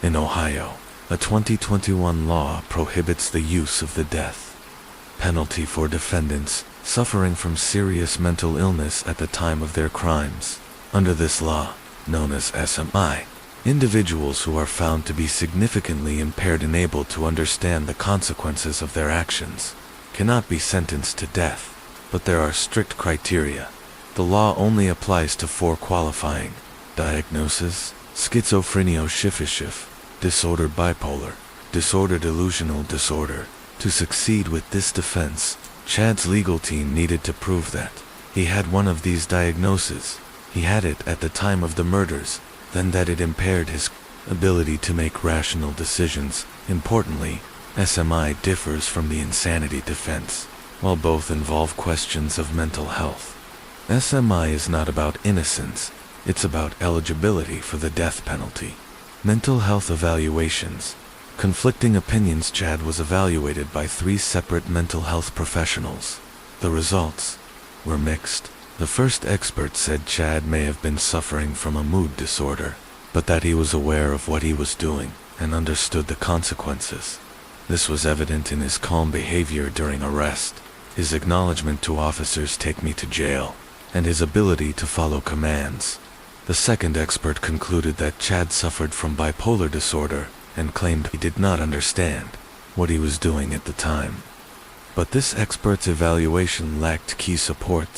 In Ohio, a 2021 law prohibits the use of the death penalty for defendants suffering from serious mental illness at the time of their crimes. Under this law, known as SMI, individuals who are found to be significantly impaired and able to understand the consequences of their actions cannot be sentenced to death, but there are strict criteria. The law only applies to 4 qualifying: diagnosis, schizophrenia, shivers, disorder, bipolar, disorder, delusional disorder. To succeed with this defense, Chad's legal team needed to prove that he had one of these diagnoses, he had it at the time of the murders, then that it impaired his ability to make rational decisions. Importantly, SMI differs from the insanity defense. While both involve questions of mental health, SMI is not about innocence, it's about eligibility for the death penalty. Mental health evaluations. Conflicting opinions. Chad was evaluated by 3 separate mental health professionals. The results were mixed. The first expert said Chad may have been suffering from a mood disorder, but that he was aware of what he was doing and understood the consequences. This was evident in his calm behavior during arrest, his acknowledgement to officers, "Take me to jail," and his ability to follow commands. The second expert concluded that Chad suffered from bipolar disorder and claimed he did not understand what he was doing at the time. But this expert's evaluation lacked key support.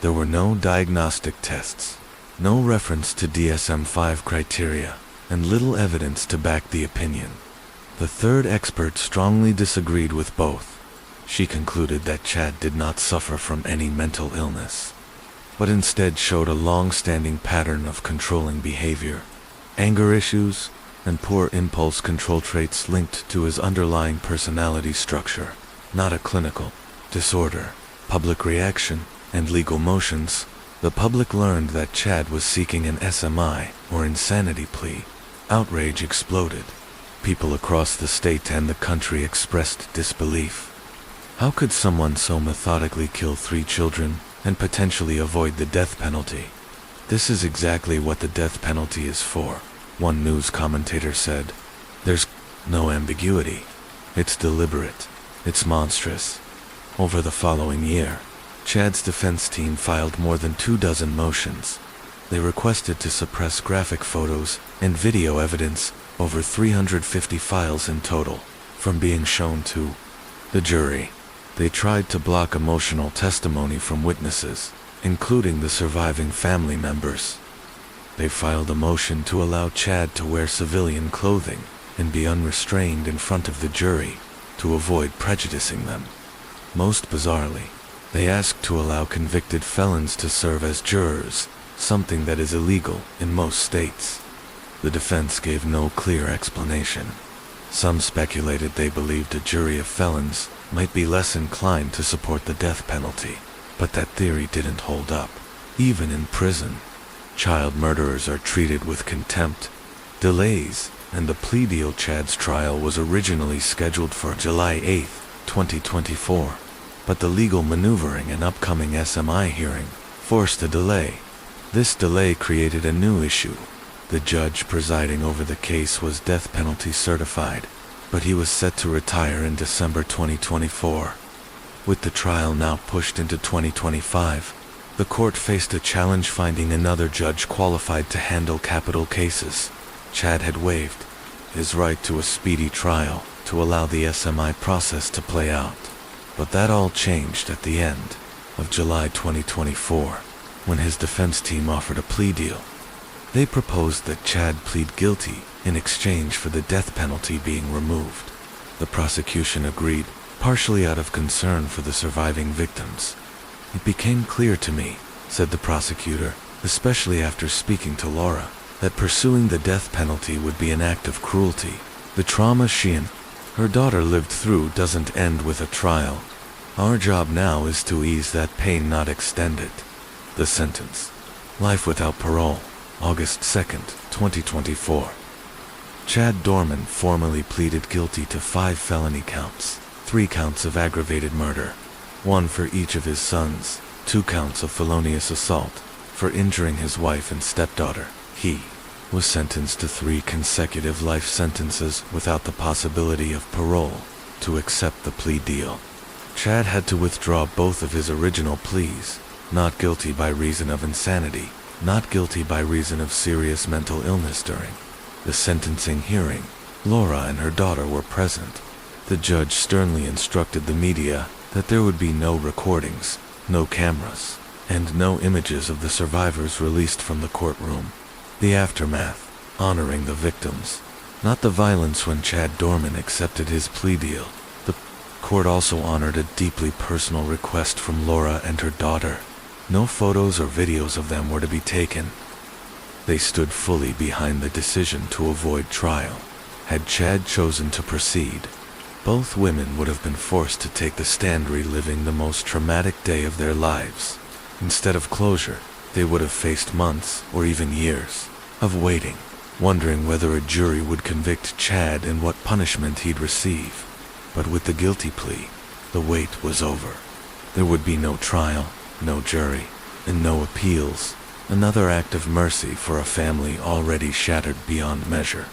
There were no diagnostic tests, no reference to DSM-5 criteria, and little evidence to back the opinion. The third expert strongly disagreed with both. She concluded that Chad did not suffer from any mental illness, but instead showed a long-standing pattern of controlling behavior, anger issues, and poor impulse control traits linked to his underlying personality structure, not a clinical disorder. Public reaction and legal motions. The public learned that Chad was seeking an SMI or insanity plea. Outrage exploded. People across the state and the country expressed disbelief. How could someone so methodically kill 3 children and potentially avoid the death penalty? This is exactly what the death penalty is for, one news commentator said. There's no ambiguity. It's deliberate. It's monstrous. Over the following year, Chad's defense team filed more than 24 motions. They requested to suppress graphic photos and video evidence, over 350 files in total, from being shown to the jury. They tried to block emotional testimony from witnesses, including the surviving family members. They filed a motion to allow Chad to wear civilian clothing and be unrestrained in front of the jury to avoid prejudicing them. Most bizarrely, they asked to allow convicted felons to serve as jurors, something that is illegal in most states. The defense gave no clear explanation. Some speculated they believed a jury of felons might be less inclined to support the death penalty, but that theory didn't hold up. Even in prison, child murderers are treated with contempt, delays, and the plea deal. Chad's trial was originally scheduled for July 8, 2024, but the legal maneuvering and upcoming SMI hearing forced a delay. This delay created a new issue. The judge presiding over the case was death penalty certified, but he was set to retire in December 2024. With the trial now pushed into 2025, the court faced a challenge finding another judge qualified to handle capital cases. Chad had waived his right to a speedy trial to allow the SMI process to play out. But that all changed at the end of July 2024, when his defense team offered a plea deal. They proposed that Chad plead guilty in exchange for the death penalty being removed. The prosecution agreed, partially out of concern for the surviving victims. "It became clear to me," said the prosecutor, especially after speaking to Laura, that pursuing the death penalty would be an act of cruelty. The trauma she and her daughter lived through doesn't end with a trial. Our job now is to ease that pain, not extend it. The sentence: life without parole, August 2nd, 2024. Chad Dorman formally pleaded guilty to 5 felony counts, 3 counts of aggravated murder, 1 for each of his sons, 2 counts of felonious assault for injuring his wife and stepdaughter. He was sentenced to 3 consecutive life sentences without the possibility of parole to accept the plea deal. Chad had to withdraw both of his original pleas, not guilty by reason of insanity not guilty by reason of serious mental illness. During the sentencing hearing, Laura and her daughter were present. The judge sternly instructed the media that there would be no recordings, no cameras, and no images of the survivors released from the courtroom. The aftermath, honoring the victims, not the violence. When Chad Dorman accepted his plea deal, the court also honored a deeply personal request from Laura and her daughter. No photos or videos of them were to be taken. They stood fully behind the decision to avoid trial. Had Chad chosen to proceed, both women would have been forced to take the stand, reliving the most traumatic day of their lives. Instead of closure, they would have faced months or even years of waiting, wondering whether a jury would convict Chad and what punishment he'd receive. But with the guilty plea, the wait was over. There would be no trial, no jury, and no appeals. Another act of mercy for a family already shattered beyond measure.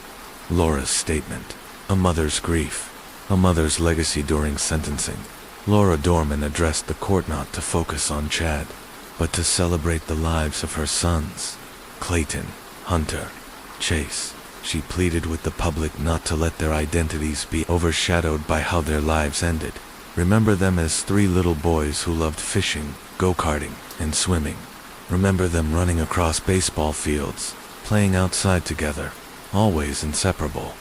Laura's statement, a mother's grief, a mother's legacy. During sentencing, Laura Dorman addressed the court not to focus on Chad, but to celebrate the lives of her sons, Clayton, Hunter, Chase. She pleaded with the public not to let their identities be overshadowed by how their lives ended. Remember them as three little boys who loved fishing, go-karting, and swimming. Remember them running across baseball fields, playing outside together, always inseparable.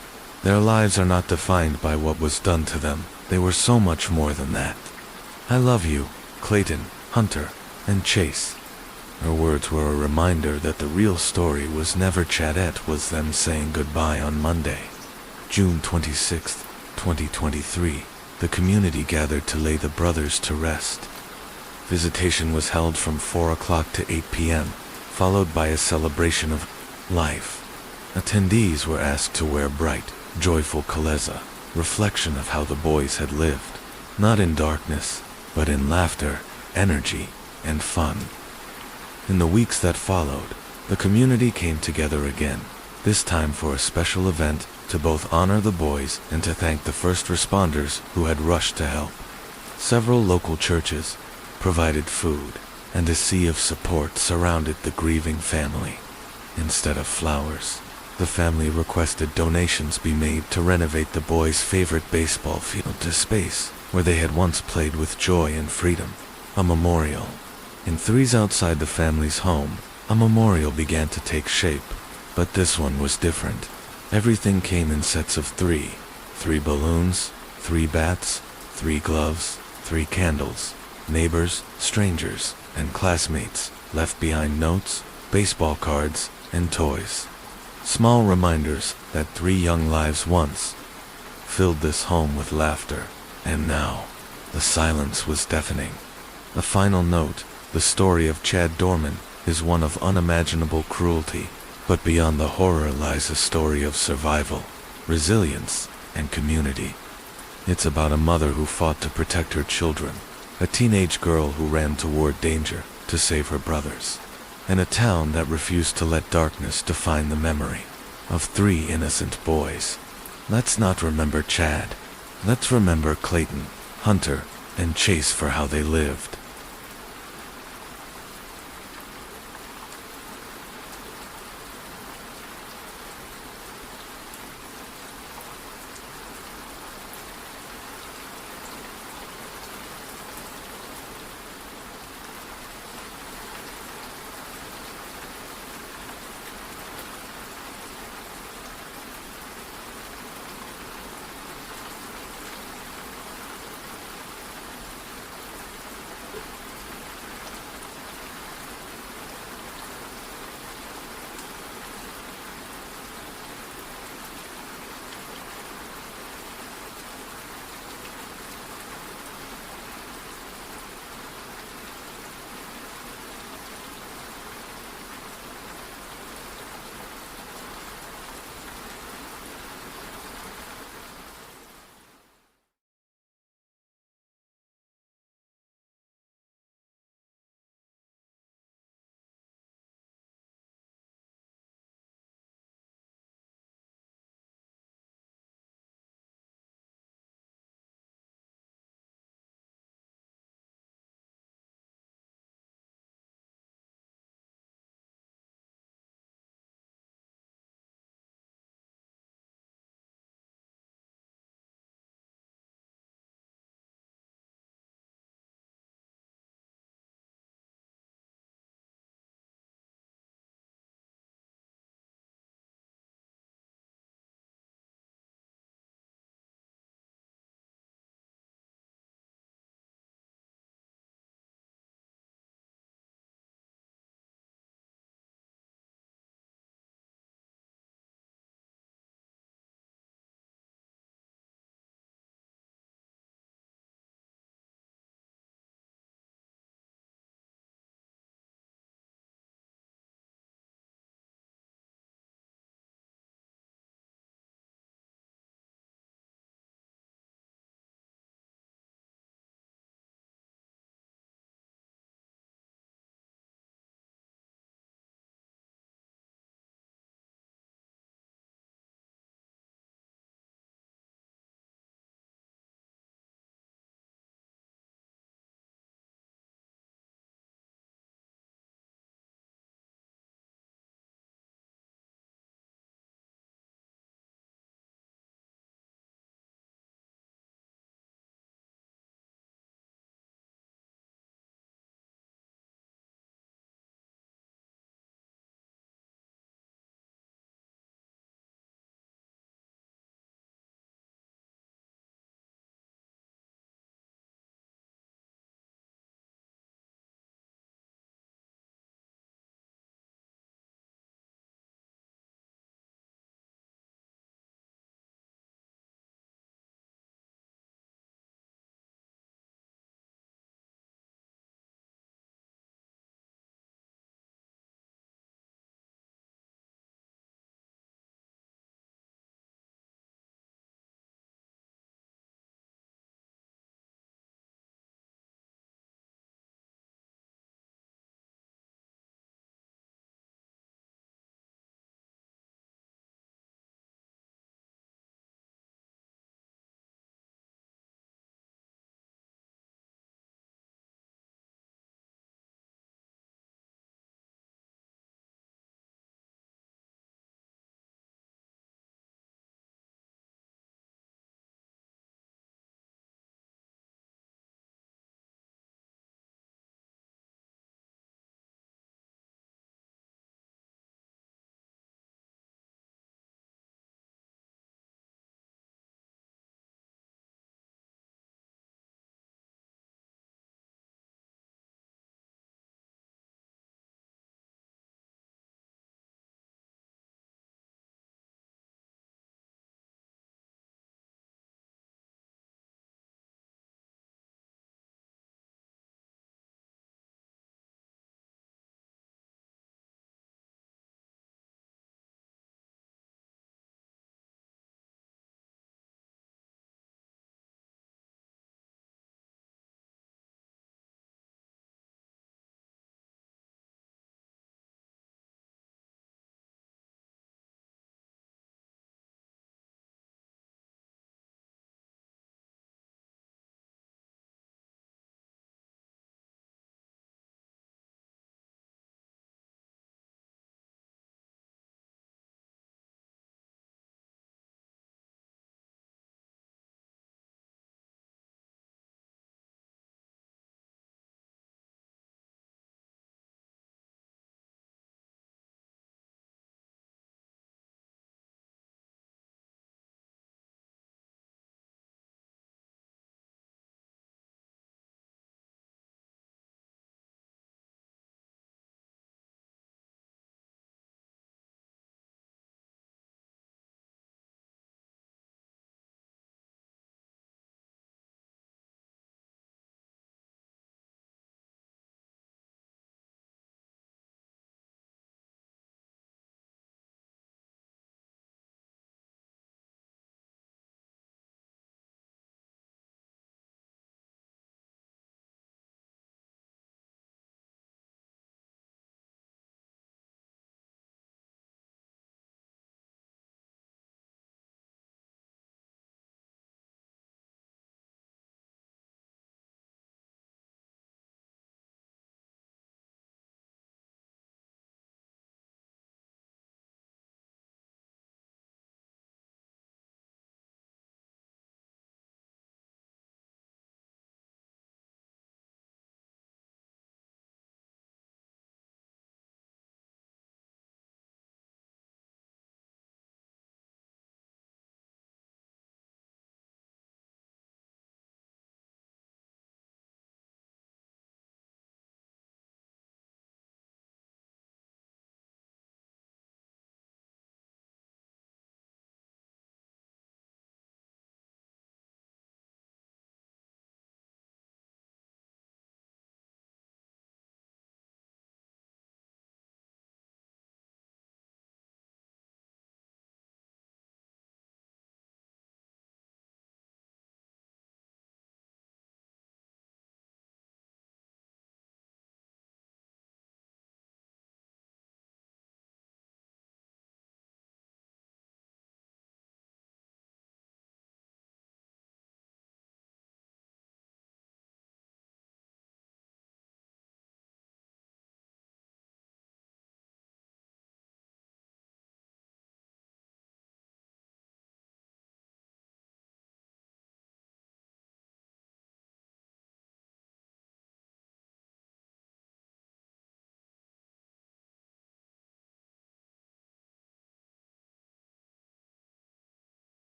Their lives are not defined by what was done to them. They were so much more than that. I love you, Clayton, Hunter, and Chase. Her words were a reminder that the real story was never Chadette was them saying goodbye. On Monday, June 26, 2023, the community gathered to lay the brothers to rest. Visitation was held from 4 o'clock to 8 p.m., followed by a celebration of life. Attendees were asked to wear bright, joyful kaleza, reflection of how the boys had lived, not in darkness, but in laughter, energy, and fun. In the weeks that followed, the community came together again, this time for a special event to both honor the boys and to thank the first responders who had rushed to help. Several local churches provided food, and a sea of support surrounded the grieving family. Instead of flowers, the family requested donations be made to renovate the boys' favorite baseball field to space where they had once played with joy and freedom. A memorial. In threes outside the family's home, a memorial began to take shape, but this one was different. Everything came in sets of three. 3 balloons, 3 bats, 3 gloves, 3 candles. Neighbors, strangers, and classmates left behind notes, baseball cards, and toys. Small reminders that 3 young lives once filled this home with laughter, and now the silence was deafening. A final note, the story of Chad Dorman is one of unimaginable cruelty, but beyond the horror lies a story of survival, resilience, and community. It's about a mother who fought to protect her children, a teenage girl who ran toward danger to save her brothers, and a town that refused to let darkness define the memory of 3 innocent boys. Let's not remember Chad. Let's remember Clayton, Hunter, and Chase for how they lived.